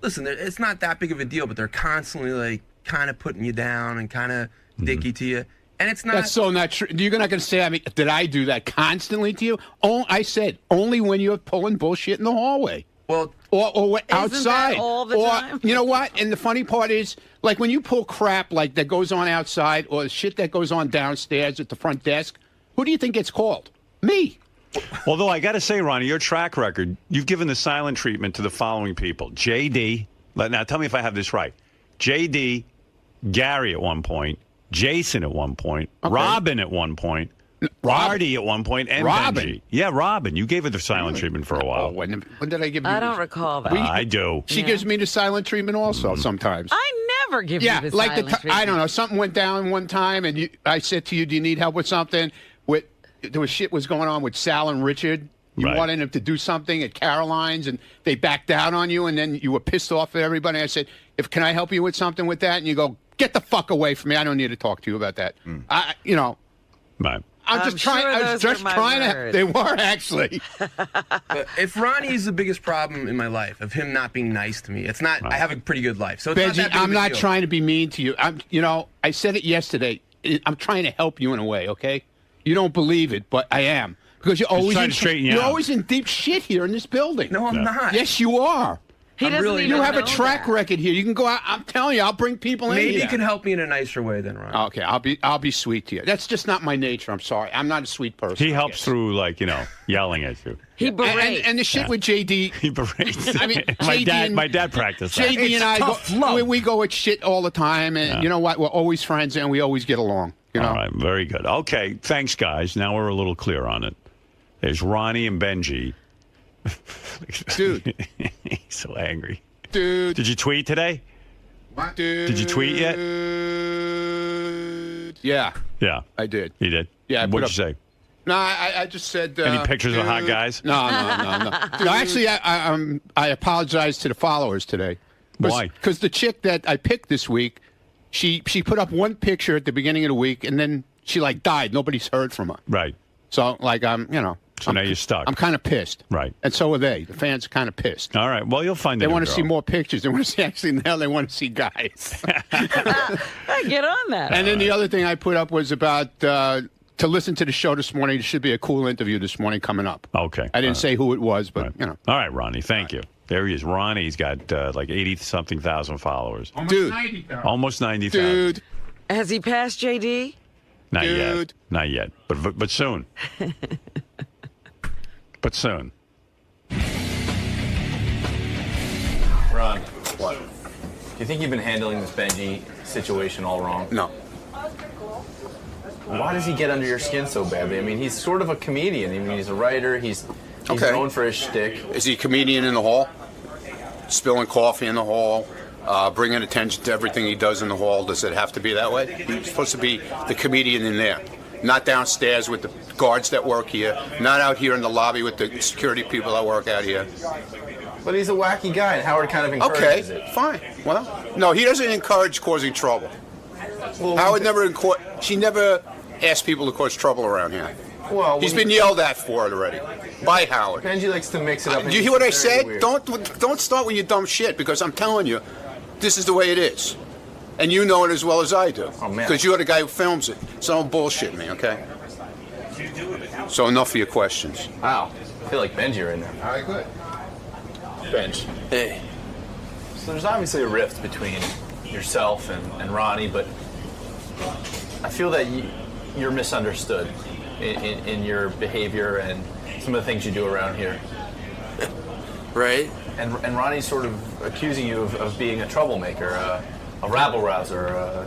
listen, it's not that big of a deal, but they're constantly like kind of putting you down and kind of dicky to you. And it's not. That's so not true. You're not going to say, did I do that constantly to you? Oh, I said, only when you're pulling bullshit in the hallway. Well, or Isn't outside. that all the or, time? You know what? And the funny part is, like when you pull crap like that goes on outside or shit that goes on downstairs at the front desk, who do you think gets called? Me. Although I got to say, Ronnie, your track record, you've given the silent treatment to the following people. JD, now tell me if I have this right. JD, Gary at one point, Jason at one point, Robin at one point, Artie at one point, and Robin? Benji. Yeah, Robin. You gave her the silent treatment for a while. When did I give you? I don't recall that. I do. She gives me the silent treatment also sometimes. I never give you the like silent treatment. I don't know. Something went down one time, and I said to you, "Do you need help with something?" There was shit was going on with Sal and Richard. You wanted them to do something at Caroline's, and they backed down on you, and then you were pissed off at everybody. I said, "Can I help you with something with that?" And you go, "Get the fuck away from me! I don't need to talk to you about that." Right. I'm just trying. I was just trying to. They were actually. But if Ronnie is the biggest problem in my life, of him not being nice to me, it's not. I have a pretty good life, so it's not Benji, that big I'm of a not deal. trying to be mean to you. I said it yesterday. I'm trying to help you in a way. Okay, you don't believe it, but I am because you're always trying to straighten you you're out. always in deep shit here in this building. No, I'm not. Yes, you are. He doesn't even You have a know track record here. You can go out. I'm telling you, I'll bring people in. Maybe here. you can help me in a nicer way than Ronnie. Okay, I'll be sweet to you. That's just not my nature. I'm sorry. I'm not a sweet person. He helps through, yelling at you. He berates. And the shit with JD. He berates. I mean, my dad practiced that. JD and I, we go at shit all the time, and you know what? We're always friends, and we always get along. You know? All right, very good. Okay, thanks, guys. Now we're a little clear on it. There's Ronnie and Benji. Dude. He's so angry. Dude. Did you tweet today? What? Dude. Did you tweet yet? Yeah. Yeah. I did. You did? Yeah. What'd you say? No, I just said. Any pictures of hot guys? No. No, actually, I apologize to the followers today. Why? Because the chick that I picked this week, she put up one picture at the beginning of the week, and then she died. Nobody's heard from her. Right. So So now you're stuck. I'm kind of pissed. Right. And so are they. The fans are kind of pissed. All right. Well, you'll find They a new want to see girl. more pictures. They want to see now they want to see guys. Get on that. And then the other thing I put up was about to listen to the show this morning. There should be a cool interview this morning coming up. Okay. I didn't say who it was, but All right, Ronnie. Thank you. There he is. Ronnie's got 80-something thousand followers. Almost 90,000. Dude. Has he passed JD? Not yet. Not yet. But soon. But soon. Ron, what? Do you think you've been handling this Benji situation all wrong? No. Why does he get under your skin so badly? I mean, he's sort of a comedian. I mean, he's a writer. He's known for his shtick. Is he a comedian in the hall? Spilling coffee in the hall? Bringing attention to everything he does in the hall? Does it have to be that way? He's supposed to be the comedian in there. Not downstairs with the guards that work here. Not out here in the lobby with the security people that work out here. But he's a wacky guy, and Howard kind of encourages it. Fine. Well, no, he doesn't encourage causing trouble. Howard she never asked people to cause trouble around here. Well, he's been yelled at for it already by Howard. Benji likes to mix it up. Do you hear what I said? Don't start with your dumb shit, because I'm telling you, this is the way it is. And you know it as well as I do. Oh, man. Because you're the guy who films it. So don't bullshit me, okay? So enough of your questions. Wow. I feel like Benji right now. All right, good. Benj. Hey. So there's obviously a rift between yourself and Ronnie, but I feel that you're misunderstood in your behavior and some of the things you do around here. Right. And Ronnie's sort of accusing you of being a troublemaker, a rabble-rouser,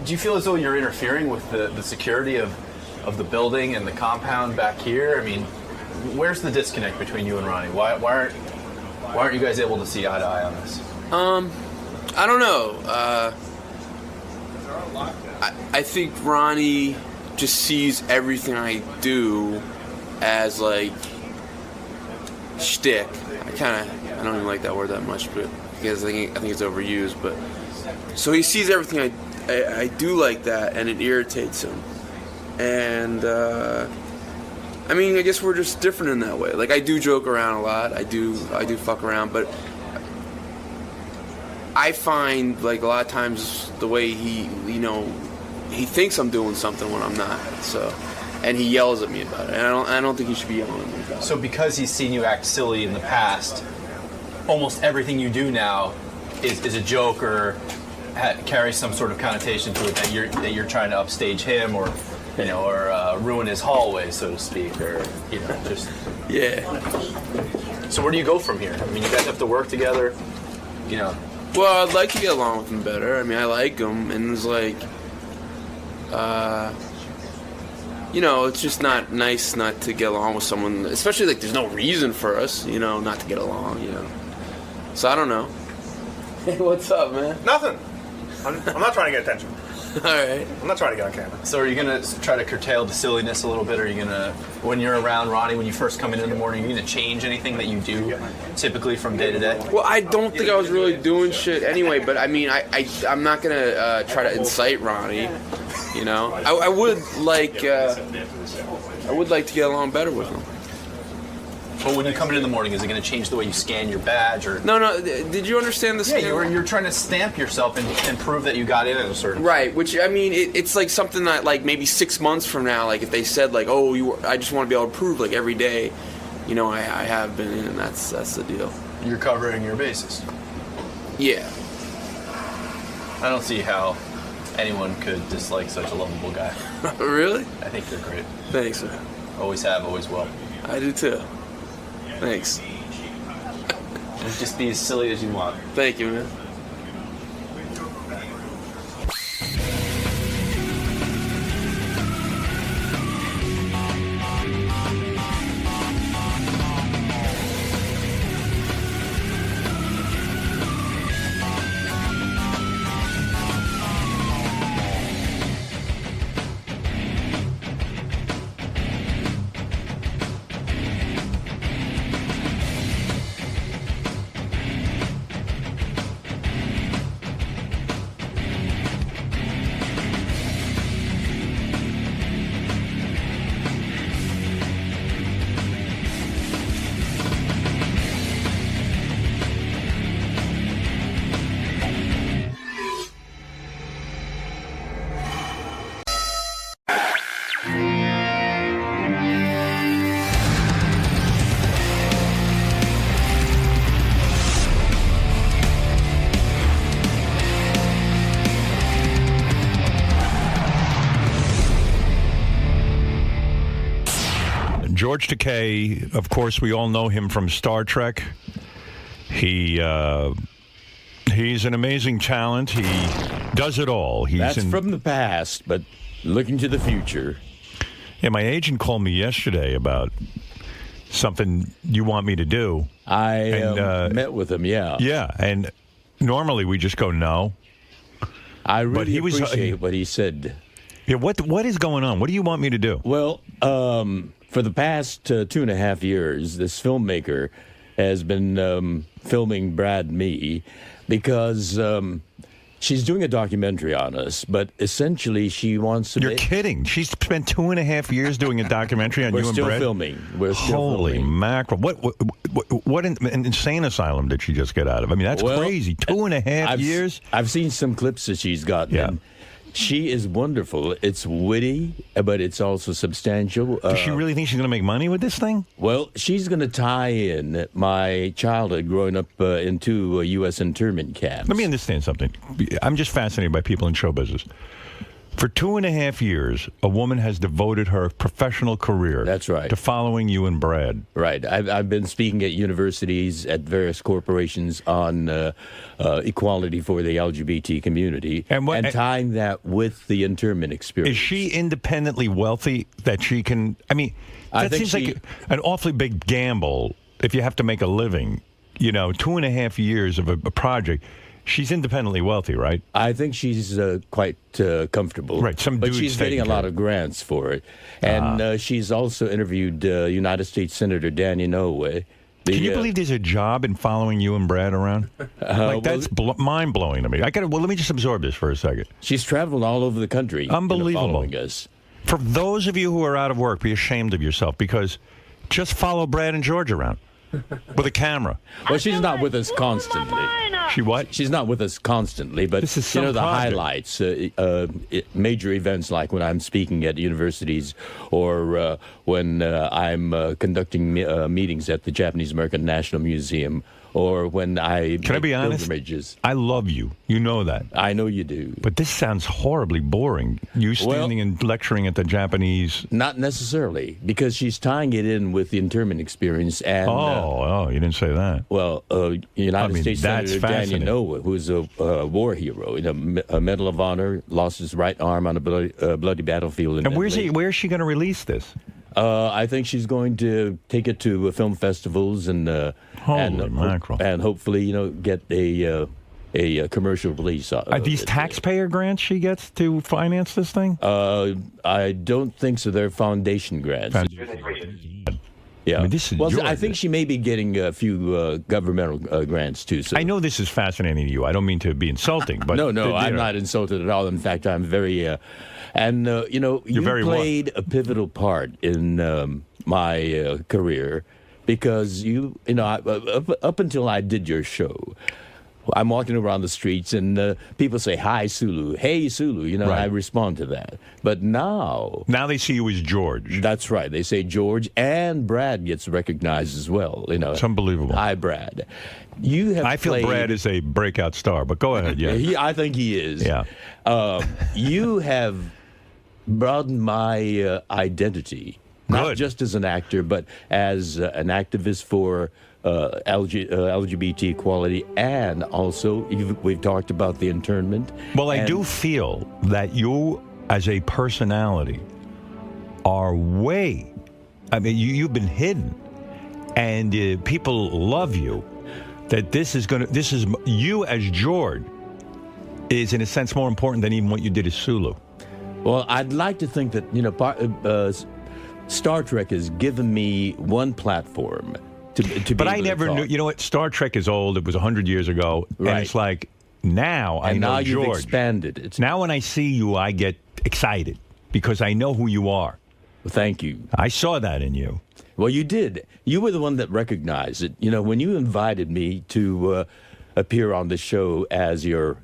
Do you feel as though you're interfering with the security of the building and the compound back here? I mean, where's the disconnect between you and Ronnie? Why aren't you guys able to see eye to eye on this? I don't know. I think Ronnie just sees everything I do as shtick. I don't even like that word that much, but because I think it's overused. But so he sees everything I do like that, and it irritates him. And I guess we're just different in that way. I do joke around a lot. I do fuck around, but I find a lot of times the way he thinks I'm doing something when I'm not. So, and he yells at me about it. And I don't think he should be yelling at me about it. So because he's seen you act silly in the past, almost everything you do now is a joke or carries some sort of connotation to it that you're trying to upstage him or or ruin his hallway, so to speak, or just So where do you go from here? I mean, you guys have to work together, Well, I'd like to get along with him better. I mean, I like him, and it's like, it's just not nice not to get along with someone, especially like there's no reason for us, not to get along, So I don't know. Hey, what's up, man? Nothing. I'm not trying to get attention. All right. I'm not trying to get on camera. So are you going to try to curtail the silliness a little bit? Are you going to, when you're around Ronnie, when you first come in the morning, are you going to change anything that you do typically from day to day? Well, I don't think I was really doing shit anyway, but I mean, I'm not going to try to incite Ronnie, I would like to get along better with him. But when you come in the morning, is it going to change the way you scan your badge? Or No. Did you understand the scan? Yeah, you're trying to stamp yourself and prove that you got in at a certain Right, which, I mean, it's like something that, like, maybe 6 months from now, like, if they said, like, I just want to be able to prove, like, every day, I have been in, and that's the deal. You're covering your bases. Yeah. I don't see how anyone could dislike such a lovable guy. Really? I think you're great. Thanks, man. Always have, always will. I do, too. Thanks. Just be as silly as you want. Thank you, man. George Takei, of course, we all know him from Star Trek. He's an amazing talent. He does it all. That's from the past, but looking to the future. Yeah, my agent called me yesterday about something you want me to do. I met with him, yeah. Yeah, and normally we just go no. I really appreciate what he said. Yeah, what is going on? What do you want me to do? Well, for the past 2.5 years, this filmmaker has been filming Brad and me because she's doing a documentary on us, but essentially she wants to... You're kidding. She's spent 2.5 years doing a documentary on you and Brad? We're still Holy filming. mackerel. What an insane asylum did she just get out of? I mean, that's crazy. 2.5 years? I've seen some clips that she's gotten. Yeah. She is wonderful. It's witty, but it's also substantial. Does she really think she's going to make money with this thing? Well, she's going to tie in my childhood growing up into U.S. internment camps. Let me understand something. I'm just fascinated by people in show business. For 2.5 years, a woman has devoted her professional career to following you and Brad. Right. I've been speaking at universities, at various corporations on equality for the LGBT community, and tying that with the internment experience. Is she independently wealthy that she can... I mean, that seems like an awfully big gamble if you have to make a living. 2.5 years of a project... She's independently wealthy, right? I think she's quite comfortable. Right, but she's getting a lot of grants for it. And she's also interviewed United States Senator Danny Inouye. Can you believe there's a job in following you and Brad around? That's mind-blowing to me. Let me just absorb this for a second. She's traveled all over the country. Unbelievable. Following us. For those of you who are out of work, be ashamed of yourself, because just follow Brad and George around with a camera. Well, she's not with us constantly. She what? She's not with us constantly, but this is the project. highlights, major events like when I'm speaking at universities or when I'm conducting meetings at the Japanese American National Museum or when I Can I be honest? pilgrimages. I love you. You know that. I know you do. But this sounds horribly boring. You standing and lecturing at the Japanese. Not necessarily, because she's tying it in with the internment experience. And you didn't say that. Well, United States that's Senator Daniel fascinating. Noah, who's a war hero, a Medal of Honor, lost his right arm on a bloody battlefield. In And where's Italy. where's she going to release this? I think she's going to take it to film festivals and mackerel. and hopefully get a commercial release. Are these taxpayer grants she gets to finance this thing? I don't think so. They're foundation grants. Yeah. I mean, this is I think she may be getting a few governmental grants too. So I know this is fascinating to you. I don't mean to be insulting, but no, I'm not insulted at all. In fact, I'm very, you very played a pivotal part in my career because up until I did your show. I'm walking around the streets and people say, "Hi, Sulu. Hey, Sulu." Right. I respond to that. But now they see you as George. That's right. They say George, and Brad gets recognized as well. It's unbelievable. Hi, Brad. You have. I feel played, Brad is a breakout star, but go ahead. Yeah, I think he is. Yeah. You have broadened my identity, not just as an actor, but as an activist for LGBT equality, and also we've talked about the internment. Well, I do feel that you, as a personality, are way. I mean, you've been hidden, and people love you. That this is you as George is in a sense more important than even what you did as Sulu. Well, I'd like to think that Star Trek has given me one platform. But I never knew. You know what? Star Trek is old. It was 100 years ago, and it's like now I know George. You've expanded. Now when I see you, I get excited because I know who you are. Well, thank you. I saw that in you. Well, you did. You were the one that recognized it. When you invited me to appear on the show as your,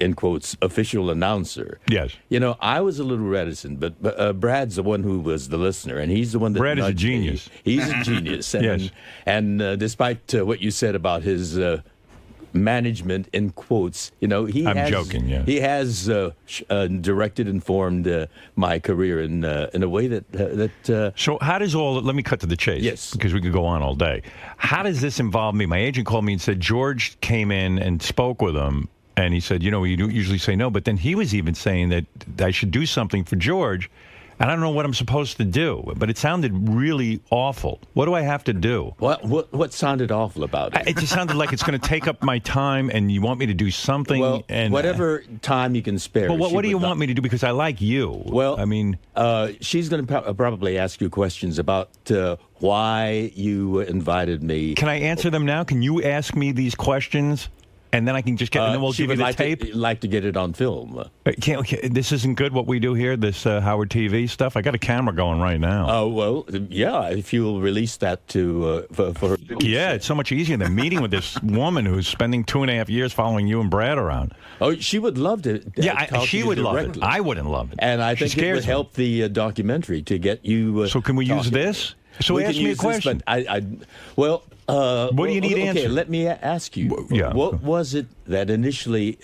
in quotes, official announcer. Yes. I was a little reticent, but Brad's the one who was the listener, and he's the one that Brad is a nudged me. genius. He's a genius. And, Yes. And despite what you said about his management, in quotes, I'm joking, yeah. He has directed and formed my career in a way that. So how does let me cut to the chase. Yes. Because we could go on all day. How does this involve me? My agent called me and said George came in and spoke with him. And he said, you don't usually say no. But then he was even saying that I should do something for George. And I don't know what I'm supposed to do. But it sounded really awful. What do I have to do? What sounded awful about it? It just sounded like it's going to take up my time and you want me to do something. Well, and whatever time you can spare. But what do you want me to do? Because I like you. Well, I mean, she's going to probably ask you questions about why you invited me. Can I answer them now? Can you ask me these questions? And then I can just get, and then we'll give you the tape. Like to get it on film. This isn't good what we do here, this Howard TV stuff. I got a camera going right now. Oh, well, yeah, if you'll release that to for yeah, it's so much easier than meeting with this woman who's spending 2.5 years following you and Brad around. Oh, she would love to. She would love it. I wouldn't love it. And I think it would help the documentary to get you. So can we use this? So ask me a question. What do you need answered? Okay, let me ask you. What was it that initially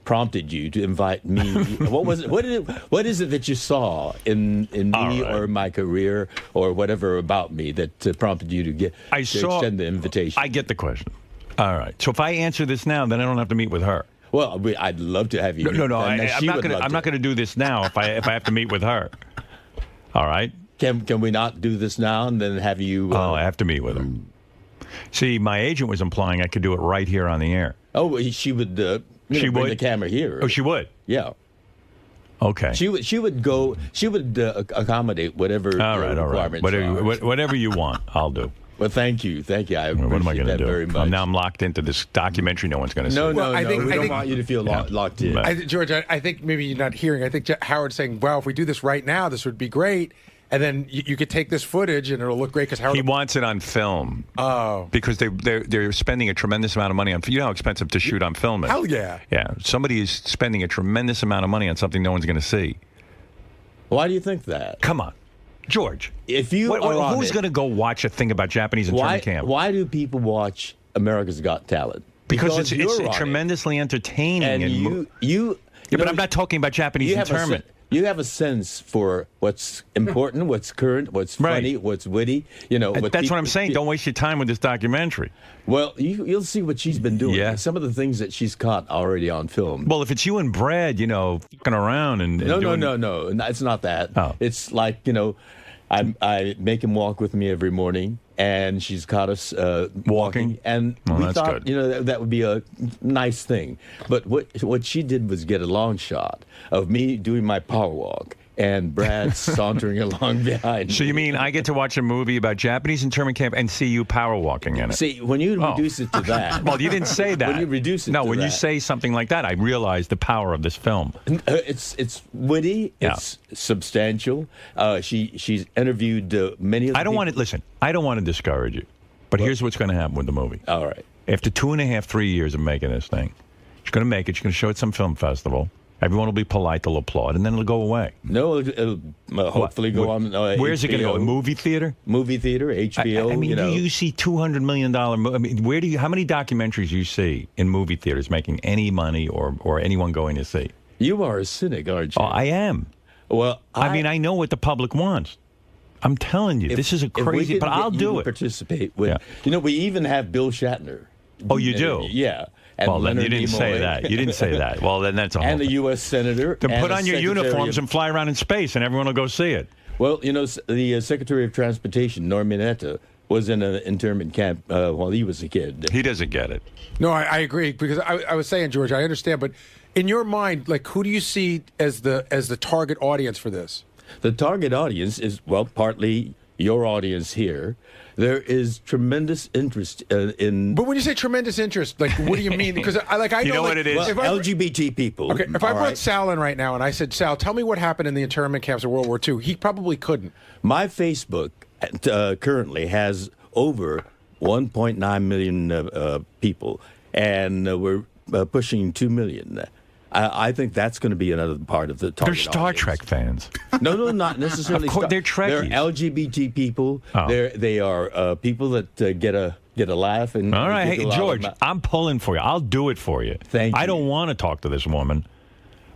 prompted you to invite me? What was it? What is it that you saw in me or my career or whatever about me that prompted you to extend the invitation? I get the question. All right. So if I answer this now, then I don't have to meet with her. Well, I'd love to have you. No. I'm not going to do this now if I have to meet with her. All right. Can we not do this now and then have you? I have to meet with her. See, my agent was implying I could do it right here on the air. Oh, she would. Bring the camera here. Oh, she would. Yeah. Okay. She would go. She would accommodate whatever. All right. Whatever you want, I'll do. Well, thank you. I appreciate what am I going to do? Very much. Now I'm locked into this documentary. No one's going to see. No. We don't want you to feel locked in. George, I think maybe you're not hearing. I think Howard's saying, "Well, if we do this right now, this would be great." And then you could take this footage, and it'll look great because Howard. He wants it on film. Oh, because they're spending a tremendous amount of money on. You know how expensive to shoot on film is. Hell yeah. Yeah, somebody is spending a tremendous amount of money on something no one's going to see. Why do you think that? Come on, George. If you who's going to go watch a thing about Japanese internment camp? Why do people watch America's Got Talent. Because you're it's on it. tremendously entertaining. And you but I'm not talking about Japanese internment. You have a sense for what's important, what's current, what's funny, what's witty. That's what I'm saying. Don't waste your time with this documentary. Well, you'll see what she's been doing. Yeah. Some of the things that she's caught already on film. Well, if it's you and Brad, fucking around and no, it's not that. Oh. It's like I make him walk with me every morning, and she's caught us walking, and we thought that would be a nice thing. But what she did was get a long shot of me doing my power walk and Brad sauntering along behind. So you mean I get to watch a movie about Japanese internment camp and see you power walking in it? See, when you reduce it to that. Well, you didn't say that. When you reduce it to when that. you say something like that, I realize the power of this film. It's witty. Yeah. It's substantial. She's interviewed many of the I don't want to discourage you, but here's what's going to happen with the movie. All right. After 2.5, 3 years of making this thing, she's going to make it. She's going to show it at some film festival. Everyone will be polite. They'll applaud, and then it'll go away. No, it'll hopefully go on. Where's HBO. it going to go? A movie theater? Movie theater, HBO. I mean, you see $200 million. I mean, how many documentaries you see in movie theaters making any money or anyone going to see? You are a cynic, aren't you? Oh, I am. Well, I mean, I know what the public wants. I'm telling you, this is a crazy. But I'll do it. Participate with. Yeah. We even have Bill Shatner. Oh, you do? Yeah. Well, then you didn't say that. You didn't say that. Well, then that's a whole And the U.S. Senator. Then put on your uniforms and fly around in space, and everyone will go see it. Well, the Secretary of Transportation, Norm Mineta, was in an internment camp while he was a kid. He doesn't get it. No, I agree, because I was saying, George, I understand, but in your mind, who do you see as the target audience for this? The target audience is, partly your audience here. There is tremendous interest in. But when you say tremendous interest, what do you mean? Because I know, you know what it is. LGBT people. Okay, if I brought Sal in right now and I said, Sal, tell me what happened in the internment camps of World War II, he probably couldn't. My Facebook currently has over 1.9 million people, and we're pushing 2 million. I think that's going to be another part of the target. They're Star Trek fans. No, not necessarily. Of course, they're Trekkies. They're LGBT people. Oh. They are people that get a laugh. And all right, hey George, I'm pulling for you. I'll do it for you. Thank you. I don't want to talk to this woman.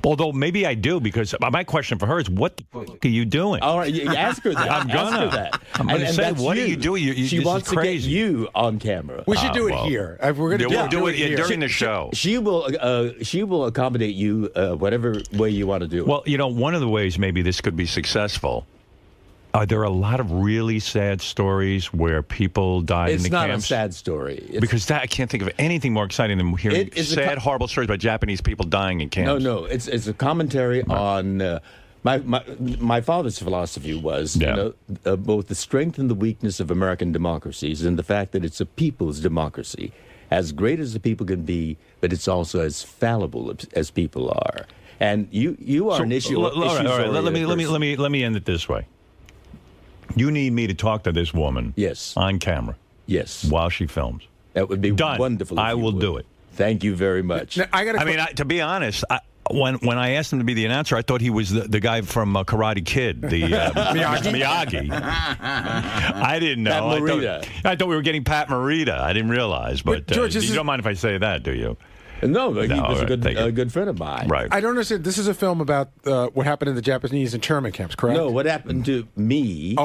Although maybe I do, because my question for her is, what the fuck are you doing? All right, ask her that. I'm gonna. I'm going to say, what are you doing? She wants to get you on camera. We should do it here. We're going to do it here during the show. She will accommodate you whatever way you want to do it. Well, one of the ways maybe this could be successful. There are a lot of really sad stories where people died in the camps. It's not a sad story. Because I can't think of anything more exciting than hearing sad, horrible stories about Japanese people dying in camps. No, it's a commentary on my father's philosophy was both the strength and the weakness of American democracies, and the fact that it's a people's democracy, as great as the people can be, but it's also as fallible as people are. And you are an issue. All right. Let me end it this way. You need me to talk to this woman. Yes. On camera. Yes. While she films. That would be wonderful. I will do it. Thank you very much. Now, to be honest, when I asked him to be the announcer, I thought he was the guy from Karate Kid, the Miyagi. I didn't know. I thought we were getting Pat Morita. I didn't realize. But George, you don't mind if I say that, do you? No, he was a good friend of mine. Right. I don't understand. This is a film about what happened in the Japanese internment camps, correct? No, what happened to me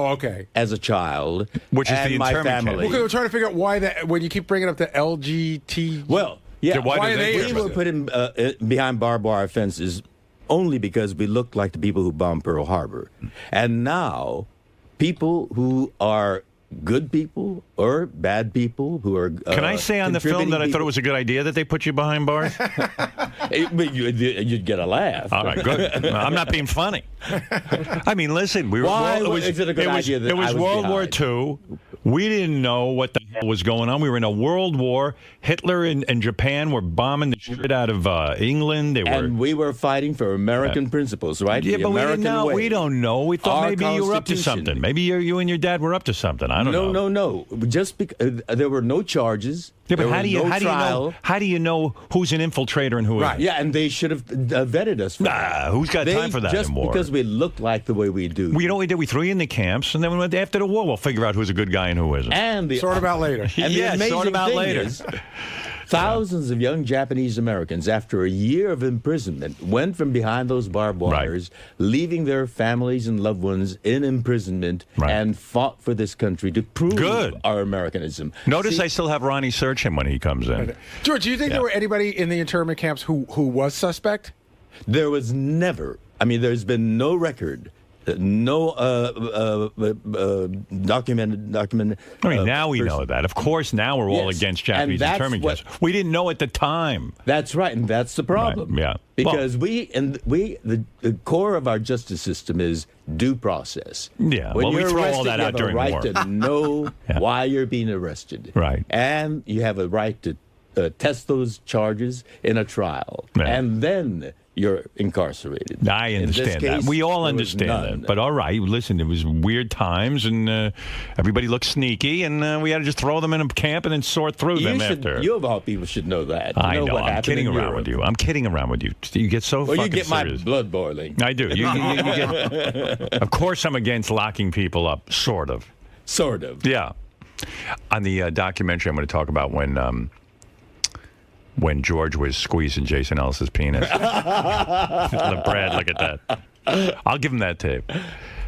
as a child, which is and the my internment family. camp. Okay, we're trying to figure out why when you keep bringing up the LGBT. Well, yeah. Why are we were put in behind barbed wire fences only because we looked like the people who bombed Pearl Harbor. And now, people who are good people or bad people who are Can I say on the film that I thought it was a good idea that they put you behind bars? You'd get a laugh. All right, good. I'm not being funny. I mean, listen, we were. Is it a good idea that it was World War II. We didn't know what the hell was going on. We were in a world war. Hitler and Japan were bombing the shit out of England. And we were fighting for American principles, right? Yeah, but we didn't know. We don't know. We thought maybe you were up to something. Maybe you and your dad were up to something. I don't know. No. Just because there were no charges. Yeah, but how do you know who's an infiltrator and who isn't? Yeah, and they should have vetted us. Who's got time for that anymore? Just because we looked like the way we do. You know what we did? We threw you in the camps, and then we went after the war. We'll figure out who's a good guy and who isn't. And sort about later. later. And Yeah, the sort amazing them out thing later. is, thousands of young Japanese Americans, after a year of imprisonment, went from behind those barbed wires, leaving their families and loved ones in imprisonment, and fought for this country to prove our Americanism. Notice I still have Ronnie search him when he comes in. George, do you think there were anybody in the internment camps who was suspect? There was never. I mean, there's been no record. No documented. I mean, now we know that. Of course, now we're all against Japanese internment camps. We didn't know at the time. That's right, and that's the problem. Right. Yeah, because the core of our justice system is due process. Yeah, when we you're throw arrested, all that out during you have a war. right to know why you're being arrested. Right, and you have a right to test those charges in a trial, and then you're incarcerated. I understand that. We all understand that. But all right, listen, it was weird times, and everybody looked sneaky, and we had to just throw them in a camp and then sort through them after. You of all people should know that. I know. What I'm kidding around with you. I'm kidding around with you. You get so fucking you get serious. my blood boiling. I do. You get, of course, I'm against locking people up. Sort of. Sort of. Yeah. On the documentary, I'm going to talk about when George was squeezing Jason Ellis's penis. Brad, look at that. I'll give him that tape.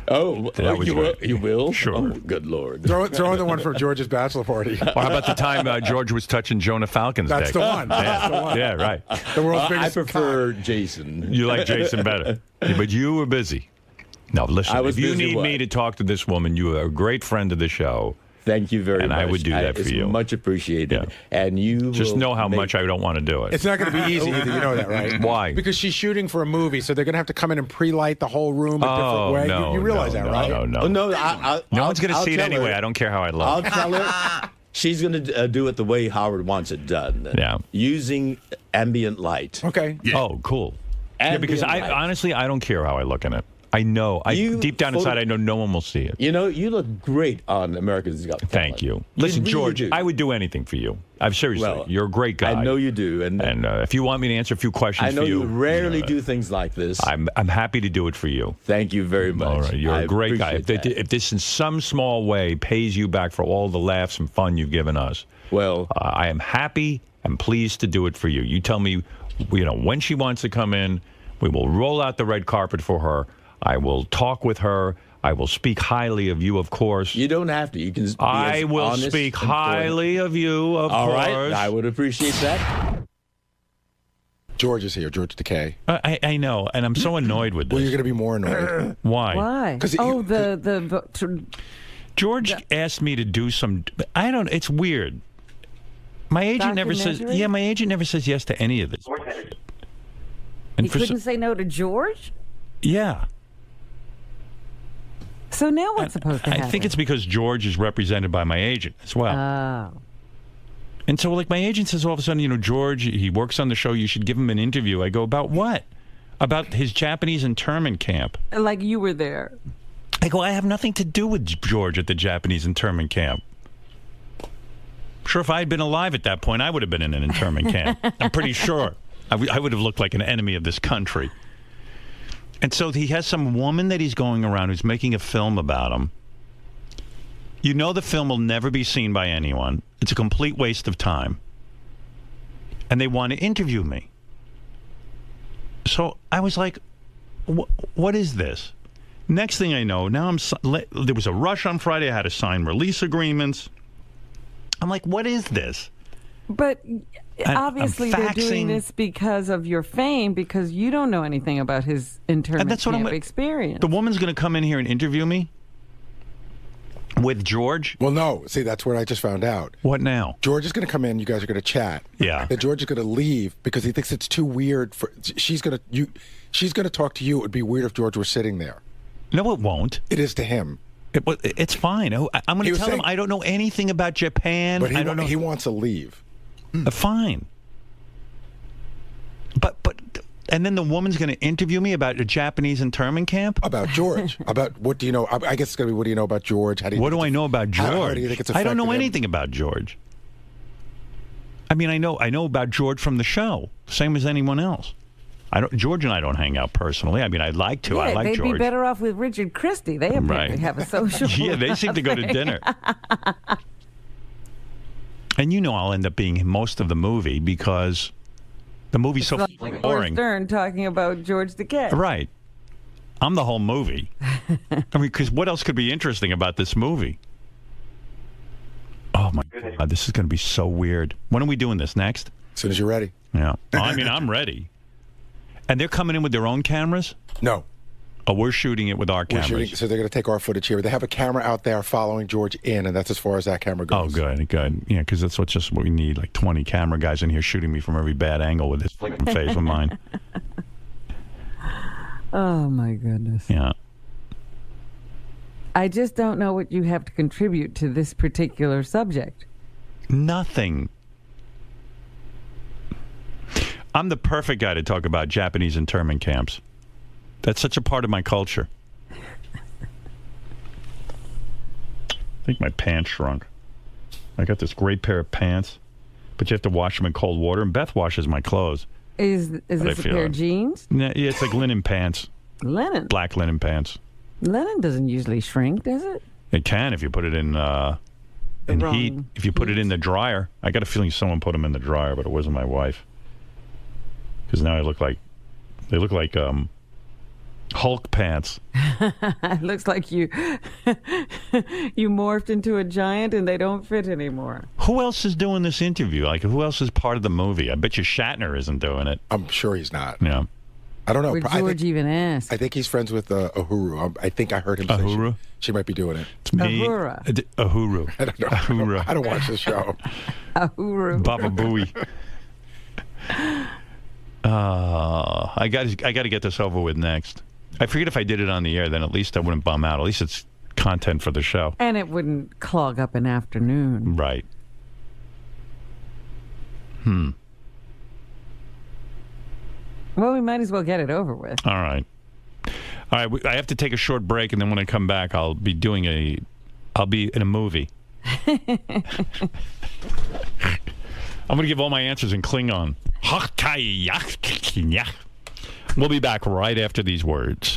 Oh, you will? Sure. Oh, good Lord. Throw in the one from George's bachelor party. Or how about the time George was touching Jonah Falcon's That's dick? the one. That's the one. Yeah, right. The world's biggest I prefer Jason. You like Jason better. Yeah, but you were busy. No, listen, if you need me to talk to this woman, you are a great friend of the show. Thank you very much. And I would do that for you. It's much appreciated. Yeah. And you just know how much I don't want to do it. It's not going to be easy either. You know that, right? Why? Because she's shooting for a movie, so they're going to have to come in and pre-light the whole room a different way. No, you realize that, right? No. No, no one's going to see it anyway. I don't care how I look. I'll tell her. She's going to do it the way Howard wants it done. Yeah. Using ambient light. Okay. Yeah. Oh, cool. Because honestly, I don't care how I look in it. I know. Deep down inside, I know no one will see it. You know, you look great on America's Got Talent. Thank you. Listen, really George, do. I would do anything for you. I'm seriously. You're a great guy. I know you do. And if you want me to answer a few questions for you. I know you rarely do things like this. I'm happy to do it for you. Thank you very much. All right. You're a great guy. If this in some small way pays you back for all the laughs and fun you've given us, well, I am happy and pleased to do it for you. You tell me, when she wants to come in, we will roll out the red carpet for her. I will talk with her. I will speak highly of you, of course. You don't have to. You can. I will speak highly of you, of course. All right. I would appreciate that. George is here. George Takei. I know, and I'm so annoyed with this. Well, you're going to be more annoyed. Why? Why? George asked me to do some. I don't. It's weird. My agent never says. Yeah, my agent never says yes to any of this. And he couldn't say no to George? Yeah. So now what's supposed to happen? I think it's because George is represented by my agent as well. Oh. And so, my agent says all of a sudden, George, he works on the show. You should give him an interview. I go, about what? About his Japanese internment camp. Like you were there. I go, I have nothing to do with George at the Japanese internment camp. Sure, if I had been alive at that point, I would have been in an internment camp. I'm pretty sure. I would have looked like an enemy of this country. And so he has some woman that he's going around who's making a film about him. The film will never be seen by anyone. It's a complete waste of time. And they want to interview me. So I was like, what is this? Next thing I know, there was a rush on Friday. I had to sign release agreements. I'm like, what is this? But obviously they're doing this because of your fame, because you don't know anything about his internment camp experience. The woman's going to come in here and interview me with George? Well, no. See, that's what I just found out. What now? George is going to come in. You guys are going to chat. Yeah. Then George is going to leave because he thinks it's too weird. She's going to talk to you. It would be weird if George were sitting there. No, it won't. It is to him. It's fine. I'm going to tell him I don't know anything about Japan. But I don't know. He wants to leave. Fine. But and then the woman's going to interview me about a Japanese internment camp? About George. About what do you know? I guess it's going to be what do you know about George? What do I know about George? How do you think it's affected I don't know him? anything about George. I mean, I know about George from the show, same as anyone else. George and I don't hang out personally. I mean, I'd like to. Yeah, I like they'd George. be better off with Richard Christie. They apparently have a social. Yeah, they seem to go to dinner. And you know I'll end up being most of the movie because the movie's so like boring. Stern talking about George Takei. Right. I'm the whole movie. I mean, because what else could be interesting about this movie? Oh, my God. This is going to be so weird. When are we doing this? Next? As soon as you're ready. Yeah. I mean, I'm ready. And they're coming in with their own cameras? No. Oh, we're shooting it with our cameras. So they're going to take our footage here. They have a camera out there following George in, and that's as far as that camera goes. Oh, good. Yeah, because that's just what we need. Like 20 camera guys in here shooting me from every bad angle with this flipping face of mine. Oh, my goodness. Yeah. I just don't know what you have to contribute to this particular subject. Nothing. I'm the perfect guy to talk about Japanese internment camps. That's such a part of my culture. I think my pants shrunk. I got this great pair of pants, but you have to wash them in cold water, and Beth washes my clothes. Is this a pair of jeans? Yeah, it's like linen pants. Linen? Black linen pants. Linen doesn't usually shrink, does it? It can if you put it in heat. If you put it in the dryer. I got a feeling someone put them in the dryer, but it wasn't my wife. Because now they look like Hulk pants. It looks like you morphed into a giant and they don't fit anymore. Who else is doing this interview? Like, who else is part of the movie? I bet you Shatner isn't doing it. I'm sure he's not. Yeah. I don't know. Would George even ask? I think he's friends with Uhuru. I think I heard him say Uhuru? she might be doing it. It's me. Uhura. Uhuru. I don't know. Uhura. I don't watch the show. Uhuru. Baba Booey. I got to get this over with next. I figured if I did it on the air, then at least I wouldn't bum out. At least it's content for the show. And it wouldn't clog up an afternoon. Right. Well, we might as well get it over with. All right. I have to take a short break, and then when I come back, I'll be in a movie. I'm going to give all my answers in Klingon. We'll be back right after these words.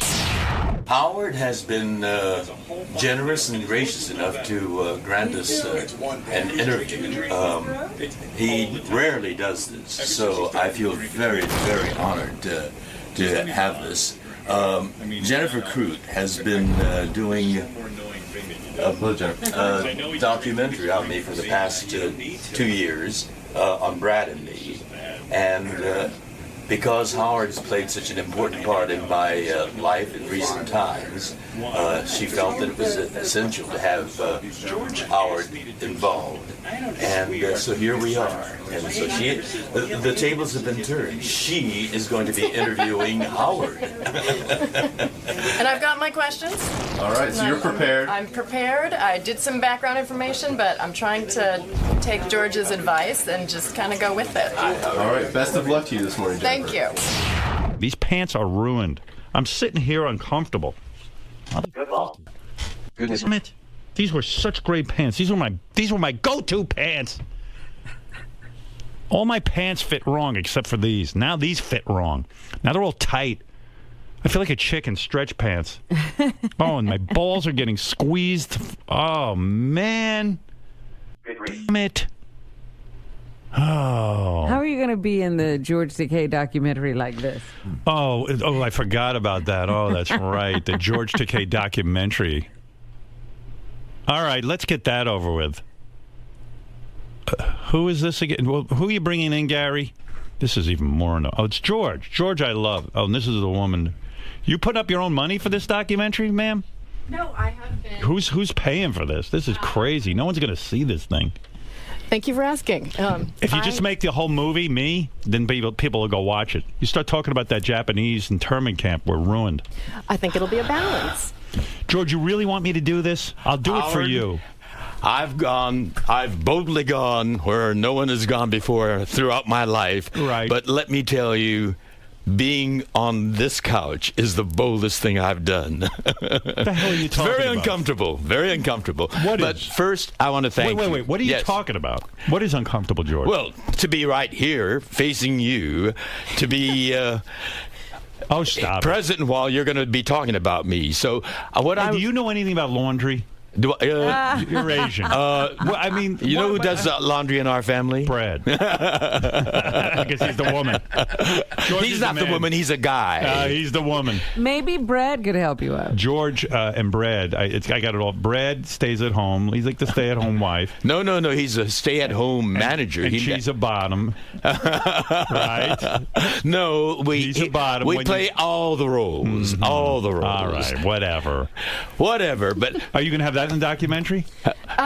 Howard has been generous and gracious enough to grant us an interview. He rarely does this, so I feel very, very honored to have this. Jennifer Crute has been doing a documentary on me for the past 2 years on Brad and me, and because Howard has played such an important part in my life in recent times, she felt that it was essential to have Howard involved. And so here we are. And so the tables have been turned. She is going to be interviewing Howard. And I've got my questions. All right, so you're prepared. I'm prepared. I did some background information, but I'm trying to take George's advice and just kind of go with it. All right, best of luck to you this morning, Jennifer. Thank you. These pants are ruined. I'm sitting here uncomfortable. Goodness. Damn it. These were such great pants. These were my go-to pants. All my pants fit wrong except for these. Now these fit wrong. Now they're all tight. I feel like a chick in stretch pants. Oh, and my balls are getting squeezed. Oh, man. Damn it. Oh. How are you going to be in the George Takei documentary like this? Oh, I forgot about that. Oh, that's right. The George Takei documentary. All right, let's get that over with. Who is this again? Well, who are you bringing in, Gary? This is even more. Oh, it's George. George, I love. Oh, and this is the woman. You put up your own money for this documentary, ma'am? No, I have been. Who's paying for this? This is crazy. No one's going to see this thing. Thank you for asking. If you just make the whole movie me, then people will go watch it. You start talking about that Japanese internment camp, we're ruined. I think it'll be a balance. George, you really want me to do this? I'll do it for you. I've boldly gone where no one has gone before throughout my life. Right. But let me tell you, being on this couch is the boldest thing I've done. What the hell are you talking very about? Uncomfortable. Very uncomfortable. But first, I want to thank you. Wait. What are you talking about? What is uncomfortable, George? Well, to be right here, facing you, to be... oh, stop present while you're going to be talking about me. So, do you know anything about laundry? You're Asian. Well, I mean, you know who does laundry in our family? Brad. I guess he's the woman. George He's not the woman. He's a guy. He's the woman. Maybe Brad could help you out. George and Brad. I got it all. Brad stays at home. He's like the stay-at-home wife. No. He's a stay-at-home manager. And she's a bottom. Right? No, he's a bottom. We play all the roles. Mm-hmm. All the roles. All right. Whatever. But are you going to have that in the documentary?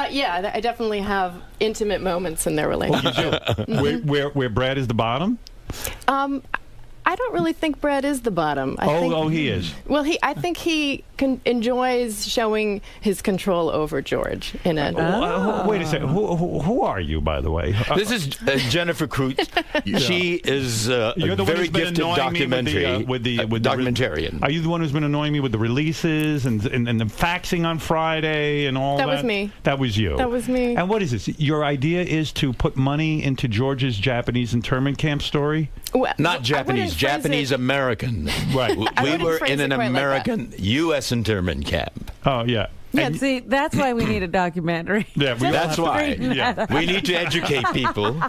Yeah, I definitely have intimate moments in their relationship. Where Brad is the bottom? I don't really think Brad is the bottom. I think, he is. Well, I think he enjoys showing his control over George in a. Wait a second. Who are you, by the way? This is Jennifer Crute. Yeah. She is a You're the very one who's been gifted documentarian. Are you the one who's been annoying me with the releases and the faxing on Friday and all that? That was me. That was you. That was me. And what is this? Your idea is to put money into George's Japanese internment camp story? Well, not Japanese, Japanese American. Right. We were in an American U.S. internment camp. Oh, yeah. Yeah, see, that's why we need a documentary. Yeah, that's why. Yeah. We need to educate people.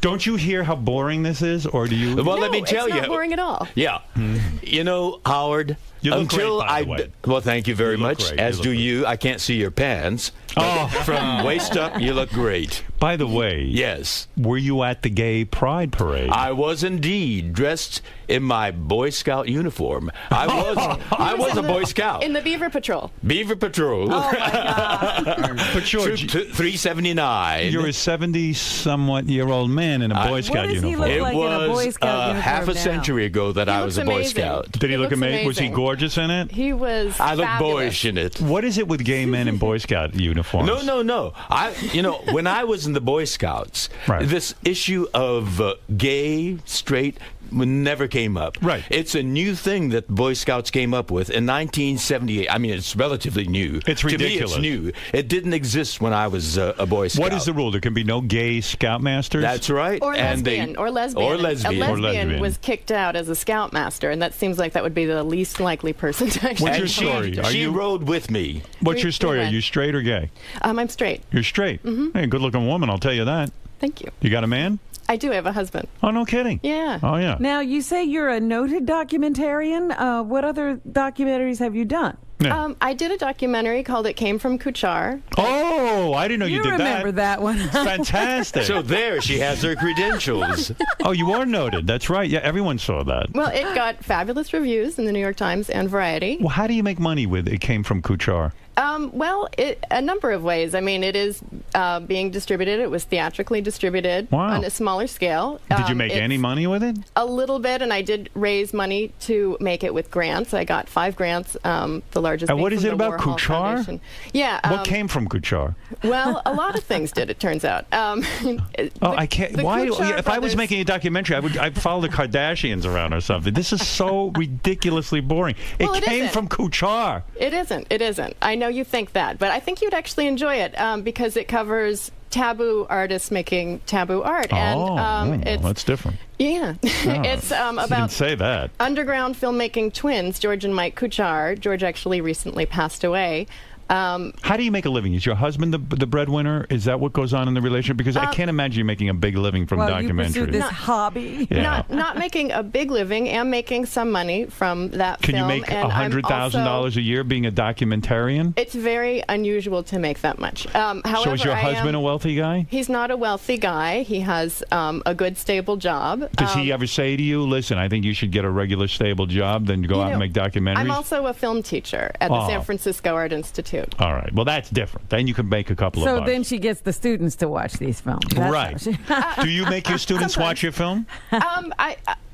Don't you hear how boring this is, or do you? Well, let me tell it's you. not boring at all. Yeah. You know, Howard. You look great, by the way. Well, thank you very much. Great. As do you. I can't see your pants. From waist up, you look great. By the way, yes. Were you at the gay pride parade? I was indeed dressed in my Boy Scout uniform. I was a Boy Scout In the Beaver Patrol. Beaver Patrol. Oh my God. But George, 379. You're a 70-somewhat-year-old man in a Boy Scout uniform. What does he look like in a Boy Scout uniform half a now? century ago that I was a Boy amazing. Scout. Did he look amazing? Was he gorgeous in it? He was. I look fabulous. boyish in it. What is it with gay men in Boy Scout uniforms? No. When I was in the Boy Scouts, this issue of gay, straight never came up. Right. It's a new thing that Boy Scouts came up with in 1978. I mean, it's relatively new. It's ridiculous. To me, it's new. It didn't exist when I was a Boy Scout. What is the rule? There can be no gay Scoutmasters? That's right. Or lesbian. Or lesbian. A lesbian was kicked out as a Scoutmaster, and that seems like that would be the least likely person to actually. What's your story? She rode with me. What's your story? Are you straight or gay? I'm straight. You're straight? Mm-hmm. Hey, good-looking woman, I'll tell you that. Thank you. You got a man? I do have a husband. Oh, no kidding. Yeah. Oh, yeah. Now, you say you're a noted documentarian. What other documentaries have you done? Yeah. I did a documentary called It Came From Kuchar. Oh, I didn't know you did that. You remember that one. Fantastic. So there, she has her credentials. Oh, you are noted. That's right. Yeah, everyone saw that. Well, it got fabulous reviews in the New York Times and Variety. Well, how do you make money with It Came From Kuchar? A number of ways. I mean, it is being distributed. It was theatrically distributed on a smaller scale. Did you make any money with it? A little bit, and I did raise money to make it with grants. I got 5 grants, the largest. And what is it about Warhol Kuchar? Foundation. Yeah. What came from Kuchar? Well, a lot of things did, it turns out. I can't. Why? If I was making a documentary, I'd follow the Kardashians around or something. This is so ridiculously boring. Well, it came from Kuchar. It isn't. I know you think that, but I think you'd actually enjoy it because it covers taboo artists making taboo art. That's different. Yeah. It's about you didn't say that. Underground filmmaking twins, George and Mike Kuchar. George actually recently passed away. How do you make a living? Is your husband the breadwinner? Is that what goes on in the relationship? Because I can't imagine you making a big living from documentaries. You pursue this hobby. Yeah. Not making a big living. Am making some money from that Can film. you make $100,000 a year being a documentarian? It's very unusual to make that much. However, so is your husband a wealthy guy? He's not a wealthy guy. He has a good, stable job. Does he ever say to you, listen, I think you should get a regular, stable job, then go out and make documentaries? I'm also a film teacher at the San Francisco Art Institute. All right. Well, that's different. Then you can make a couple of bucks. So then she gets the students to watch these films. That's right. Do you make your students watch your film?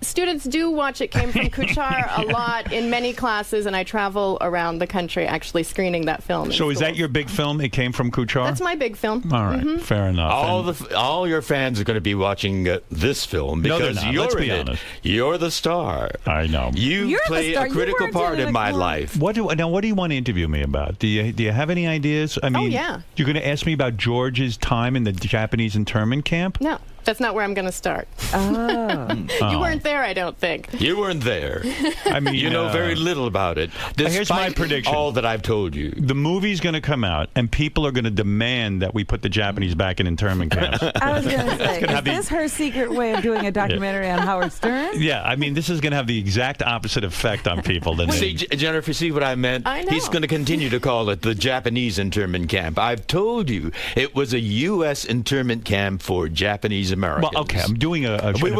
Students do watch It Came From Kuchar a lot in many classes, and I travel around the country actually screening that film. So is that your big film, It Came From Kuchar? That's my big film. All right, fair enough. All your fans are going to be watching this film because you're in it. You're the star. I know. You play a critical part in my life. What do you want to interview me about? Do you have any ideas? I mean, yeah. You're going to ask me about George's time in the Japanese internment camp? No. That's not where I'm going to start. Oh. You weren't there, I don't think. You weren't there. I mean, you know very little about it. Here's my prediction. All that I've told you. The movie's going to come out, and people are going to demand that we put the Japanese back in internment camps. I was going to say, is this her secret way of doing a documentary on Howard Stern? Yeah, I mean, this is going to have the exact opposite effect on people than See, Jennifer, see what I meant? I know. He's going to continue to call it the Japanese internment camp. I've told you it was a U.S. internment camp for Japanese Americans. Well, okay, I'm doing We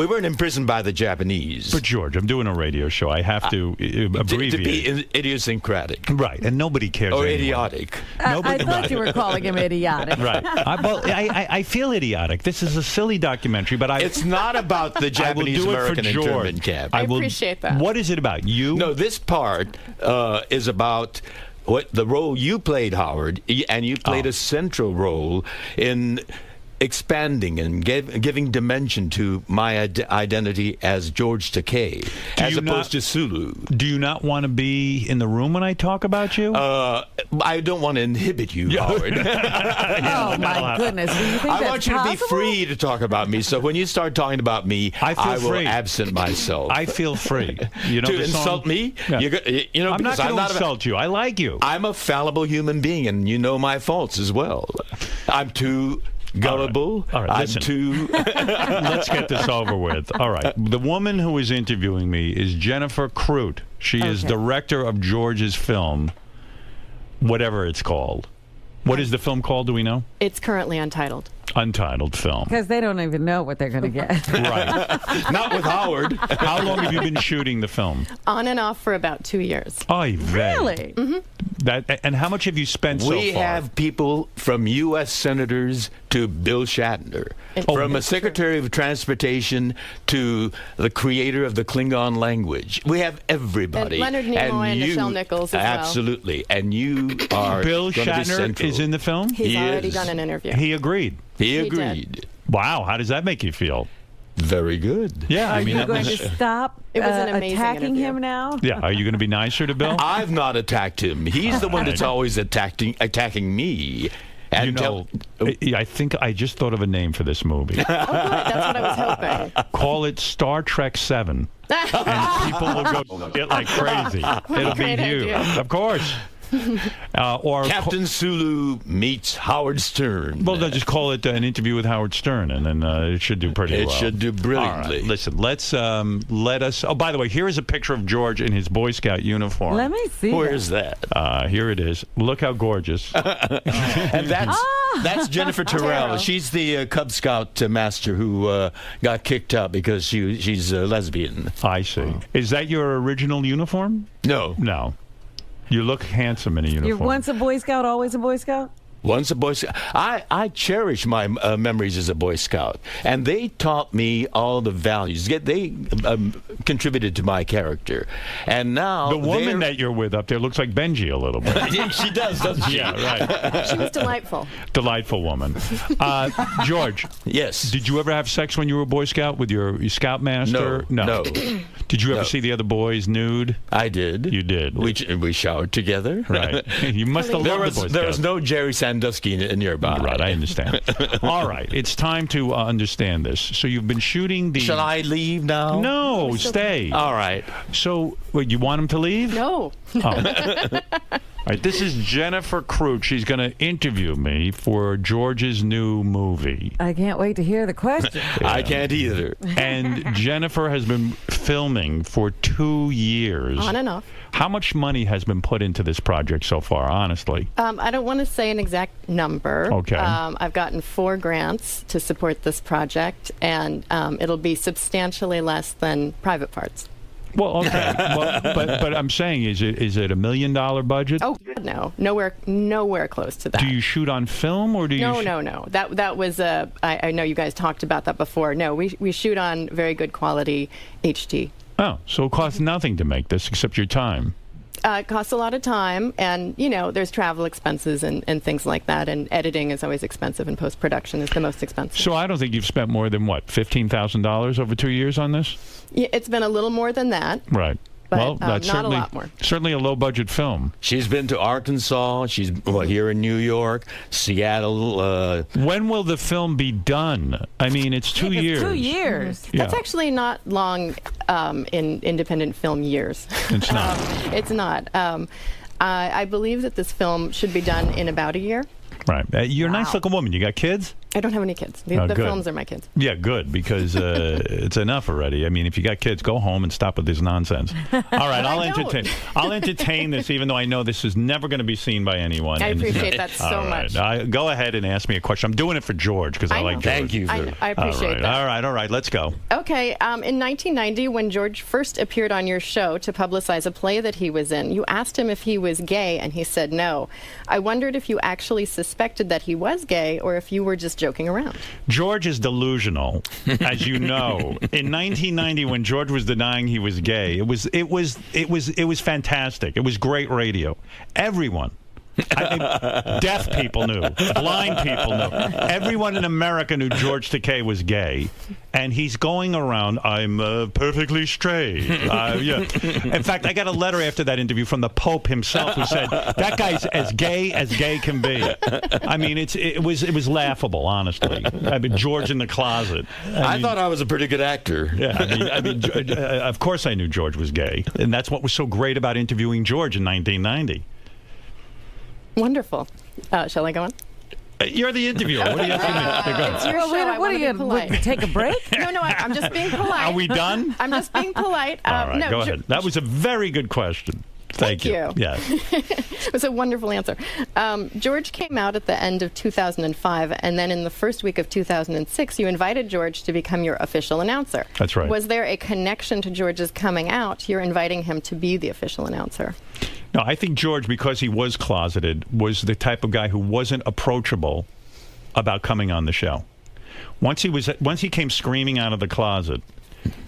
weren't imprisoned by the Japanese. But George, I'm doing a radio show. I have to abbreviate. To be idiosyncratic. Right, and nobody cares Or anymore. idiotic. I thought you were calling him idiotic. Right. I feel idiotic. This is a silly documentary, but it's not about the Japanese American internment camp. I appreciate that. What is it about? You? No, this part is about what the role you played, Howard, and you played a central role in expanding and giving dimension to my identity as George Takei, as opposed to Sulu. Do you not want to be in the room when I talk about you? I don't want to inhibit you, Howard. Oh, my goodness. Do you think I that's want you to be possible? free to talk about me, so when you start talking about me, I will free. absent myself. I feel free. You know to the song? insult me? Yeah. You know, I'm not because going to insult you. I like you. I'm a fallible human being, and you know my faults as well. I'm too gullible. All right. I'm Listen. too... Let's get this over with. All right. The woman who is interviewing me is Jennifer Crute. She is director of George's film, whatever it's called. What is the film called? Do we know? It's currently untitled. Untitled film. Because they don't even know what they're going to get. Right. Not with Howard. How long have you been shooting the film? On and off for about 2 years. Oy vey. Really? Mm-hmm. And how much have you spent so far? We have people from U.S. senators to Bill Shatner, from a Secretary of Transportation to the creator of the Klingon language. We have everybody. And Leonard Nimoy and Nichelle Nichols as well. Absolutely. And you are Bill gonna be Shatner central. is in the film? He's already done an interview. He agreed. He He agreed. did. Wow. How does that make you feel? Very good. Yeah. Are I mean, you going to stop It was an amazing attacking interview. him now? Yeah. Are you going to be nicer to Bill? I've not attacked him. He's the one that's always attacking me. And You know, I think I just thought of a name for this movie. Oh, good. That's what I was hoping. Call it Star Trek 7. And people will go get like crazy. It'll be Great you. idea. Of course. Or Captain Sulu meets Howard Stern. Well, they'll just call it an interview with Howard Stern, and then it should do pretty well. It should do brilliantly. All right, listen, let us. Oh, by the way, here is a picture of George in his Boy Scout uniform. Let me see. Where's that? Here it is. Look how gorgeous. And that's Jennifer Terrell. She's the Cub Scout master who got kicked out because she's a lesbian. I see. Is that your original uniform? No. No. You look handsome in a uniform. You're once a Boy Scout, always a Boy Scout? Once a Boy Scout. I cherish my memories as a Boy Scout, and they taught me all the values. They contributed to my character. And now the woman that you're with up there looks like Benji a little bit. Yeah, she does, doesn't she? Yeah, right. She was delightful. Delightful woman. George. Yes. Did you ever have sex when you were a Boy Scout with your scoutmaster? No. Did you ever see the other boys nude? I did. You did. We showered together. Right. You must have loved the Boy Scouts. There was no Jerry Sandusky nearby. Right, I understand. All right, it's time to understand this. So you've been shooting the... Shall I leave now? No, stay. All right. So, wait, you want him to leave? No. Oh. All right, this is Jennifer Crute. She's going to interview me for George's new movie. I can't wait to hear the question. Yeah. I can't either. And Jennifer has been filming for 2 years. On and off. How much money has been put into this project so far, honestly? I don't want to say an exact number. Okay. I've gotten 4 grants to support this project, and it'll be substantially less than private parts. Well, okay. But I'm saying, is it $1 million budget? Oh, no. Nowhere close to that. Do you shoot on film, or do you... No. That was I know you guys talked about that before. No, we shoot on very good quality HD. Oh, so it costs nothing to make this except your time. It costs a lot of time, and, there's travel expenses and things like that, and editing is always expensive, and post-production is the most expensive. So I don't think you've spent more than, what, $15,000 over 2 years on this? Yeah, it's been a little more than that. Right. but well, that's not a lot more. Certainly a low-budget film. She's been to Arkansas. She's here in New York, Seattle. When will the film be done? I mean, it's 2 years. 2 years. Yeah. That's actually not long in independent film years. It's not. It's not. I believe that this film should be done in about a year. Right. You're a nice-looking woman. You got kids? I don't have any kids. The Good. films are my kids. Yeah, good, because it's enough already. I mean, if you got kids, go home and stop with this nonsense. All right, I'll entertain this, even though I know this is never going to be seen by anyone. I appreciate that so much. Go ahead and ask me a question. I'm doing it for George, because I like George. Thank you. I appreciate that. All right, let's go. Okay, in 1990, when George first appeared on your show to publicize a play that he was in, you asked him if he was gay, and he said no. I wondered if you actually suspected that he was gay, or if you were just joking around. George is delusional, as you know. In 1990, when George was denying he was gay, it was fantastic. It was great radio. Everyone. Deaf people knew. Blind people knew. Everyone in America knew George Takei was gay, and he's going around, I'm perfectly straight. Yeah. In fact, I got a letter after that interview from the Pope himself who said, that guy's as gay can be. I mean, it was laughable, honestly. I mean, George in the closet. I thought I was a pretty good actor. Yeah, I mean, of course I knew George was gay, and that's what was so great about interviewing George in 1990. Wonderful. Shall I go on? You're the interviewer. What are you asking me? It's your show. What are you going to take a break? No, I'm just being polite. Are we done? I'm just being polite. All right, go ahead. That was a very good question. Thank you. Yeah. It was a wonderful answer. George came out at the end of 2005, and then in the first week of 2006, you invited George to become your official announcer. That's right. Was there a connection to George's coming out? You're inviting him to be the official announcer. No, I think George, because he was closeted, was the type of guy who wasn't approachable about coming on the show. Once he came screaming out of the closet,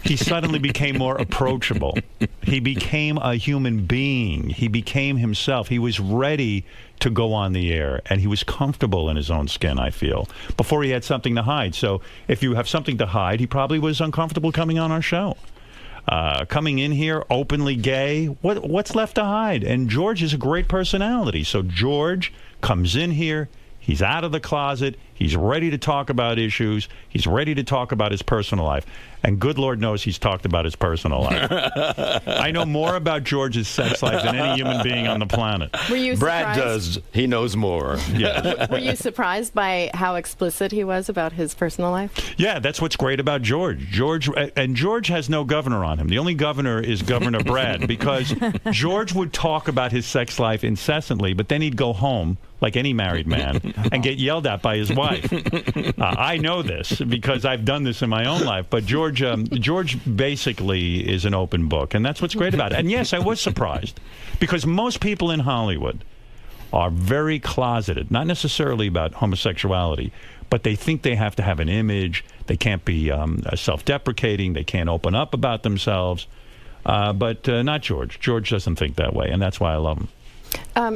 he suddenly became more approachable. He became a human being. He became himself. He was ready to go on the air, and he was comfortable in his own skin, I feel, before he had something to hide. So if you have something to hide, he probably was uncomfortable coming on our show. Coming in here openly gay, what's left to hide? And George is a great personality. So George comes in here, he's out of the closet, he's ready to talk about issues, he's ready to talk about his personal life. And good Lord knows he's talked about his personal life. I know more about George's sex life than any human being on the planet. Were you Brad surprised? does. He knows more. Yeah. Were you surprised by how explicit he was about his personal life? Yeah, that's what's great about George. George has no governor on him. The only governor is Governor Brad, because George would talk about his sex life incessantly, but then he'd go home, like any married man, and get yelled at by his wife. I know this because I've done this in my own life, but George basically is an open book, and that's what's great about it. And yes, I was surprised, because most people in Hollywood are very closeted, not necessarily about homosexuality, but they think they have to have an image. They can't be self-deprecating. They can't open up about themselves. But not George. George doesn't think that way, and that's why I love him.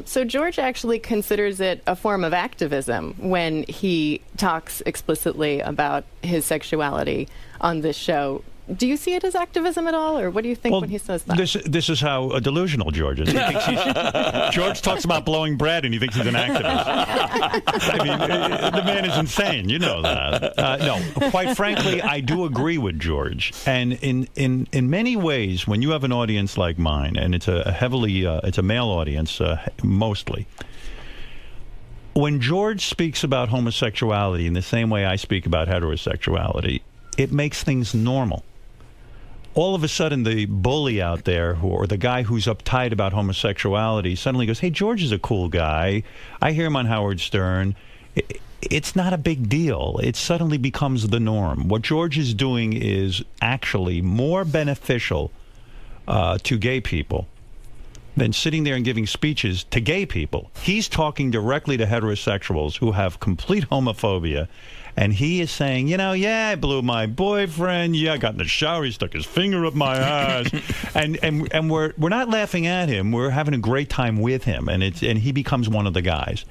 So George actually considers it a form of activism when he talks explicitly about his sexuality on this show. Do you see it as activism at all, or what do you think when he says that? This is how delusional George is. He thinks George talks about blowing Brad, and he thinks he's an activist. I mean, the man is insane. You know that. No, quite frankly, I do agree with George. And in many ways, when you have an audience like mine, and it's it's a male audience mostly. When George speaks about homosexuality in the same way I speak about heterosexuality, it makes things normal. All of a sudden, the bully out there, or the guy who's uptight about homosexuality, suddenly goes, hey, George is a cool guy. I hear him on Howard Stern. It's not a big deal. It suddenly becomes the norm. What George is doing is actually more beneficial to gay people than sitting there and giving speeches to gay people. He's talking directly to heterosexuals who have complete homophobia. And he is saying, yeah, I blew my boyfriend. Yeah, I got in the shower. He stuck his finger up my ass. and we're not laughing at him. We're having a great time with him. And he becomes one of the guys.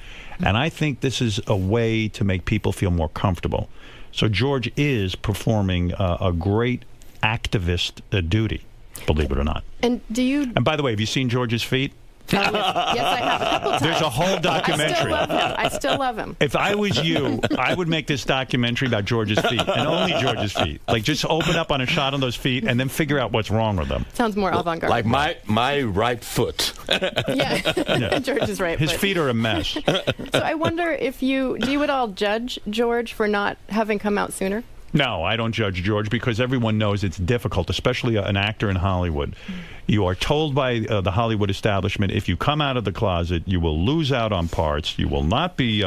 And I think this is a way to make people feel more comfortable. So George is performing a great activist duty. believe it or not. And do you? And by the way, have you seen George's feet? Yes, I have a couple times. There's a whole documentary. I still love him. If I was you, I would make this documentary about George's feet, and only George's feet. Like, just open up on a shot on those feet, and then figure out what's wrong with them. Sounds more avant-garde. Like my right foot. Yeah. George's right His foot. feet are a mess. So I wonder if you at all judge George for not having come out sooner? No, I don't judge George because everyone knows it's difficult, especially an actor in Hollywood. You are told by the Hollywood establishment, if you come out of the closet, you will lose out on parts. You will not be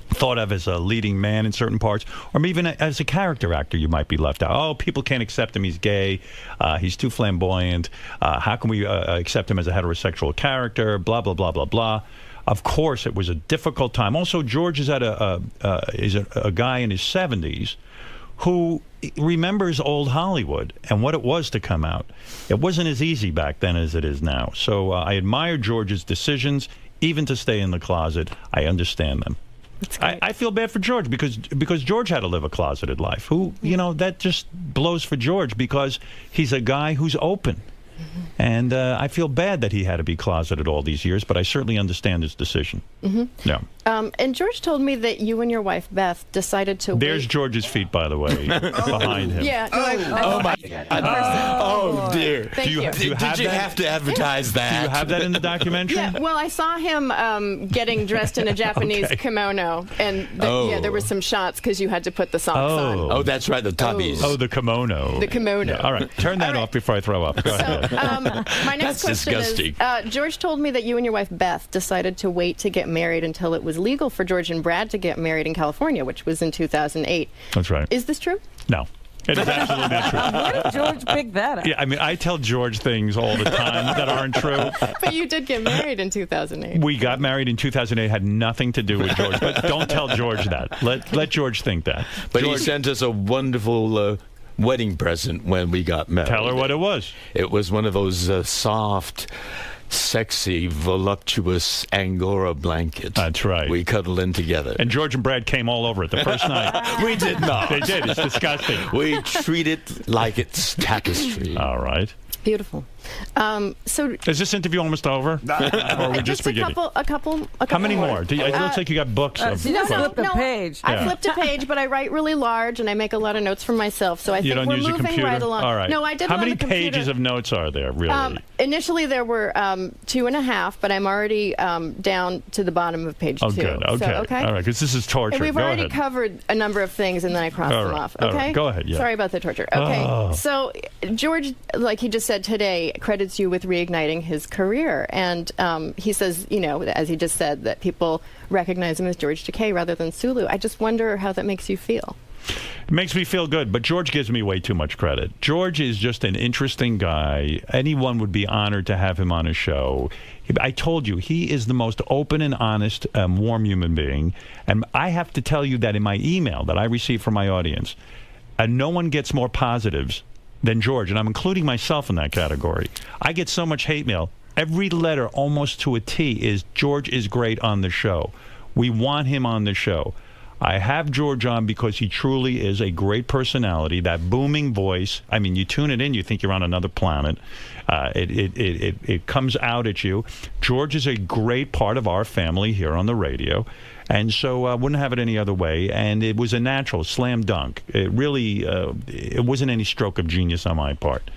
thought of as a leading man in certain parts, or even as a character actor, you might be left out. Oh, people can't accept him. He's gay. He's too flamboyant. How can we accept him as a heterosexual character? Blah, blah, blah, blah, blah. Of course, it was a difficult time. Also, George is a guy in his 70s who remembers old Hollywood and what it was to come out. It wasn't as easy back then as it is now. So I admire George's decisions, even to stay in the closet. I understand them. I feel bad for George because George had to live a closeted life. That just blows for George because he's a guy who's open. Mm-hmm. And I feel bad that he had to be closeted all these years, but I certainly understand his decision. Mm-hmm. Yeah. And George told me that you and your wife, Beth, decided to There's George's feet, by the way, behind him. Yeah. Oh, my God. Oh, dear. Thank you. Did you have to advertise that? Do you have that in the documentary? Yeah, well, I saw him getting dressed in a Japanese kimono, and there were some shots because you had to put the socks on. Oh, that's right, the tabis. Oh, the kimono. The kimono. Yeah, all right, turn that off before I throw up. Go ahead. My next question disgusting. is, George told me that you and your wife, Beth, decided to wait to get married until it was legal for George and Brad to get married in California, which was in 2008. That's right. Is this true? No. It is absolutely not true. Where did George pick that up? Yeah, I mean, I tell George things all the time that aren't true. But you did get married in 2008. We got married in 2008. Had nothing to do with George. But don't tell George that. Let George think that. But George, he sent us a wonderful wedding present when we got married. Tell her what it was. It was one of those soft, sexy, voluptuous Angora blankets. That's right. We cuddled in together. And George and Brad came all over it the first night. We did not. They did. It's disgusting. We treat it like it's tapestry. All right. Beautiful. So is this interview almost over? Or are we just beginning? A couple. How many more? It looks like you got books. She just flipped a page. I flipped a page, but I write really large and I make a lot of notes for myself. So I think don't we're use a moving computer? right along. All right. No, I did. How many pages of notes are there, really? Initially, there were 2.5, but I'm already down to the bottom of page 2. Oh, good. Okay. So, okay. All right, because this is torture. And we've Go already ahead. covered a number of things, and then I crossed them off. Okay. All right. Go ahead. Yeah. Sorry about the torture. Okay. So George, like he just said today, credits you with reigniting his career, and he says, as he just said, that people recognize him as George Takei rather than Sulu. I just wonder how that makes you feel. It makes me feel good, but George gives me way too much credit. George is just an interesting guy. Anyone would be honored to have him on a show. I told you, he is the most open and honest, warm human being. And I have to tell you that in my email that I receive from my audience, no one gets more positives than George, and I'm including myself in that category. I get so much hate mail. Every letter, almost to a T, is George is great on the show. We want him on the show. I have George on because he truly is a great personality. That booming voice, I mean, you tune it in, you think you're on another planet. It comes out at you. George is a great part of our family here on the radio. And so I wouldn't have it any other way. And it was a natural slam dunk. It really, it wasn't any stroke of genius on my part.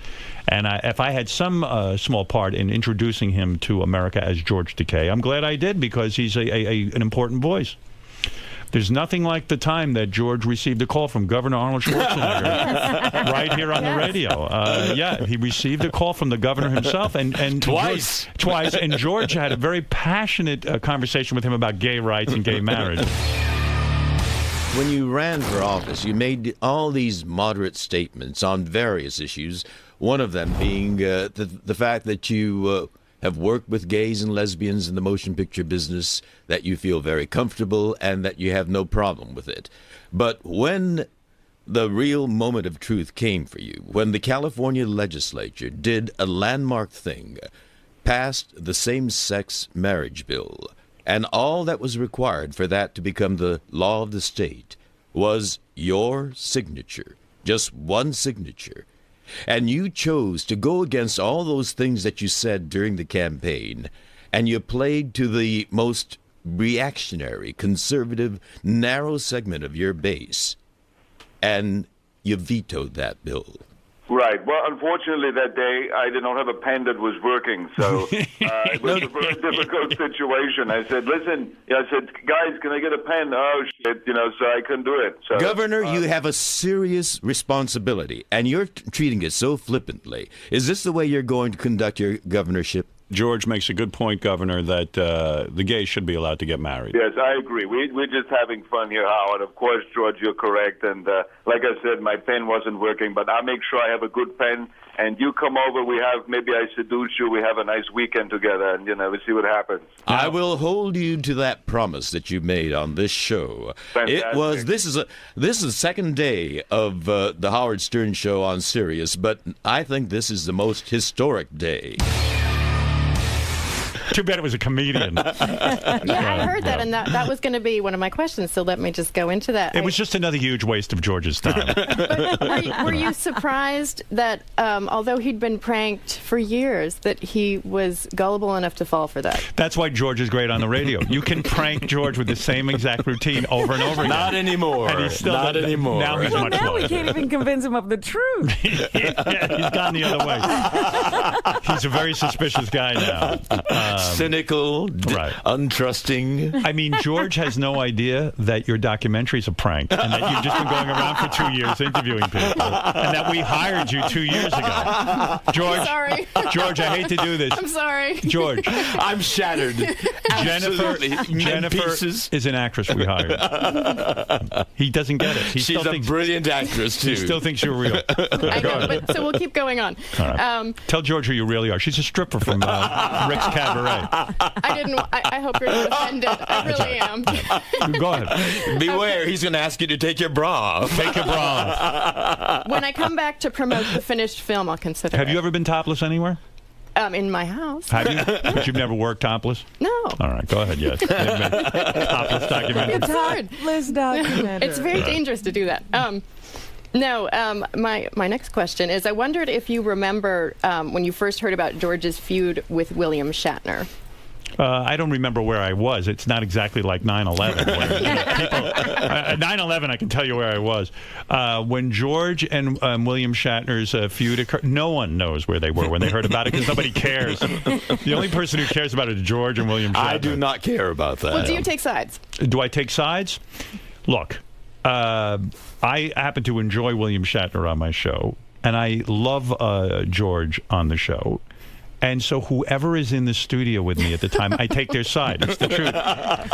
And if I had some small part in introducing him to America as George Takei, I'm glad I did because he's an important voice. There's nothing like the time that George received a call from Governor Arnold Schwarzenegger right here on the radio. He received a call from the governor himself, and twice. And George had a very passionate conversation with him about gay rights and gay marriage. When you ran for office, you made all these moderate statements on various issues, one of them being the fact that you have worked with gays and lesbians in the motion picture business, that you feel very comfortable and that you have no problem with it. But when the real moment of truth came for you, when the California legislature did a landmark thing, passed the same-sex marriage bill, and all that was required for that to become the law of the state was your signature, just one signature. and you chose to go against all those things that you said during the campaign, and you played to the most reactionary, conservative, narrow segment of your base, and you vetoed that bill. Right. Well, unfortunately, that day I did not have a pen that was working, so it was a very difficult situation. I said, "Listen," I said, "Guys, can I get a pen?" Oh shit, so I couldn't do it. So, Governor, you have a serious responsibility, and you're treating it so flippantly. Is this the way you're going to conduct your governorship? George makes a good point, Governor, that the gays should be allowed to get married. Yes, I agree. We're just having fun here, Howard. Of course, George, you're correct. And like I said, my pen wasn't working, but I'll make sure I have a good pen. And you come over, maybe I seduce you, we have a nice weekend together, and, we see what happens. I will hold you to that promise that you made on this show. Fantastic. This is the second day of the Howard Stern Show on Sirius, but I think this is the most historic day. Too bad it was a comedian. Yeah, I heard that, and that was going to be one of my questions, so let me just go into that. It was just another huge waste of George's time. Were you surprised that, although he'd been pranked for years, that he was gullible enough to fall for that? That's why George is great on the radio. You can prank George with the same exact routine over and over again. Not anymore. And he's still Not anymore. Now he's much now lower. we can't even convince him of the truth. Yeah, he's gone the other way. He's a very suspicious guy now. Cynical, untrusting. I mean, George has no idea that your documentary's a prank and that you've just been going around for 2 years interviewing people and that we hired you 2 years ago. George, Sorry. George, I hate to do this. I'm sorry. George. I'm shattered. Jennifer is an actress we hired. He doesn't get it. She's a brilliant actress, too. He still thinks you're real. I know, but so we'll keep going on. All right. Tell George who you really are. She's a stripper from Rick's Cabaret. I hope you're not offended. I really am. Go ahead. Beware, he's going to ask you to take your bra off. Take your bra off. When I come back to promote the finished film, I'll consider Have you ever been topless anywhere? In my house. Have you? But you've never worked topless? No. All right, go ahead, yes. Topless documentary. It's hard. Topless documentary. It's very dangerous to do that. My next question is, I wondered if you remember when you first heard about George's feud with William Shatner. I don't remember where I was. It's not exactly like 9/11. 9/11, I can tell you where I was. When George and William Shatner's feud occurred, no one knows where they were when they heard about it because nobody cares. The only person who cares about it is George and William Shatner. I do not care about that. Well, do you take sides? Do I take sides? Look, I happen to enjoy William Shatner on my show, and I love George on the show. And so whoever is in the studio with me at the time, I take their side. It's the truth.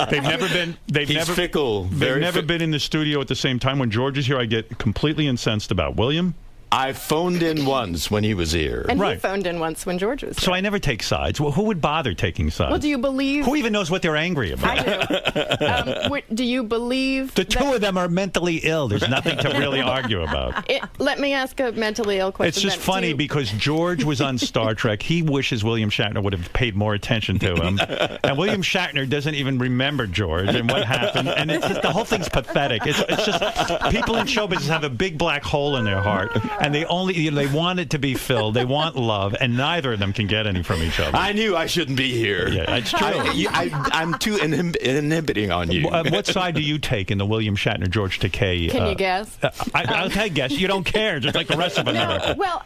They've never been. He's fickle. They've never been in the studio at the same time. When George is here, I get completely incensed about William. I phoned in once when he was here. And he phoned in once when George was here. So I never take sides. Well, who would bother taking sides? Well, do you believe... Who even knows what they're angry about? I do. Do you believe... The two of them are mentally ill. There's nothing to really argue about. Let me ask a mentally ill question. It's just funny because George was on Star Trek. He wishes William Shatner would have paid more attention to him. And William Shatner doesn't even remember George and what happened. And it's just, the whole thing's pathetic. It's just people in show business have a big black hole in their heart. And they only... they want it to be filled. They want love, and neither of them can get any from each other. I knew I shouldn't be here. Yeah, it's true. I'm too inhibiting on you. What side do you take in the William Shatner, George Takei? Can you guess? I'll take guess. You don't care, just like the rest of America. No, well,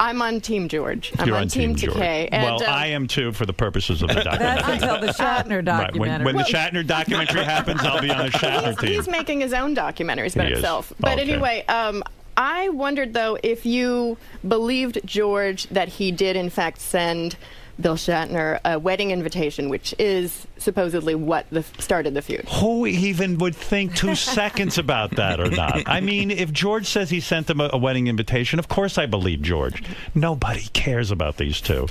I'm on Team George. I'm You're on Team Takei. Well, I am too for the purposes of the documentary. That's until the Shatner documentary. Right. When the Shatner documentary happens, I'll be on the Shatner team. He's making his own documentaries about himself. But okay. Anyway, I wondered, though, if you believed George that he did, in fact, send Bill Shatner a wedding invitation, which is supposedly what started the feud. Who even would think 2 seconds about that or not? I mean, if George says he sent him a wedding invitation, of course I believe George. Nobody cares about these two.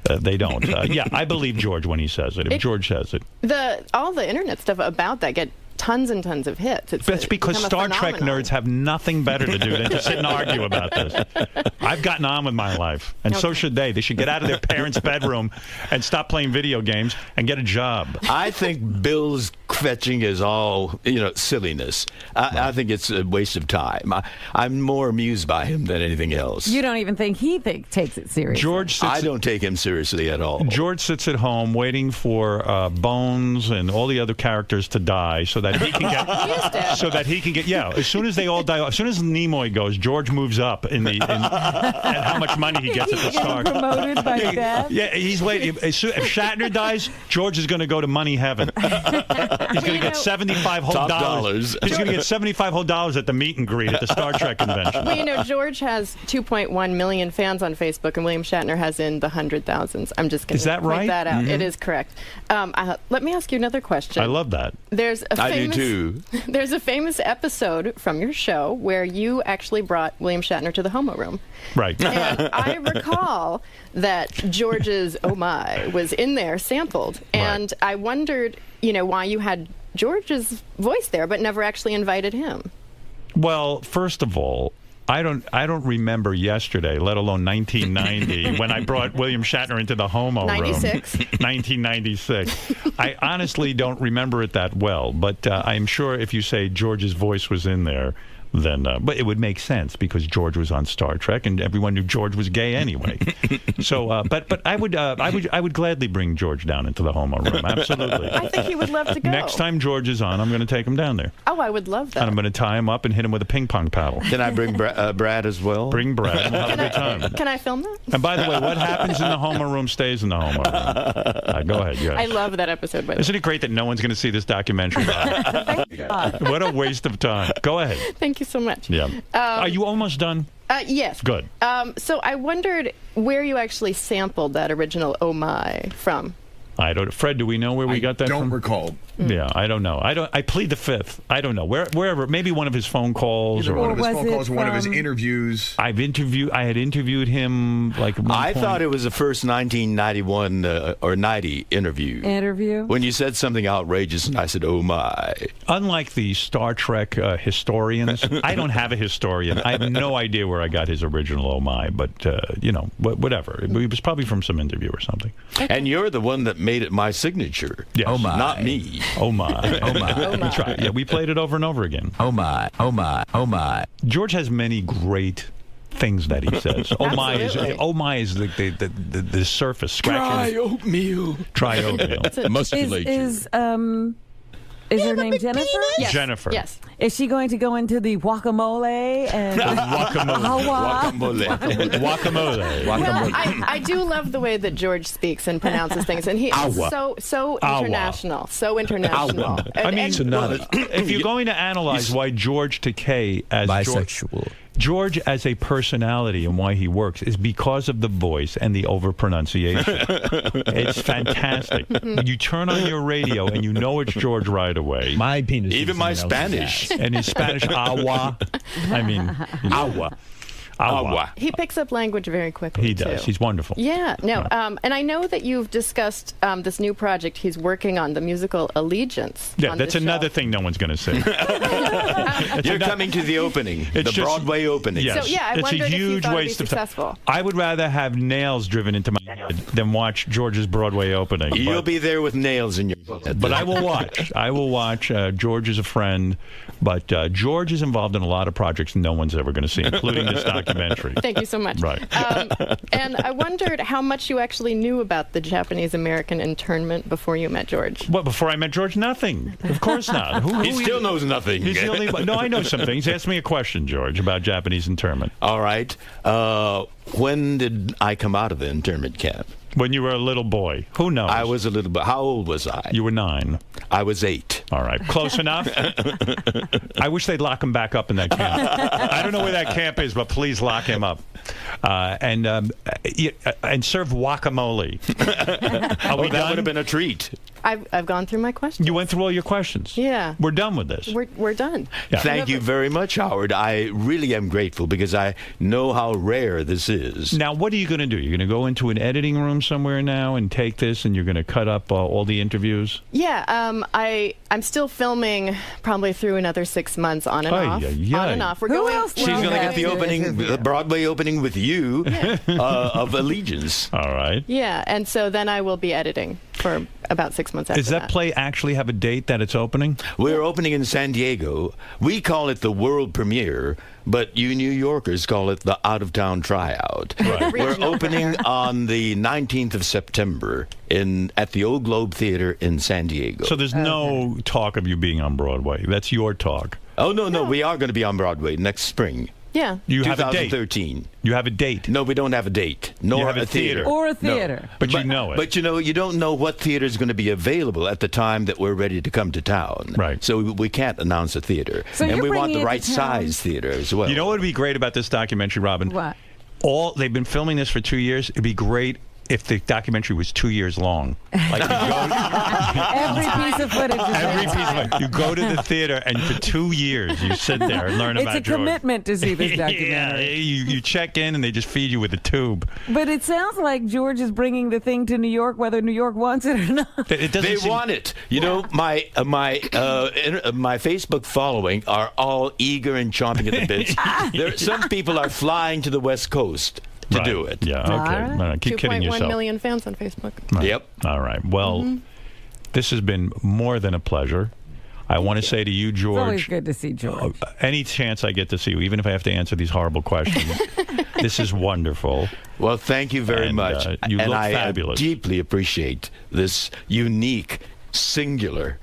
They don't. Yeah, I believe George when he says it, if George says it. All the internet stuff about that get tons and tons of hits. That's because Star Trek nerds have nothing better to do than to sit and argue about this. I've gotten on with my life, and so should they. They should get out of their parents' bedroom and stop playing video games and get a job. I think Bill's fetching is all, silliness. I think it's a waste of time. I'm more amused by him than anything else. You don't even think he takes it seriously. I don't take him seriously at all. George sits at home waiting for Bones and all the other characters to die so that he can get. Yeah, as soon as they all die, as soon as Nimoy goes, George moves up in and how much money he gets at the start. Promoted by death. Yeah, he's waiting. If Shatner dies, George is going to go to money heaven. He's going to get $75 whole dollars. He's going to get $75 whole dollars at the meet and greet at the Star Trek convention. Well, George has 2.1 million fans on Facebook, and William Shatner has in the 100,000s. I'm just going to point that out. Mm-hmm. It is correct. Let me ask you another question. I love that. I do too. There's a famous episode from your show where you actually brought William Shatner to the homo room. Right. And I recall that George's "Oh My" was in there sampled, and I wondered, why you had George's voice there but never actually invited him. Well, first of all, I don't remember yesterday, let alone 1990, when I brought William Shatner into the homo room. 1996. I honestly don't remember it that well, but I'm sure if you say George's voice was in there, then but it would make sense because George was on Star Trek and everyone knew George was gay anyway. So, but I would gladly bring George down into the homo room. Absolutely. I think he would love to go. Next time George is on, I'm going to take him down there. Oh, I would love that. And I'm going to tie him up and hit him with a ping pong paddle. Can I bring Brad as well? Bring Brad. And we'll have a good time. Can I film that? And by the way, what happens in the homo room stays in the homo room. Go ahead. Yes. I love that episode. By the way. Isn't it great that no one's going to see this documentary? What a waste of time. Go ahead. Thank you so much. Yeah. Are you almost done? Yes. Good. So I wondered where you actually sampled that original "Oh My" from. I don't. Fred, do we know where we got that from? I don't recall. Yeah, I don't know. I plead the fifth. I don't know. Wherever. Maybe one of his phone calls Either one of his phone calls or one of his interviews. I had interviewed him like. I thought it was the first 1991 or 90 interview. When you said something outrageous, and I said, "Oh my!" Unlike the Star Trek historians, I don't have a historian. I have no idea where I got his original "Oh my," but whatever. It was probably from some interview or something. And you're the one that made it my signature. Yes. Oh my, not me. Oh my, oh my. That's right. Yeah, we played it over and over again. Oh my, oh my, oh my. George has many great things that he says. Oh my is the surface scratching. Try oatmeal. Try oatmeal. Musculature. Is her name Jennifer? Yes. Jennifer. Yes. Is she going to go into the guacamole and guacamole? Well, I do love the way that George speaks and pronounces things, and he is so international, so international. I mean, if you're going to analyze why George Takei as bisexual. George as a personality and why he works is because of the voice and the overpronunciation. It's fantastic. You turn on your radio and you know it's George right away. My penis. Even my Spanish. And his Spanish, agua. I mean, agua. Agua. He picks up language very quickly. He does. Too. He's wonderful. Yeah. No. And I know that you've discussed this new project he's working on, the musical Allegiance. Yeah, that's another thing no one's going to say. You're coming to the opening, the Broadway opening. Yes. So yeah, I it's wondered a huge if you thought waste it'd be of successful. time. I would rather have nails driven into my head than watch George's Broadway opening. You'll be there with nails in your head. But I will watch. I will watch. George is a friend, but George is involved in a lot of projects no one's ever going to see, including this documentary. Thank you so much. Right. And I wondered how much you actually knew about the Japanese-American internment before you met George. What, before I met George? Nothing. Of course not. He still knows nothing. He's the only. No, I know some things. Ask me a question, George, about Japanese internment. All right. When did I come out of the internment camp? When you were a little boy. Who knows? I was a little boy. How old was I? You were 9. I was 8. All right. Close enough? I wish they'd lock him back up in that camp. I don't know where that camp is, but please lock him up. And serve guacamole. That would have been a treat. I've gone through my questions. You went through all your questions. Yeah. We're done with this. We're done. Yeah. Thank you very much, Howard. I really am grateful because I know how rare this is. Now, what are you going to do? You're going to go into an editing room somewhere now and take this and you're going to cut up all the interviews? Yeah. I'm still filming probably through another 6 months on and off. On and off. We're going. She's going to get the opening, the Broadway opening with you of Allegiance. All right. Yeah. And so then I will be editing. for about 6 months after Does that play actually have a date that it's opening? We're opening in San Diego. We call it the world premiere, but you New Yorkers call it the out-of-town tryout. Right. We're opening on the 19th of September at the Old Globe Theater in San Diego. So there's no talk of you being on Broadway. That's your talk. Oh, no. We are going to be on Broadway next spring. Yeah. You have a date. 2013. You have a date. No, we don't have a date. Nor You have a theater. Or a theater. No. But you know it. But you don't know what theater is going to be available at the time that we're ready to come to town. Right. So we can't announce a theater. So and you're we want bringing the it right to town. size theater as well. You know what would be great about this documentary, Robin? What? They've been filming this for 2 years. It'd be great if the documentary was 2 years long. Like Every piece of footage is every piece of it. You go to the theater, and for 2 years you sit there and learn It's about a George. commitment to see this documentary. Yeah, you check in, and they just feed you with a tube. But it sounds like George is bringing the thing to New York, whether New York wants it or not. They want it. You know, my Facebook following are all eager and chomping at the bits. Some people are flying to the West Coast to do it. Yeah, okay. All right. Keep kidding 2.1 yourself. million fans on Facebook. Right. Yep. All right. Well, this has been more than a pleasure. I want to say to you, George. It's always good to see George. Any chance I get to see you, even if I have to answer these horrible questions, this is wonderful. Well, thank you very much. You and look I fabulous. deeply appreciate this unique, singular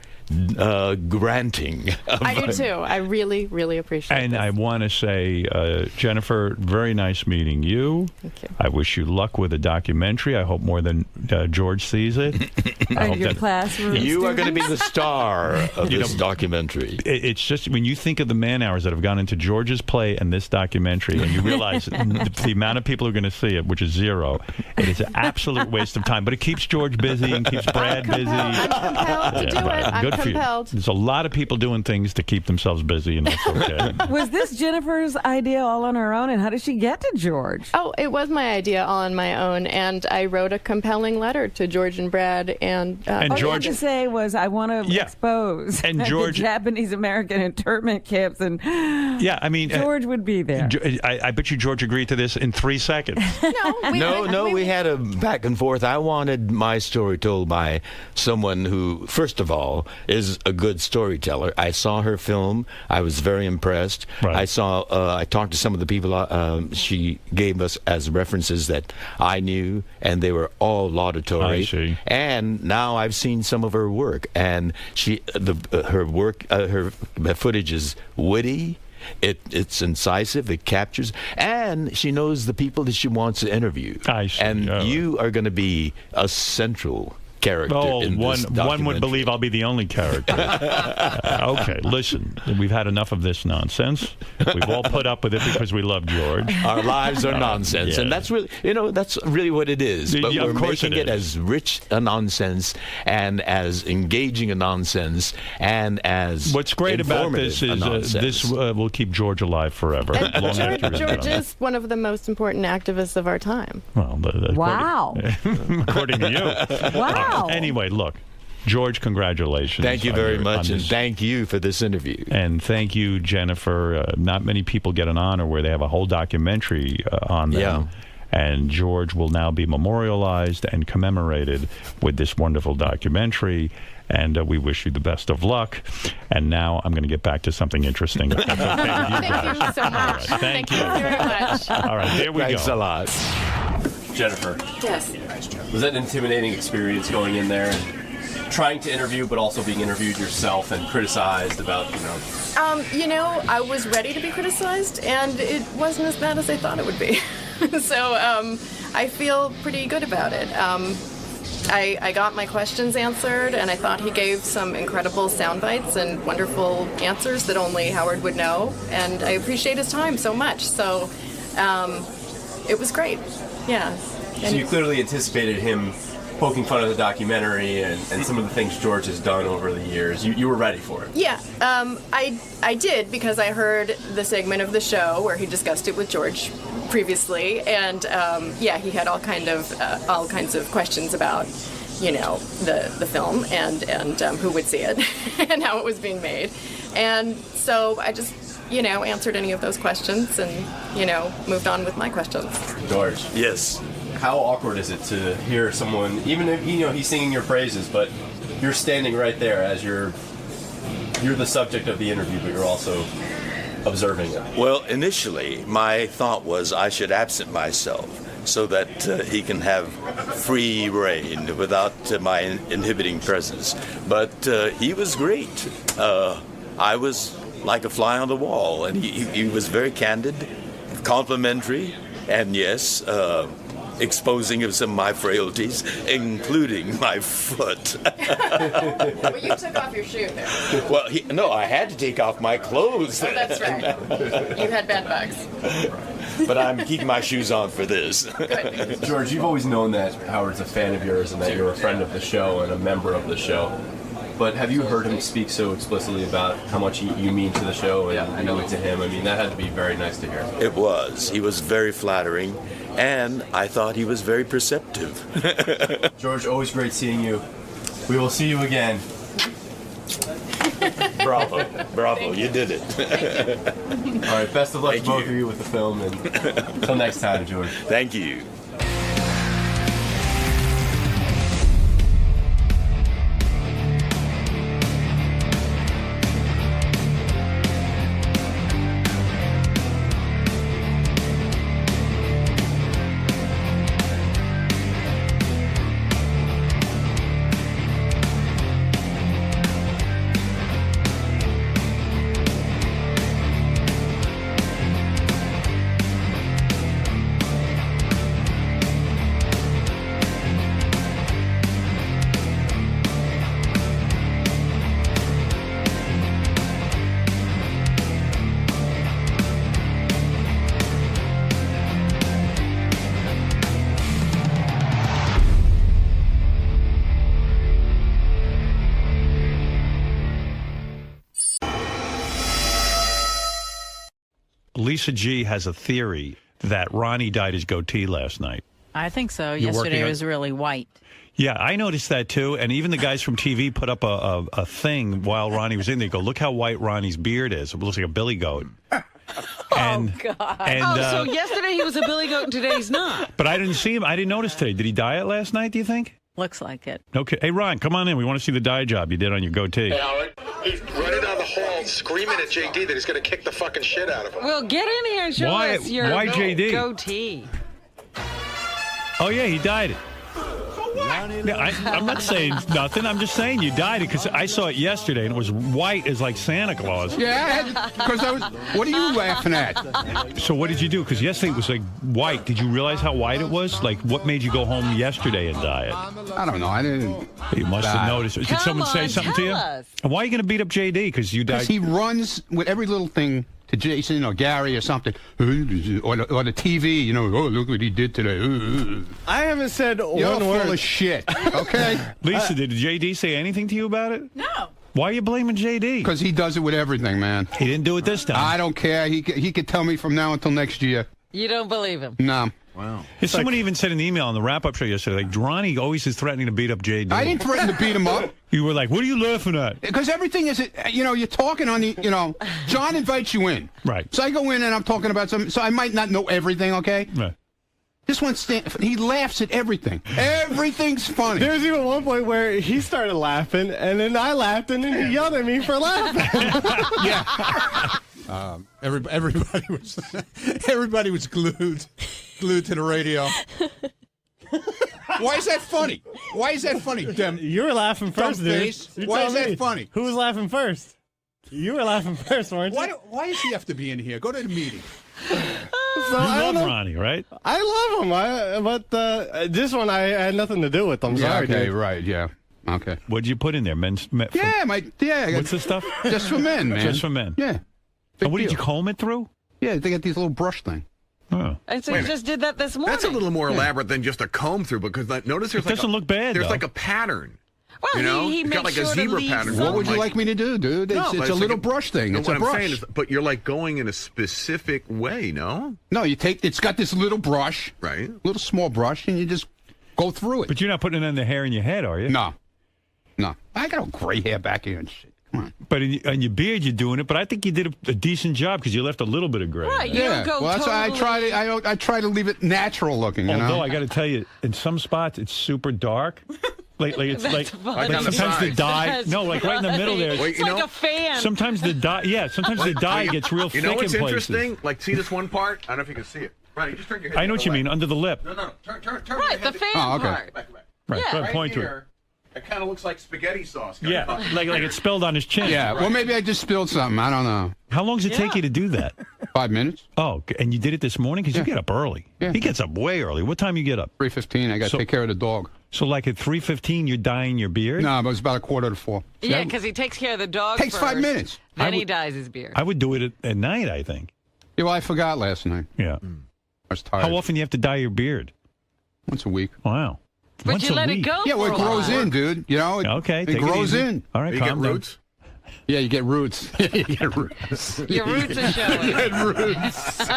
granting. I do too. I really, really appreciate it. And I want to say, Jennifer, very nice meeting you. Thank you. I wish you luck with the documentary. I hope more than George sees it. I hope your that- classroom. You are going to be the star of this documentary. It's just when you think of the man hours that have gone into George's play and this documentary, and you realize the amount of people who are going to see it, which is zero, it is an absolute waste of time. But it keeps George busy and keeps Brad busy. I'm compelled to do it. I'm Good for you. compelled. There's a lot of people doing things to keep themselves busy, and that's okay. Was this Jennifer's idea all on her own, and how did she get to George? Oh, it was my idea all on my own, and I wrote a compelling letter to George and Brad, and all George you had to say was, "I want to expose And the George- Japanese American internment camps," and Yeah, I mean, George would be there. I bet you George agreed to this in 3 seconds. We had a back and forth. I wanted my story told by someone who, first of all, is a good storyteller. I saw her film. I was very impressed. Right. I talked to some of the people she gave us as references that I knew, and they were all laudatory. I see. And now I've seen some of her work, and her footage is witty. It's incisive. It captures, and she knows the people that she wants to interview. I see. And you are going to be a central character in this documentary. One would believe I'll be the only character. Okay, listen, we've had enough of this nonsense. We've all put up with it because we love George. Our lives are nonsense, yeah. and that's really what it is. But Yeah, we're of course making it as rich a nonsense and as engaging a nonsense and as What's great about this is this will keep George alive forever. long after he's George done. is one of the most important activists of our time. Well, Wow. according to you. Wow. Anyway, look, George, congratulations. Thank you on very your- much, on and this. thank you for this interview. And thank you, Jennifer. Not many people get an honor where they have a whole documentary on them. Yeah. And George will now be memorialized and commemorated with this wonderful documentary. And we wish you the best of luck. And now I'm going to get back to something interesting. If that's okay with you guys. Thank you so much. All right, thank you very much. All right, there we Thanks go. a lot. Jennifer, Yes. was that an intimidating experience going in there and trying to interview, but also being interviewed yourself and criticized about, I was ready to be criticized, and it wasn't as bad as I thought it would be. So I feel pretty good about it. I got my questions answered, and I thought he gave some incredible sound bites and wonderful answers that only Howard would know, and I appreciate his time so much. So it was great. Yeah. So you clearly anticipated him poking fun at the documentary and some of the things George has done over the years. You were ready for it. Yeah, I did, because I heard the segment of the show where he discussed it with George previously, and he had all kinds of questions about, the film and who would see it and how it was being made, and so I just answered any of those questions and moved on with my questions. George. Yes. how awkward is it to hear someone, even if he's singing your praises, but you're standing right there as you're the subject of the interview, but you're also observing it? Well, initially, my thought was I should absent myself so that he can have free reign without my inhibiting presence. But he was great. I was like a fly on the wall, and he was very candid, complimentary, and yes, exposing of some of my frailties, including my foot. Well, you took off your shoe there. Well, no, I had to take off my clothes. Oh, that's right. You had bed bugs. But I'm keeping my shoes on for this. George, you've always known that Howard's a fan of yours and that you're a friend of the show and a member of the show. But have you heard him speak so explicitly about how much you mean to the show and you to him? I mean, that had to be very nice to hear. It was. He was very flattering, and I thought he was very perceptive. George, always great seeing you. We will see you again. Bravo, you did it. All right, best of luck to both of you with the film, and until next time, George. Thank you. Lisa G has a theory that Ronnie dyed his goatee last night. I think so. You're Yesterday working it was really white. Yeah, I noticed that too. And even the guys from TV put up a thing while Ronnie was in there. Go, look how white Ronnie's beard is. It looks like a billy goat. And, oh, God. And, so yesterday he was a billy goat and today he's not. But I didn't see him. I didn't notice today. Did he dye it last night, do you think? Looks like it. Okay. Hey, Ron, come on in. We want to see the dye job you did on your goatee. Hey, Howard. He's running down the hall screaming at JD that he's going to kick the fucking shit out of him. Well, get in here and show us your JD? goatee. Oh, yeah, he dyed it. Yeah, I'm not saying nothing. I'm just saying you dyed it because I saw it yesterday and it was white as like Santa Claus. Yeah, because I was. What are you laughing at? So what did you do? Because yesterday it was like white. Did you realize how white it was? Like what made you go home yesterday and dye it? I don't know. I didn't. You must have noticed. Did someone say something to you? And why are you going to beat up JD? Because you dyed. Because he runs with every little thing to Jason or Gary or something, or the TV, you know, oh, look what he did today. I haven't said You're one word. full of shit, okay? Lisa, did JD say anything to you about it? No. Why are you blaming JD? Because he does it with everything, man. He didn't do it this time. I don't care. He could tell me from now until next year. You don't believe him? No. Wow. Someone even sent an email on the wrap-up show yesterday, like, Ronnie always is threatening to beat up JD. I didn't threaten to beat him up. You were like, what are you laughing at? Because everything is, you know, you're talking on the, you know, John invites you in. Right. So I go in and I'm talking about something, so I might not know everything, okay? Right. This one, he laughs at everything. Everything's funny. There's even one point where he started laughing, and then I laughed, and then he yelled at me for laughing. Yeah. Everybody was glued to the radio. Why is that funny? Why is that funny? You were laughing first, dude. Why is that funny? Who was laughing first? You were laughing first, weren't you? Why does he have to be in here? Go to the meeting. So you love Ronnie, right? I love him, but this one I had nothing to do with. I'm sorry, okay, dude. right, yeah. Okay. What'd you put in there? What's the stuff? Just for men, man. Just for men. Yeah. And what did you comb it through? Yeah, they got these little brush thing. Oh. And so you just did that this morning. That's a little more elaborate than just a comb through because notice there's it doesn't look bad. There's though. like a pattern. Well, you know, he it's got makes like a sure zebra to pattern. What would you like me to do, dude? It's a little brush thing. No, It's what a brush. I'm saying is, but you're like going in a specific way, no? No, it's got this little brush, right? Little small brush, and you just go through it. But you're not putting it in the hair in your head, are you? No. I got all gray hair back here and shit. But on your beard, you're doing it. But I think you did a decent job because you left a little bit of gray. Right, you don't go well, that's why I try to leave it natural looking. Although I got to tell you, in some spots it's super dark. Like it's like sometimes the dye. No, like right in the middle there. It's like a fan. Sometimes the dye. Yeah, sometimes the dye gets real thick in places. You know what's interesting? Like, see this one part? I don't know if you can see it. Ronnie, just turn your head. I know what you mean. Under the lip. No. Turn. Right, the fan part. Back. Right, Yeah. go ahead, point to it. It kind of looks like spaghetti sauce. Yeah, like it spilled on his chin. Yeah, well, maybe I just spilled something. I don't know. How long does it take you to do that? 5 minutes. Oh, and you did it this morning? Because you get up early. Yeah. He gets up way early. What time you get up? 3:15. I got to take care of the dog. So like at 3:15, you're dyeing your beard? No, but it's about 3:45. Yeah, because he takes care of the dog Takes 5 minutes. Then he dyes his beard. I would do it at night, I think. Yeah, well, I forgot last night. Yeah. I was tired. How often do you have to dye your beard? Once a week. Wow. But Once you a let it week. go. Yeah, well, it for a grows while. in, dude. You know, Okay, it take grows easy. in. All right, You get calm down. roots? Yeah, you get roots. You get roots. Your roots are showing. You get roots.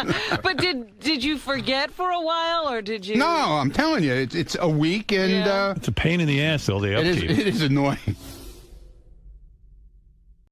But did you forget for a while, or did you? No, I'm telling you, it's a week, and it's a pain in the ass, though. The upkeep. it is annoying.